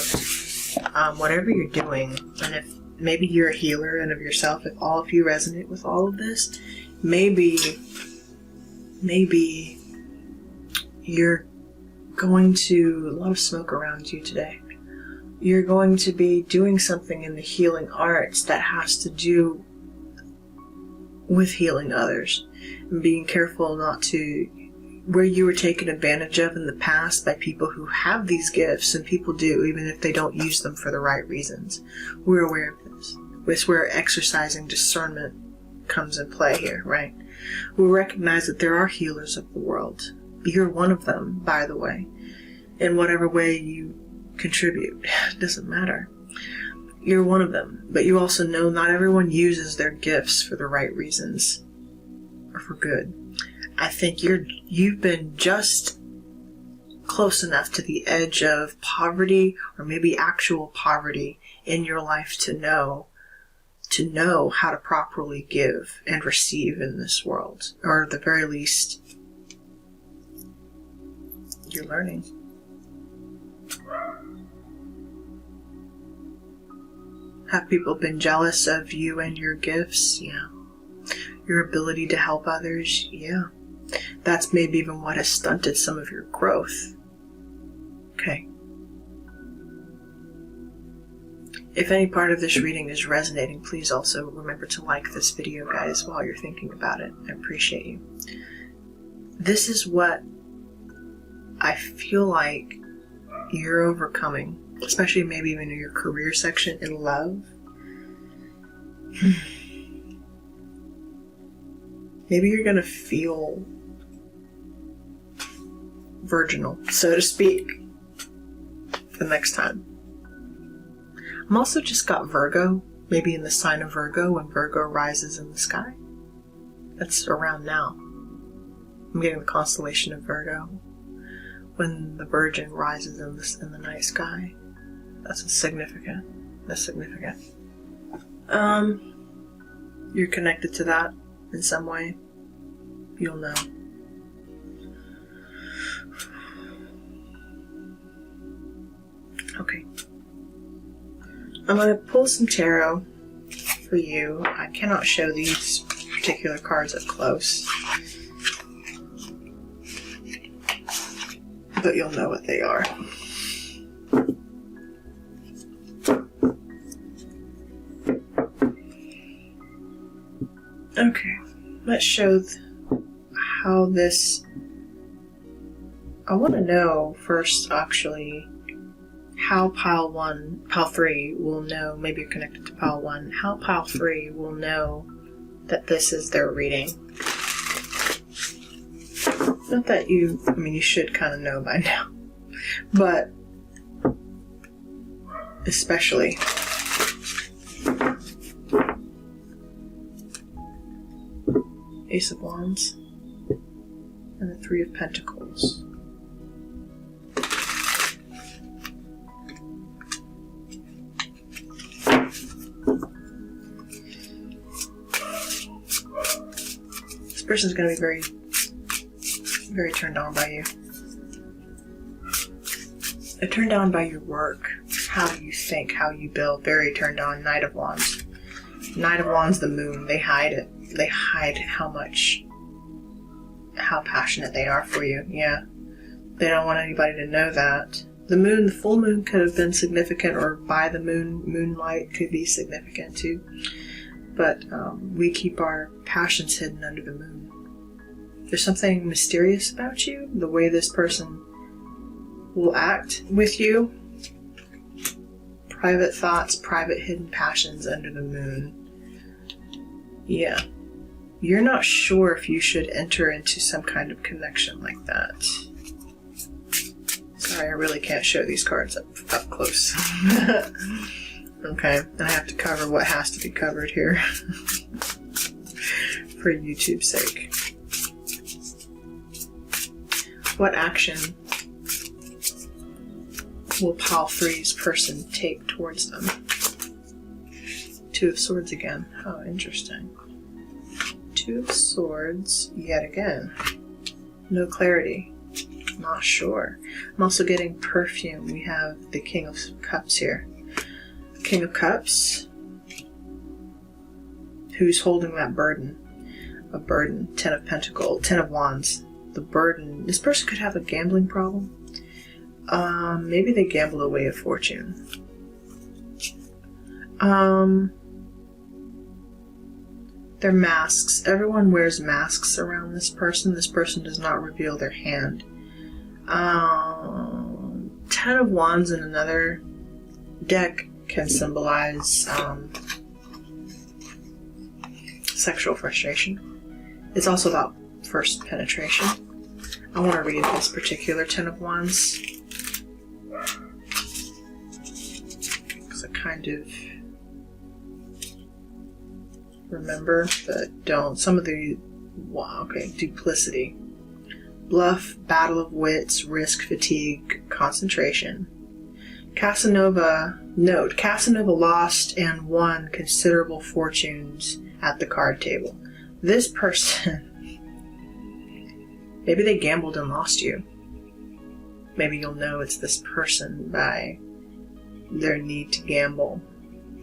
whatever you're doing, and if maybe you're a healer and of yourself, if all of you resonate with all of this, maybe you're going to, a lot of smoke around you today, you're going to be doing something in the healing arts that has to do with healing others and being careful not to, where you were taken advantage of in the past by people who have these gifts, and people do, even if they don't use them for the right reasons. We're aware of this. It's where exercising discernment comes in play here, right? We recognize that there are healers of the world. You're one of them, by the way. In whatever way you contribute, it doesn't matter. You're one of them, but you also know not everyone uses their gifts for the right reasons or for good. I think you've been just close enough to the edge of poverty, or maybe actual poverty in your life, to know to know how to properly give and receive in this world. Or at the very least, you're learning. Have people been jealous of you and your gifts? Yeah. Your ability to help others? Yeah. That's maybe even what has stunted some of your growth. Okay. If any part of this reading is resonating, please also remember to like this video, guys, while you're thinking about it. I appreciate you. This is what I feel like you're overcoming, especially maybe even in your career section in love. Maybe you're going to feel virginal, so to speak, the next time. I'm also just got Virgo, maybe in the sign of Virgo, when Virgo rises in the sky. That's around now. I'm getting the constellation of Virgo. When the Virgin rises in the night sky. That's significant. That's significant. You're connected to that in some way. You'll know. Okay. I'm going to pull some tarot for you. I cannot show these particular cards up close, but you'll know what they are. Okay, let's show how this... I want to know first, actually, how pile 3 will know, maybe you're connected to pile 1, how pile 3 will know that this is their reading. Not that you should kind of know by now, but especially Ace of Wands and the Three of Pentacles. This person's going to be very, very turned on by you. They're turned on by your work, how you think, how you build. Very turned on. Knight of Wands. Knight of Wands, the moon. They hide it. They hide how passionate they are for you. Yeah. They don't want anybody to know that. The moon, the full moon could have been significant, or by the moon, moonlight could be significant too. But we keep our passions hidden under the moon. There's something mysterious about you, the way this person will act with you. Private thoughts, private hidden passions under the moon. Yeah. You're not sure if you should enter into some kind of connection like that. Sorry, I really can't show these cards up close. Okay, and I have to cover what has to be covered here for YouTube's sake. What action will pile 3's person take towards them? Two of Swords again. Oh, interesting. Two of Swords yet again. No clarity. Not sure. I'm also getting perfume. We have the King of Cups here. King of Cups. Who's holding that burden? A burden. 10 of Pentacles. 10 of Wands. The burden. This person could have a gambling problem. Maybe they gambled away a fortune. They're masks. Everyone wears masks around this person. This person does not reveal their hand. 10 of Wands in another deck can symbolize sexual frustration. It's also about first penetration. I want to read this particular 10 of Wands because I kind of remember, but don't. Some of the, wow, okay, duplicity. Bluff, battle of wits, risk, fatigue, concentration. Casanova lost and won considerable fortunes at the card table. This person, maybe they gambled and lost you. Maybe you'll know it's this person by their need to gamble.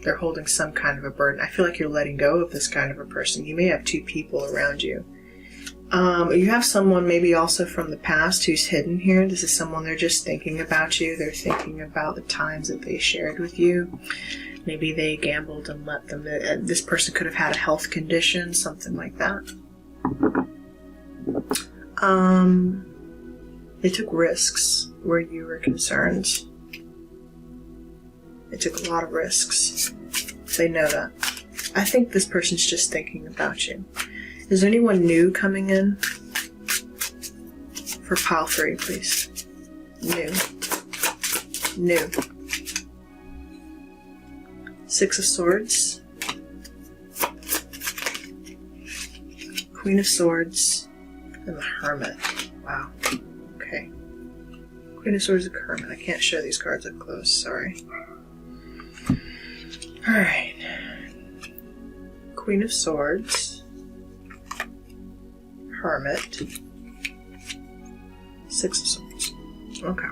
They're holding some kind of a burden. I feel like you're letting go of this kind of a person. You may have two people around you. You have someone maybe also from the past who's hidden here. This is someone, they're just thinking about you. They're thinking about the times that they shared with you. Maybe they gambled and let them. This person could have had a health condition, something like that. They took risks where you were concerned. They took a lot of risks. They know that. I think this person's just thinking about you. Is there anyone new coming in? For pile 3, please. New. 6 of Swords. Queen of Swords. And the Hermit. Wow. Okay. Queen of Swords and Hermit. I can't show these cards up close. Sorry. Alright. Queen of Swords. Hermit. 6 of Swords. Okay.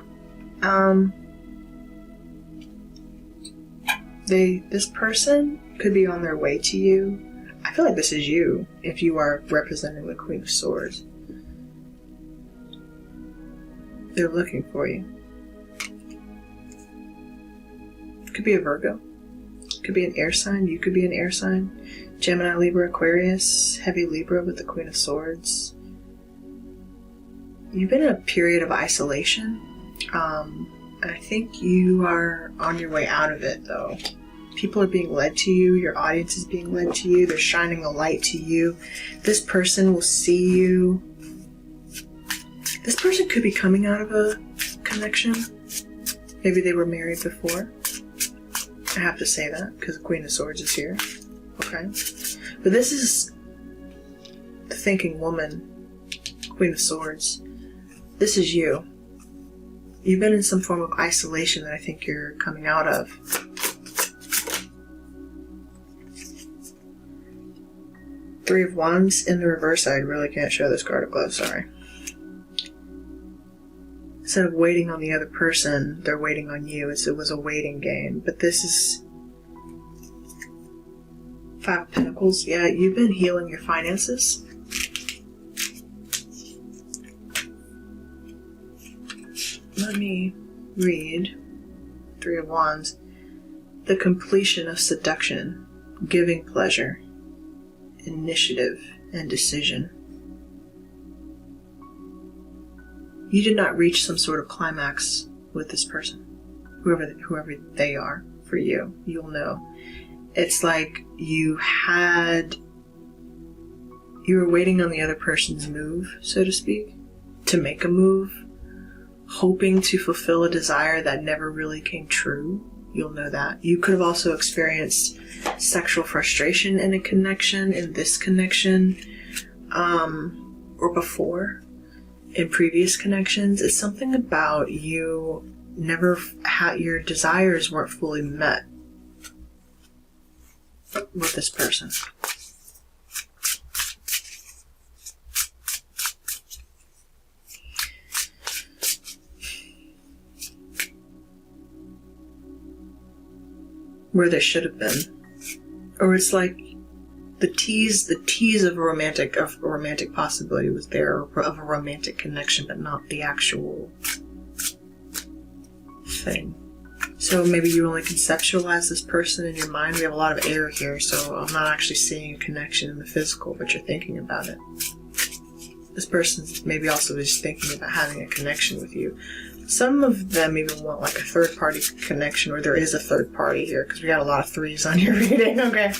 This person could be on their way to you. I feel like this is you, if you are representing the Queen of Swords. They're looking for you. Could be a Virgo. Could be an air sign. You could be an air sign. Gemini, Libra, Aquarius. Heavy Libra with the Queen of Swords. You've been in a period of isolation. I think you are on your way out of it, though. People are being led to you. Your audience is being led to you. They're shining a light to you. This person will see you. This person could be coming out of a connection. Maybe they were married before. I have to say that because the Queen of Swords is here. Okay. But this is the thinking woman, Queen of Swords. This is you. You've been in some form of isolation that I think you're coming out of. Three of Wands in the reverse. I really can't show this card up close, sorry. Instead of waiting on the other person, they're waiting on you. It was a waiting game. But this is 5 of Pentacles. Yeah, you've been healing your finances. Let me read 3 of Wands. The completion of seduction, giving pleasure, initiative, and decision. You did not reach some sort of climax with this person. Whoever they are for you, you'll know. It's like you were waiting on the other person's move, so to speak, to make a move, hoping to fulfill a desire that never really came true. You'll know that. You could have also experienced sexual frustration in a connection, in this connection, or before, in previous connections. It's something about you never had, your desires weren't fully met with this person. Where there should have been. Or it's like the tease of a romantic possibility was there, of a romantic connection, but not the actual thing. So maybe you only conceptualize this person in your mind. We have a lot of air here, so I'm not actually seeing a connection in the physical, but you're thinking about it. This person's maybe also just thinking about having a connection with you. Some of them even want like a third-party connection, or there is a third party here, because we got a lot of 3s on your reading, okay?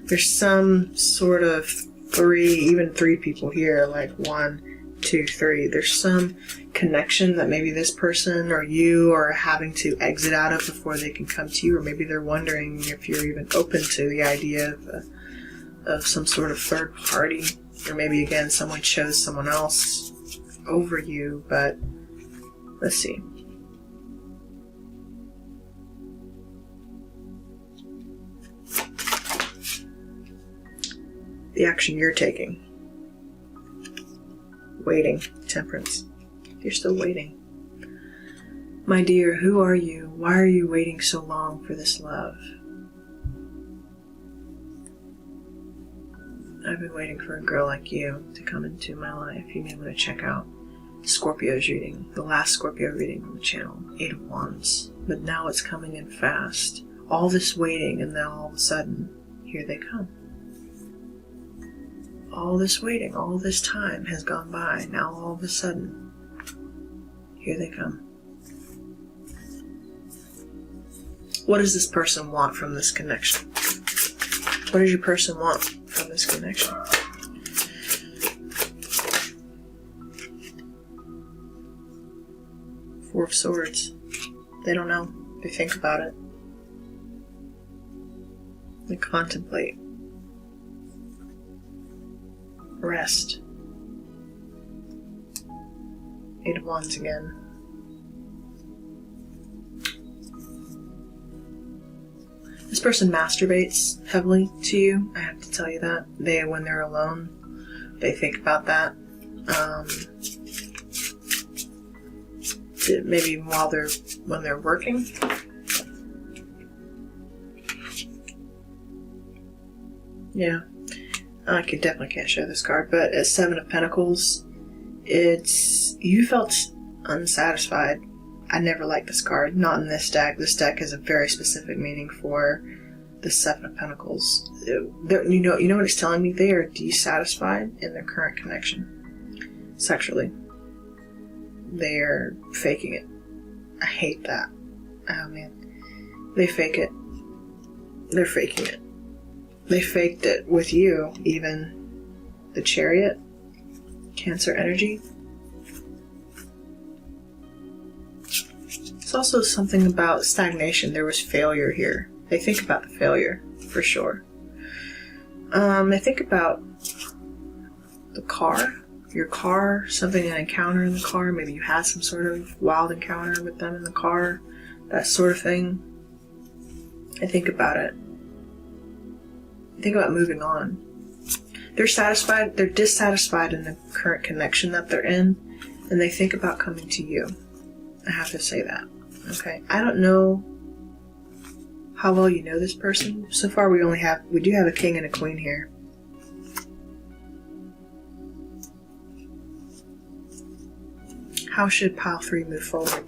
There's some sort of 3 people here, like 1, 2, 3. There's some connection that maybe this person or you are having to exit out of before they can come to you, or maybe they're wondering if you're even open to the idea of some sort of third party, or maybe again someone chose someone else over you, but let's see. the action you're taking. Waiting, Temperance. You're still waiting. My dear, who are you? Why are you waiting so long for this love? I've been waiting for a girl like you to come into my life. You may want to check out Scorpio's reading, the last Scorpio reading on the channel, 8 of Wands. But now it's coming in fast. All this waiting, and then all of a sudden, here they come. All this waiting, all this time has gone by. Now all of a sudden, here they come. What does this person want from this connection? What does your person want from this connection? Four of Swords. They don't know. They think about it. They contemplate. Rest. 8 of Wands again. This person masturbates heavily to you. I have to tell you that. When they're alone, they think about that. Maybe even when they're working. Yeah. I definitely can't show this card, but at 7 of Pentacles, you felt unsatisfied. I never liked this card, not in this deck. This deck has a very specific meaning for the 7 of Pentacles. You know what it's telling me? They are dissatisfied in their current connection, sexually. They are faking it. I hate that. Oh man. They fake it. They're faking it. They faked it with you, even. The Chariot, Cancer energy. It's also something about stagnation. There was failure here. They think about the failure, for sure. They think about the car. Your car, something, an encounter in the car. Maybe you had some sort of wild encounter with them in the car. That sort of thing. I think about it. Think about moving on. They're satisfied, they're dissatisfied in the current connection that they're in, and they think about coming to you. I have to say that. Okay. I don't know how well you know this person. So far we do have a king and a queen here. How should pile 3 move forward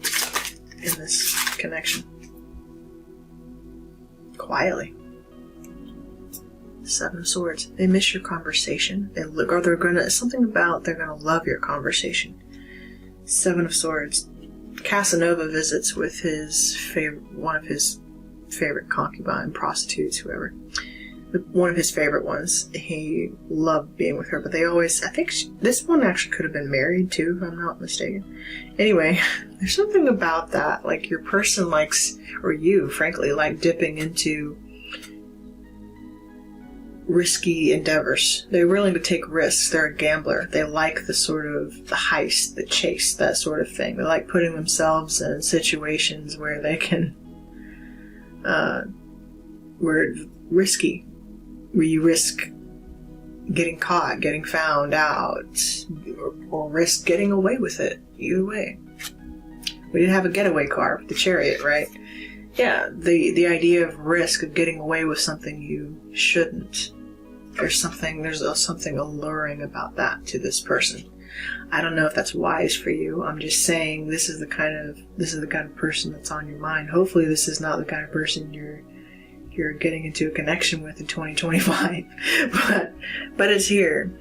in this connection? Quietly. 7 of Swords. They miss your conversation. They're gonna love your conversation. 7 of Swords. Casanova visits with one of his favorite concubine, prostitutes, whoever. One of his favorite ones. He loved being with her, but I think this one actually could have been married too, if I'm not mistaken. Anyway, there's something about that. Like your person likes, or you, frankly, like dipping into risky endeavors. They're willing to take risks. They're a gambler. They like the sort of the heist, the chase, that sort of thing. They like putting themselves in situations where they can, where it's risky, where you risk getting caught, getting found out, or risk getting away with it. Either way. We didn't have a getaway car with the Chariot, right? Yeah, the idea of risk, of getting away with something you shouldn't. There's something alluring about that to this person. I don't know if that's wise for you. I'm just saying this is the kind of person that's on your mind. Hopefully this is not the kind of person you're getting into a connection with in 2025. But it's here.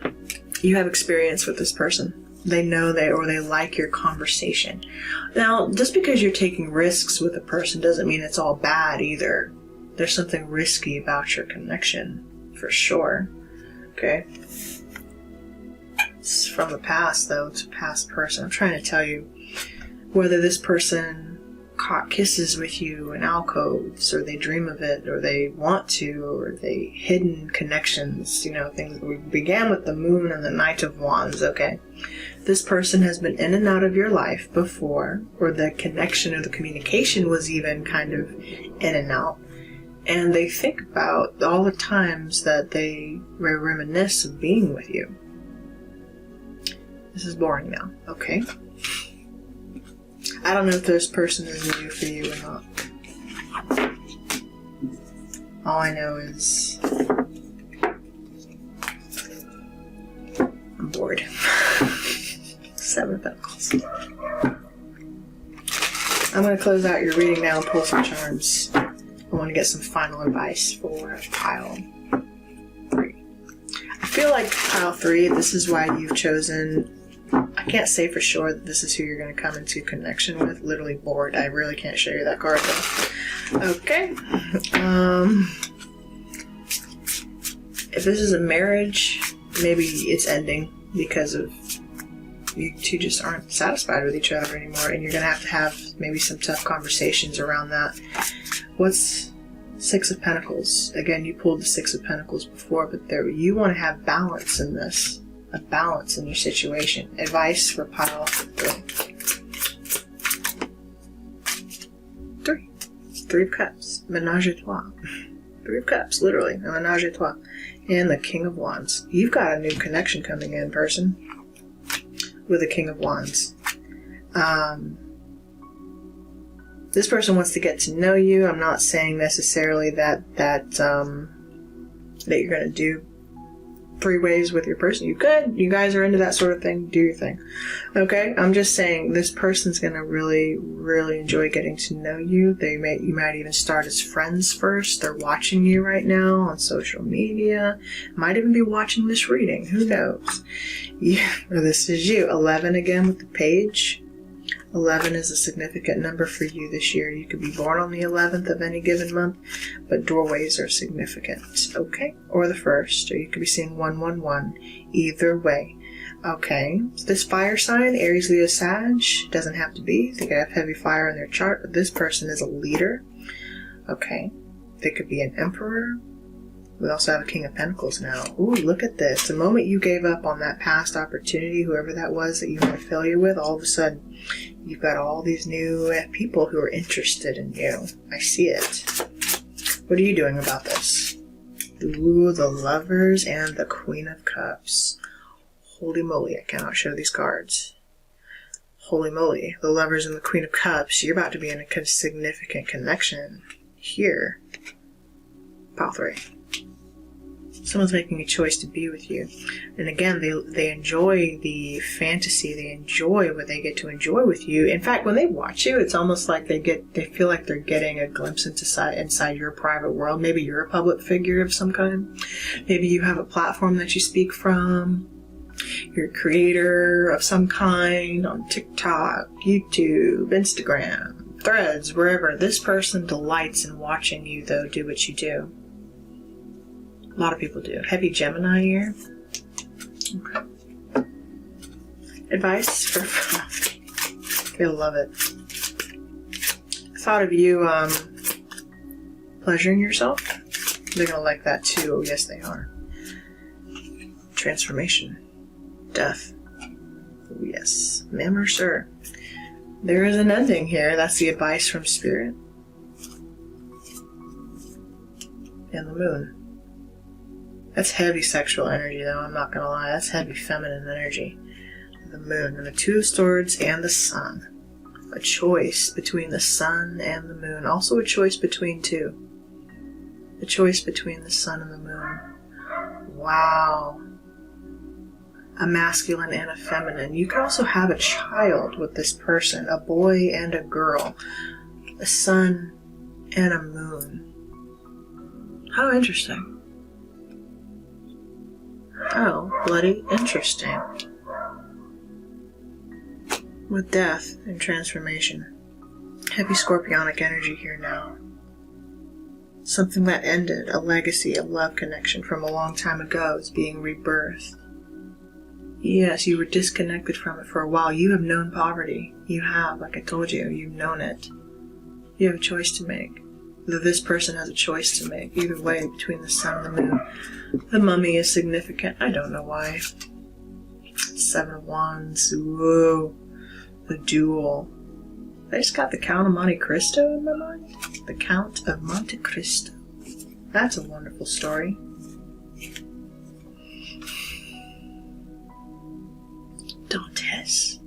You have experience with this person. They know they like your conversation. Now, just because you're taking risks with a person doesn't mean it's all bad either. There's something risky about your connection, for sure. Okay? It's from the past, though. It's a past person. I'm trying to tell you whether this person caught kisses with you in alcoves, or they dream of it, or they want to, or they hidden connections, things. We began with the Moon and the Knight of Wands, okay? This person has been in and out of your life before, or the connection or the communication was even kind of in and out. And they think about all the times that they reminisce of being with you. This is boring now. Okay. I don't know if this person is new for you or not. All I know is I'm bored. 7 of Pentacles. I'm going to close out your reading now and pull some charms. I want to get some final advice for pile 3. I feel like pile 3, this is why you've chosen. I can't say for sure that this is who you're going to come into connection with. Literally bored. I really can't show you that card though. Okay. If this is a marriage, maybe it's ending because of you two just aren't satisfied with each other anymore, and you're going to have maybe some tough conversations around that. What's 6 of Pentacles? Again, you pulled the 6 of Pentacles before, but you want to have balance in this. A balance in your situation. Advice for pile 3. 3 of Cups. Ménage à trois. 3 of Cups, literally. A ménage à trois. And the King of Wands. You've got a new connection coming in, person. With the King of Wands. This person wants to get to know you. I'm not saying necessarily that you're going to do 3 ways with your person. You could. You guys are into that sort of thing. Do your thing. Okay? I'm just saying this person's going to really, really enjoy getting to know you. You might even start as friends first. They're watching you right now on social media. Might even be watching this reading. Who knows? Yeah, or this is you. 11 again with the page. 11 is a significant number for you this year. You could be born on the 11th of any given month, but doorways are significant, okay? Or the 1st, or you could be seeing 111. Either way, okay? This fire sign, Aries, Leo, Sag, doesn't have to be. They could have heavy fire in their chart, but this person is a leader, okay? They could be an emperor. We also have a King of Pentacles now. Ooh, look at this. The moment you gave up on that past opportunity, whoever that was that you had a failure with, all of a sudden, you've got all these new people who are interested in you. I see it. What are you doing about this? Ooh, the Lovers and the Queen of Cups. Holy moly, I cannot show these cards. Holy moly, the Lovers and the Queen of Cups. You're about to be in a significant connection here. Pile 3. Someone's making a choice to be with you. And again, they enjoy the fantasy. They enjoy what they get to enjoy with you. In fact, when they watch you, it's almost like they feel like they're getting a glimpse inside your private world. Maybe you're a public figure of some kind. Maybe you have a platform that you speak from. You're a creator of some kind on TikTok, YouTube, Instagram, Threads, wherever. This person delights in watching you, though, do what you do. A lot of people do. Heavy Gemini here. Okay. Advice for... You'll love it. I thought of you pleasuring yourself. They're going to like that too. Oh, yes, they are. Transformation. Death. Oh, yes. Ma'am or sir. There is an ending here. That's the advice from Spirit. And the Moon. That's heavy sexual energy, though, I'm not going to lie. That's heavy feminine energy. The Moon and the 2 of Swords and the Sun. A choice between the Sun and the Moon. Also a choice between 2. A choice between the Sun and the Moon. Wow. A masculine and a feminine. You could also have a child with this person. A boy and a girl. A Sun and a Moon. How interesting. Oh, bloody interesting. With death and transformation. Heavy scorpionic energy here now. Something that ended, a legacy, a love connection from a long time ago is being rebirthed. Yes, you were disconnected from it for a while. You have known poverty. You have, like I told you, you've known it. You have a choice to make. This person has a choice to make. Either way, between the Sun and the Moon. The Mummy is significant. I don't know why. 7 of Wands. Whoa. The Duel. I just got the Count of Monte Cristo in my mind. The Count of Monte Cristo. That's a wonderful story. Dantes.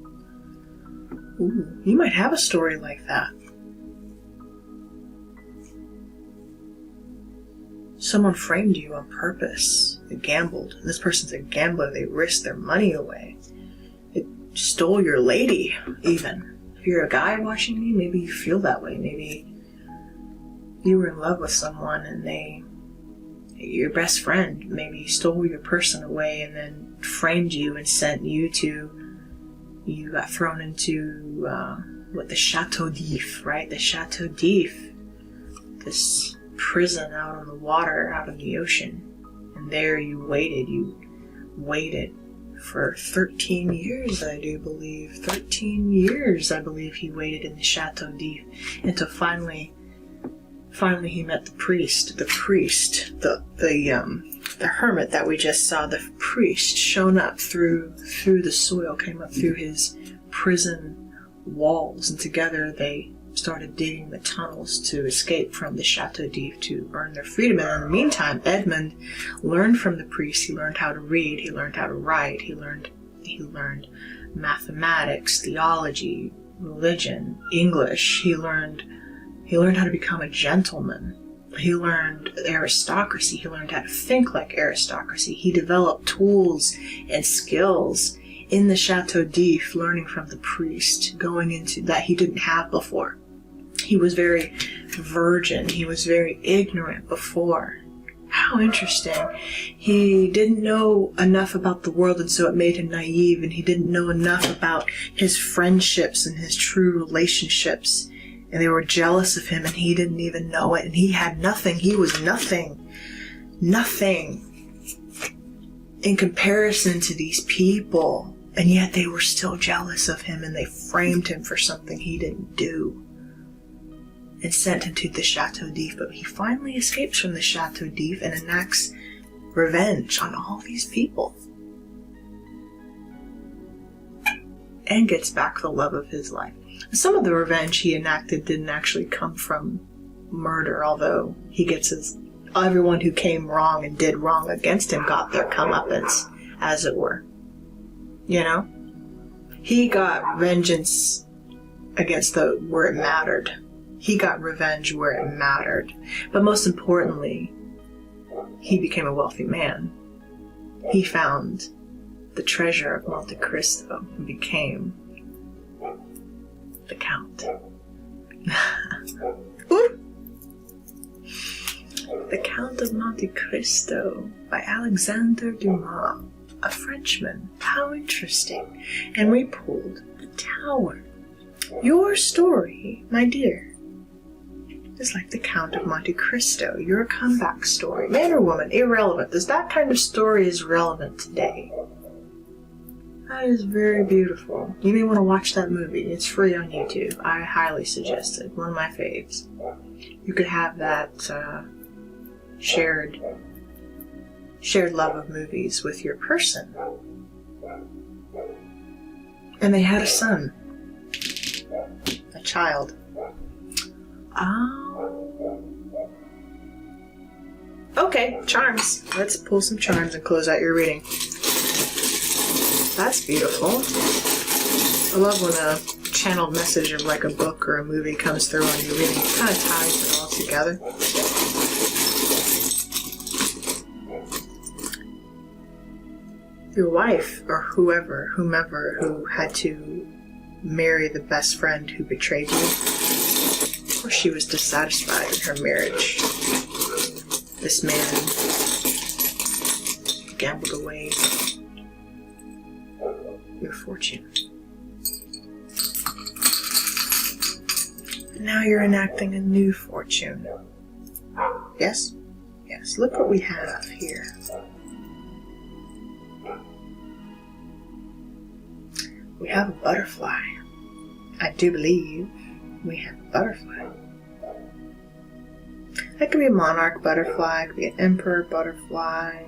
Ooh, you might have a story like that. Someone framed you on purpose. They gambled. This person's a gambler. They risked their money away. They stole your lady, even. If you're a guy watching me, maybe you feel that way. Maybe you were in love with someone and your best friend, maybe stole your person away and then framed you and sent you got thrown into, the Chateau d'If, right? The Chateau d'If. This prison out on the water, out in the ocean. And there you waited for 13 years, I do believe. 13 years, I believe he waited in the Chateau d'If until finally he met the priest, the hermit that we just saw. The priest shone up through the soil, came up through his prison walls, and together they started digging the tunnels to escape from the Chateau d'If to earn their freedom. And in the meantime, Edmund learned from the priest. He learned how to read. He learned how to write. He learned mathematics, theology, religion, English. He learned how to become a gentleman. He learned aristocracy. He learned how to think like aristocracy. He developed tools and skills in the Chateau d'If, learning from the priest, going into that he didn't have before. He was very virgin. He was very ignorant before. How interesting. He didn't know enough about the world, and so it made him naive, and he didn't know enough about his friendships and his true relationships. And they were jealous of him, and he didn't even know it. And he had nothing. He was nothing. Nothing in comparison to these people. And yet they were still jealous of him, and they framed him for something he didn't do and sent him to the Chateau d'If. But he finally escapes from the Chateau d'If and enacts revenge on all these people. And gets back the love of his life. Some of the revenge he enacted didn't actually come from murder, although everyone who came wrong and did wrong against him got their comeuppance, as it were. You know? He got vengeance against where it mattered. He got revenge where it mattered. But most importantly, he became a wealthy man. He found the treasure of Monte Cristo and became the Count. The Count of Monte Cristo by Alexandre Dumas, a Frenchman. How interesting. And we pulled the tower. Your story, my dear, is like the Count of Monte Cristo. Your comeback story. Man or woman, irrelevant. That kind of story is relevant today. That is very beautiful. You may want to watch that movie. It's free on YouTube. I highly suggest it. One of my faves. You could have that shared love of movies with your person. And they had a son. A child. Okay, charms. Let's pull some charms and close out your reading. That's beautiful. I love when a channeled message of like a book or a movie comes through on your reading. It kind of ties it all together. Your wife, or whomever who had to marry the best friend who betrayed you, or she was dissatisfied in her marriage. This man gambled away your fortune. And now you're enacting a new fortune. Yes? Yes, look what we have here. We have a butterfly. I do believe we have a butterfly. That could be a monarch butterfly, it could be an emperor butterfly.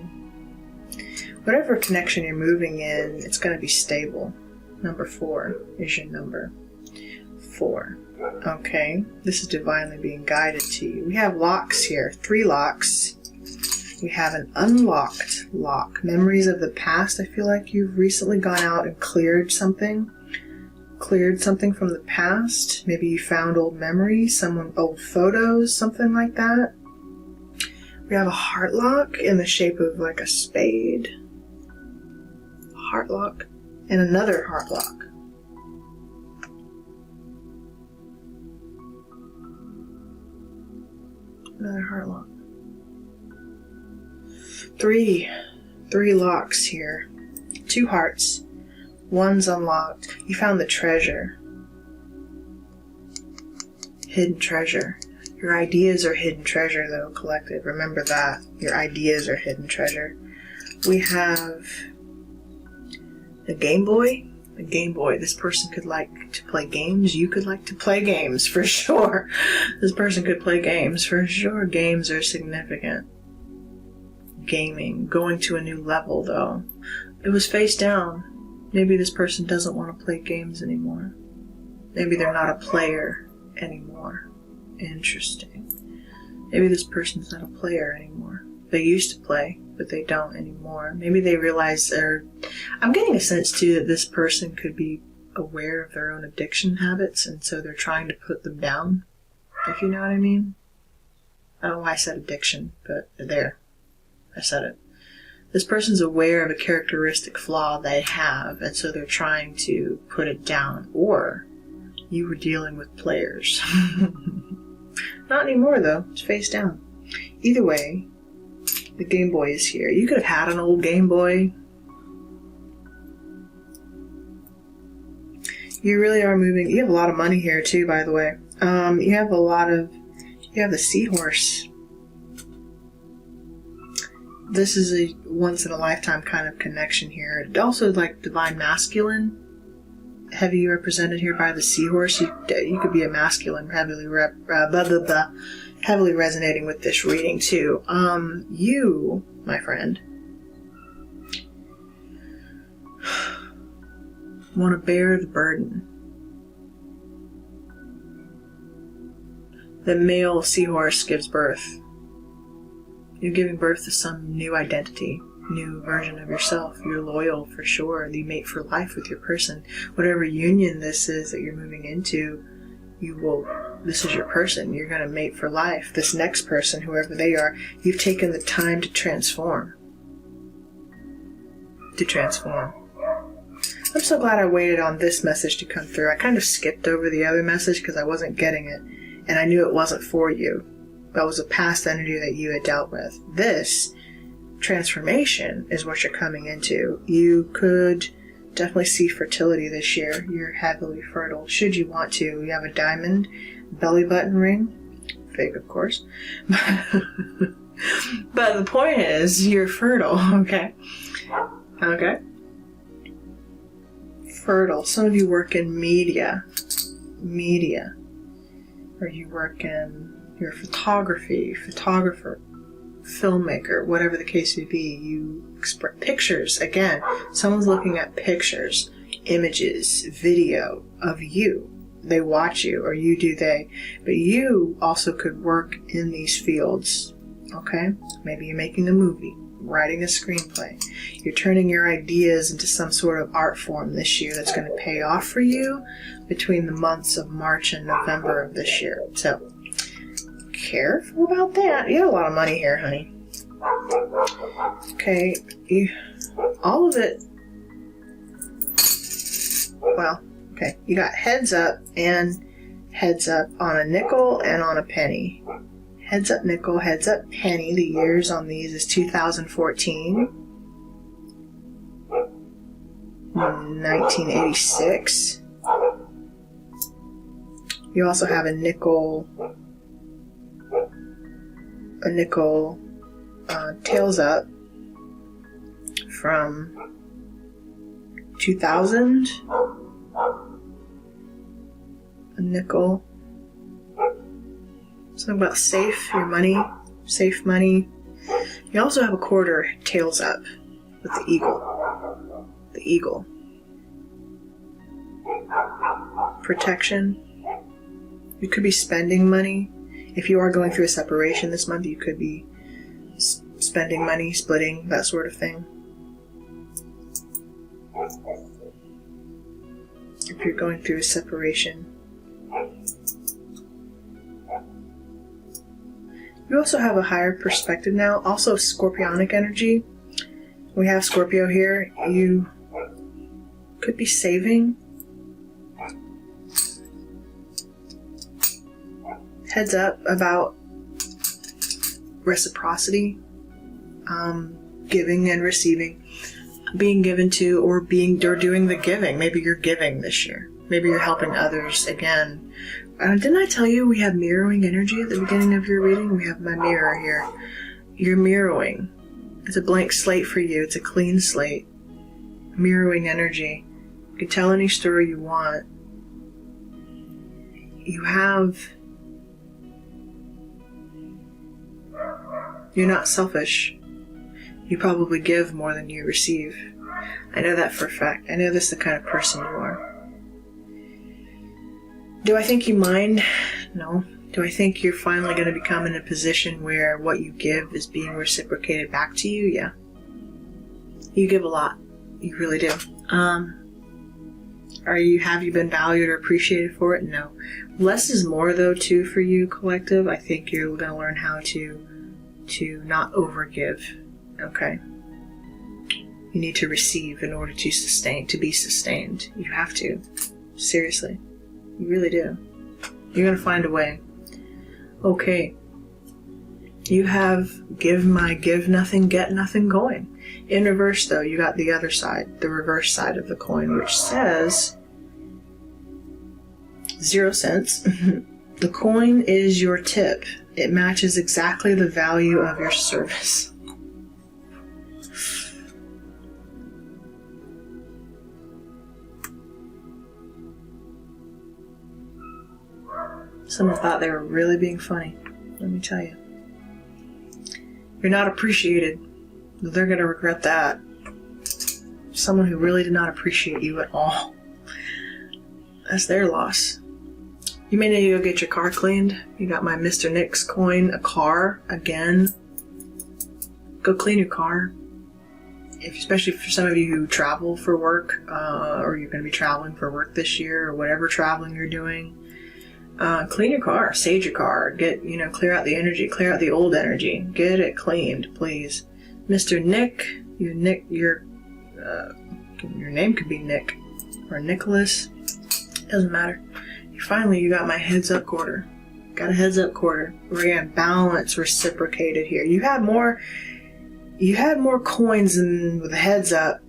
Whatever connection you're moving in, it's going to be stable. Number 4 is your number. 4. Okay, this is divinely being guided to you. We have locks here, 3 locks. We have an unlocked lock. Memories of the past. I feel like you've recently gone out and cleared something. Cleared something from the past. Maybe you found old memories, old photos, something like that. We have a heart lock in the shape of like a spade. Heart lock. And another heart lock. Another heart lock. 3 locks here. 2 hearts. 1's unlocked. You found the treasure. Hidden treasure. Your ideas are hidden treasure, though, collected. Remember that. Your ideas are hidden treasure. We have a Game Boy. A Game Boy. This person could like to play games. You could like to play games, for sure. This person could play games, for sure. Games are significant. Gaming. Going to a new level, though. It was face down. Maybe this person doesn't want to play games anymore. Maybe they're not a player anymore. Interesting. Maybe this person's not a player anymore. They used to play, but they don't anymore. Maybe they realize I'm getting a sense, too, that this person could be aware of their own addiction habits, and so they're trying to put them down, if you know what I mean. I don't know why I said addiction, but there. I said it. This person's aware of a characteristic flaw they have, and so they're trying to put it down. Or you were dealing with players. Not anymore, though. It's face down. Either way, the Game Boy is here. You could have had an old Game Boy. You really are moving. You have a lot of money here, too, by the way. You have the seahorse. This is a once-in-a-lifetime kind of connection here. Also, like divine masculine, heavy represented here by the seahorse. You could be a masculine, heavily resonating with this reading too. You, my friend, want to bear the burden. The male seahorse gives birth. You're giving birth to some new identity, new version of yourself. You're loyal for sure. You mate for life with your person. Whatever union this is that you're moving into, this is your person. You're going to mate for life. This next person, whoever they are, you've taken the time to transform. I'm so glad I waited on this message to come through. I kind of skipped over the other message because I wasn't getting it, and I knew it wasn't for you. That was a past energy that you had dealt with. This transformation is what you're coming into. You could definitely see fertility this year. You're heavily fertile, should you want to. You have a diamond belly button ring. Fake, of course. But the point is, you're fertile, okay? Okay? Fertile. Some of you work in media. Or you work in your photographer, filmmaker, whatever the case may be. You express pictures. Again, someone's looking at pictures, images, video of you. They watch you, or you do they. But you also could work in these fields. Okay? Maybe you're making a movie, writing a screenplay. You're turning your ideas into some sort of art form this year that's going to pay off for you between the months of March and November of this year. So, careful about that. You have a lot of money here, honey. Okay, all of it. Well, okay, you got heads up and heads up on a nickel and on a penny. Heads up nickel, heads up penny. The years on these is 2014, 1986. You also have a nickel tails up from 2000. A nickel. Something about safe money. You also have a quarter tails up with the eagle. Protection. You could be spending money. If you are going through a separation this month, you could be spending money, splitting, that sort of thing. If you're going through a separation. You also have a higher perspective now. Also scorpionic energy. We have Scorpio here. You could be saving. Heads up about reciprocity, giving and receiving, being given to, or doing the giving. Maybe you're giving this year. Maybe you're helping others again. Didn't I tell you we have mirroring energy at the beginning of your reading? We have my mirror here. You're mirroring. It's a blank slate for you. It's a clean slate. Mirroring energy. You can tell any story you want. You're not selfish. You probably give more than you receive. I know that for a fact. I know this is the kind of person you are. Do I think you mind? No. Do I think you're finally going to become in a position where what you give is being reciprocated back to you? Yeah. You give a lot. You really do. Have you been valued or appreciated for it? No. Less is more, though, too, for you, collective. I think you're going to learn how to not overgive. Okay? You need to receive in order to be sustained. You have to. Seriously. You really do. You're going to find a way. Okay. You have give nothing, get nothing going. In reverse, though, you got the other side, the reverse side of the coin, which says 0 cents. The coin is your tip. It matches exactly the value of your service. Someone thought they were really being funny. Let me tell you. You're not appreciated. They're going to regret that. Someone who really did not appreciate you at all. That's their loss. You may need to go get your car cleaned. You got my Mr. Nick's coin. A car, again. Go clean your car. Especially for some of you who travel for work, or you're going to be traveling for work this year, or whatever traveling you're doing. Clean your car, sage your car, clear out the energy, clear out the old energy, get it cleaned, please. Mr. Nick, your name could be Nick or Nicholas, doesn't matter. Finally, you got my heads up quarter. Got a heads up quarter. We're getting balance reciprocated here. You had more coins with the heads up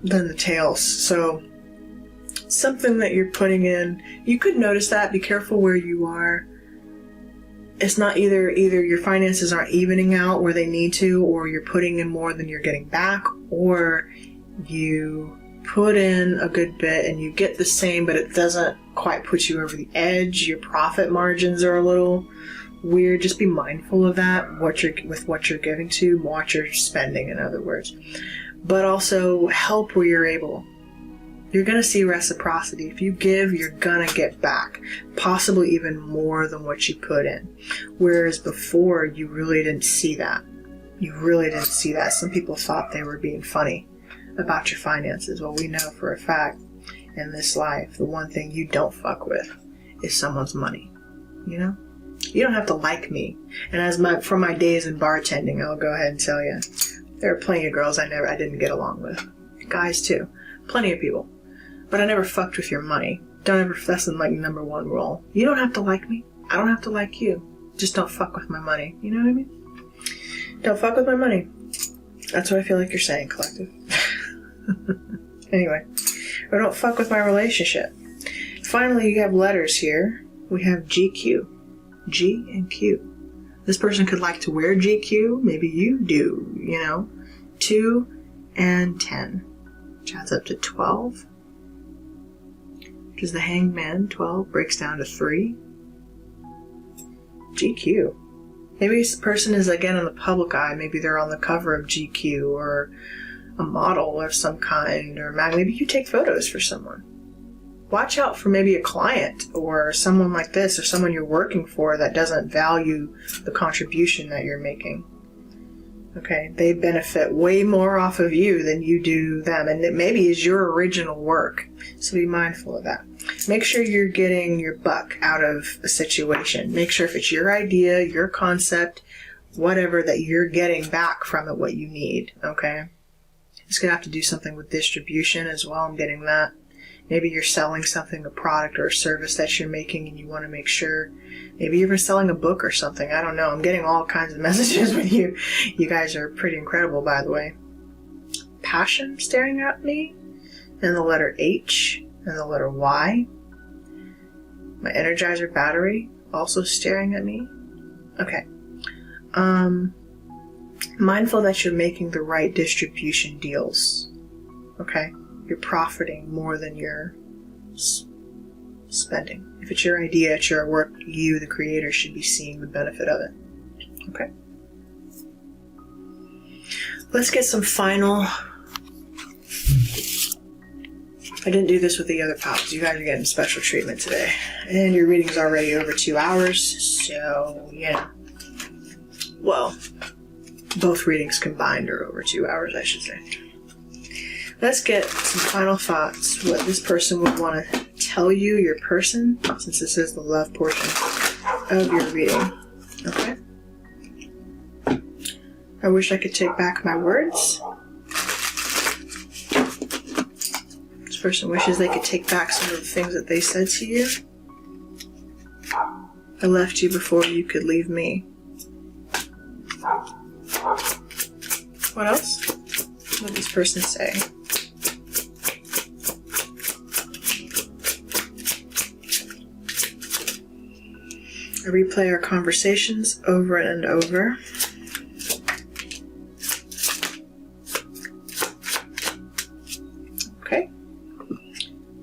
than the tails, so something that you're putting in, you could notice that. Be careful where you are. It's not either your finances aren't evening out where they need to, or you're putting in more than you're getting back, or you put in a good bit and you get the same, but it doesn't quite put you over the edge. Your profit margins are a little weird. Just be mindful of that, what you're giving to, what you're spending, in other words. But also help where you're able. You're going to see reciprocity. If you give, you're going to get back. Possibly even more than what you put in. Whereas before, you really didn't see that. Some people thought they were being funny about your finances. Well, we know for a fact in this life, the one thing you don't fuck with is someone's money. You know? You don't have to like me. And from my days in bartending, I'll go ahead and tell you, there are plenty of girls I didn't get along with. Guys too. Plenty of people. But I never fucked with your money. That's like number one rule. You don't have to like me. I don't have to like you. Just don't fuck with my money. You know what I mean? Don't fuck with my money. That's what I feel like you're saying, collective. Anyway. Or don't fuck with my relationship. Finally, you have letters here. We have GQ. G and Q. This person could like to wear GQ. Maybe you do, 2 and 10. Which adds up to 12. Which is the Hanged Man. 12 breaks down to 3. GQ. Maybe this person is again in the public eye. Maybe they're on the cover of GQ or a model of some kind. Or maybe you take photos for someone. watch out for maybe a client or someone like this or someone you're working for that doesn't value the contribution that you're making. Okay, they benefit way more off of you than you do them, and it maybe is your original work, so be mindful of that. Make sure you're getting your buck out of a situation. Make sure if it's your idea, your concept, whatever, that you're getting back from it what you need, okay? It's going to have to do something with distribution as well. I'm getting that. Maybe you're selling something, a product or a service that you're making, and you want to make sure. Maybe you're selling a book or something. I don't know. I'm getting all kinds of messages with you. You guys are pretty incredible, by the way. Passion staring at me, and the letter H, and the letter Y. My Energizer battery also staring at me. Okay. Mindful that you're making the right distribution deals. Okay? You're profiting more than you're spending. If it's your idea, it's your work, you, the creator, should be seeing the benefit of it. Okay? Let's get some final... I didn't do this with the other pals. You guys are getting special treatment today. And your reading's already over 2 hours, so, yeah. Well, both readings combined are over 2 hours, I should say. Let's get some final thoughts, what this person would want to tell you, your person, since this is the love portion of your reading. Okay? I wish I could take back my words. This person wishes they could take back some of the things that they said to you. I left you before you could leave me. What else? What did this person say? I replay our conversations over and over. Okay.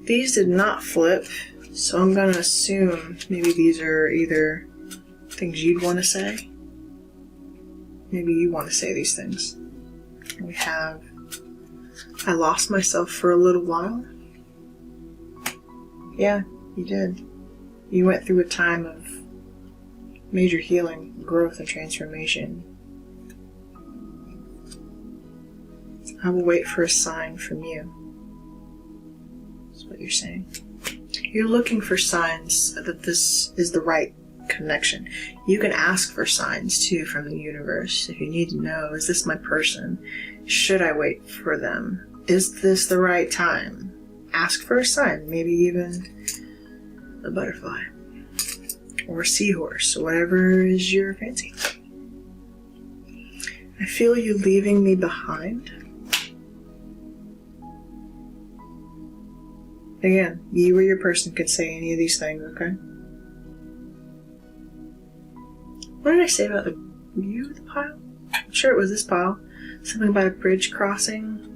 These did not flip, so I'm going to assume maybe these are either things you'd want to say. Maybe you want to say these things. We have, I lost myself for a little while. Yeah, you did. You went through a time of major healing, growth, and transformation. I will wait for a sign from you. That's what you're saying. You're looking for signs that this is the right connection. You can ask for signs too from the universe if you need to know, is this my person? Should I wait for them? Is this the right time? Ask for a sign, maybe even a butterfly or a seahorse, or whatever is your fancy. I feel you leaving me behind. Again, you or your person could say any of these things, okay? What did I say about the pile? I'm sure it was this pile. Something about a bridge crossing.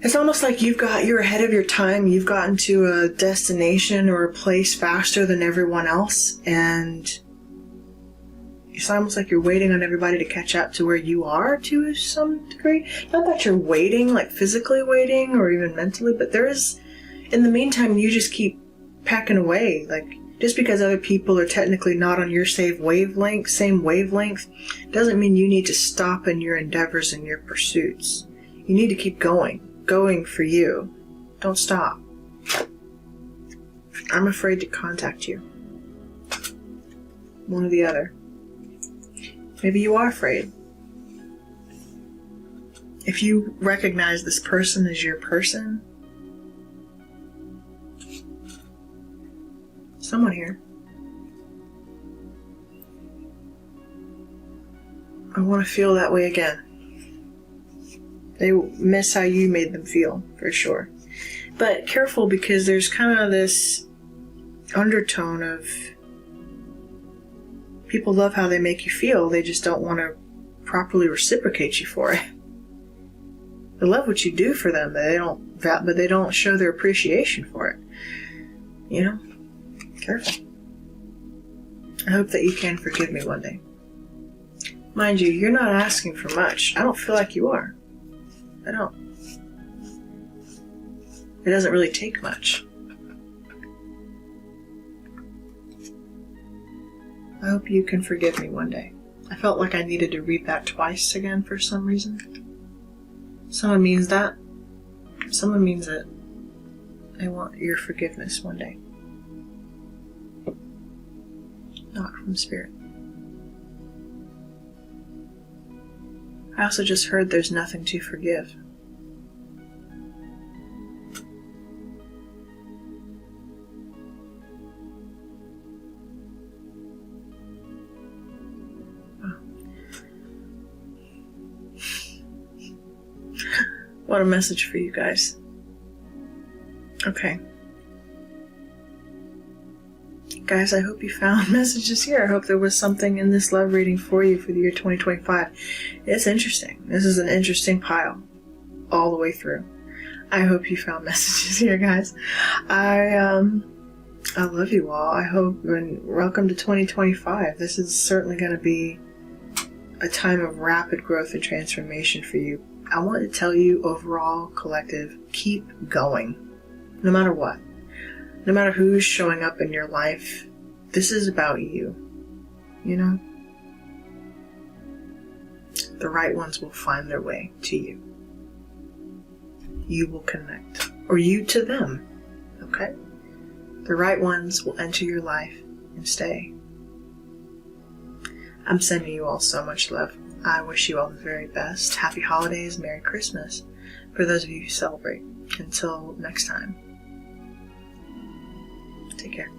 It's almost like you're ahead of your time. You've gotten to a destination or a place faster than everyone else, and it's almost like you're waiting on everybody to catch up to where you are to some degree. Not that you're waiting, like physically waiting or even mentally, but there is, in the meantime, you just keep packing away. Like, just because other people are technically not on your same wavelength, doesn't mean you need to stop in your endeavors and your pursuits. You need to keep going for you. Don't stop. I'm afraid to contact you. One or the other. Maybe you are afraid. If you recognize this person as your person, someone here, I want to feel that way again. They miss how you made them feel, for sure. But careful, because there's kind of this undertone of people love how they make you feel, they just don't want to properly reciprocate you for it. They love what you do for them, but they don't show their appreciation for it. You know? Careful. I hope that you can forgive me one day. Mind you, you're not asking for much. I don't feel like you are. I don't. It doesn't really take much. I hope you can forgive me one day. I felt like I needed to read that twice again for some reason. Someone means that. Someone means it. I want your forgiveness one day. Not from spirit. I also just heard there's nothing to forgive. What a message for you guys. Okay. Guys, I hope you found messages here. I hope there was something in this love reading for you for the year 2025. It's interesting. This is an interesting pile all the way through. I hope you found messages here, guys. I love you all. I hope, and welcome to 2025. This is certainly going to be a time of rapid growth and transformation for you. I want to tell you overall, collective, keep going. No matter what. No matter who's showing up in your life, this is about you. You know? The right ones will find their way to you. You will connect. Or you to them. Okay? The right ones will enter your life and stay. I'm sending you all so much love. I wish you all the very best. Happy holidays, Merry Christmas, for those of you who celebrate. Until next time, take care.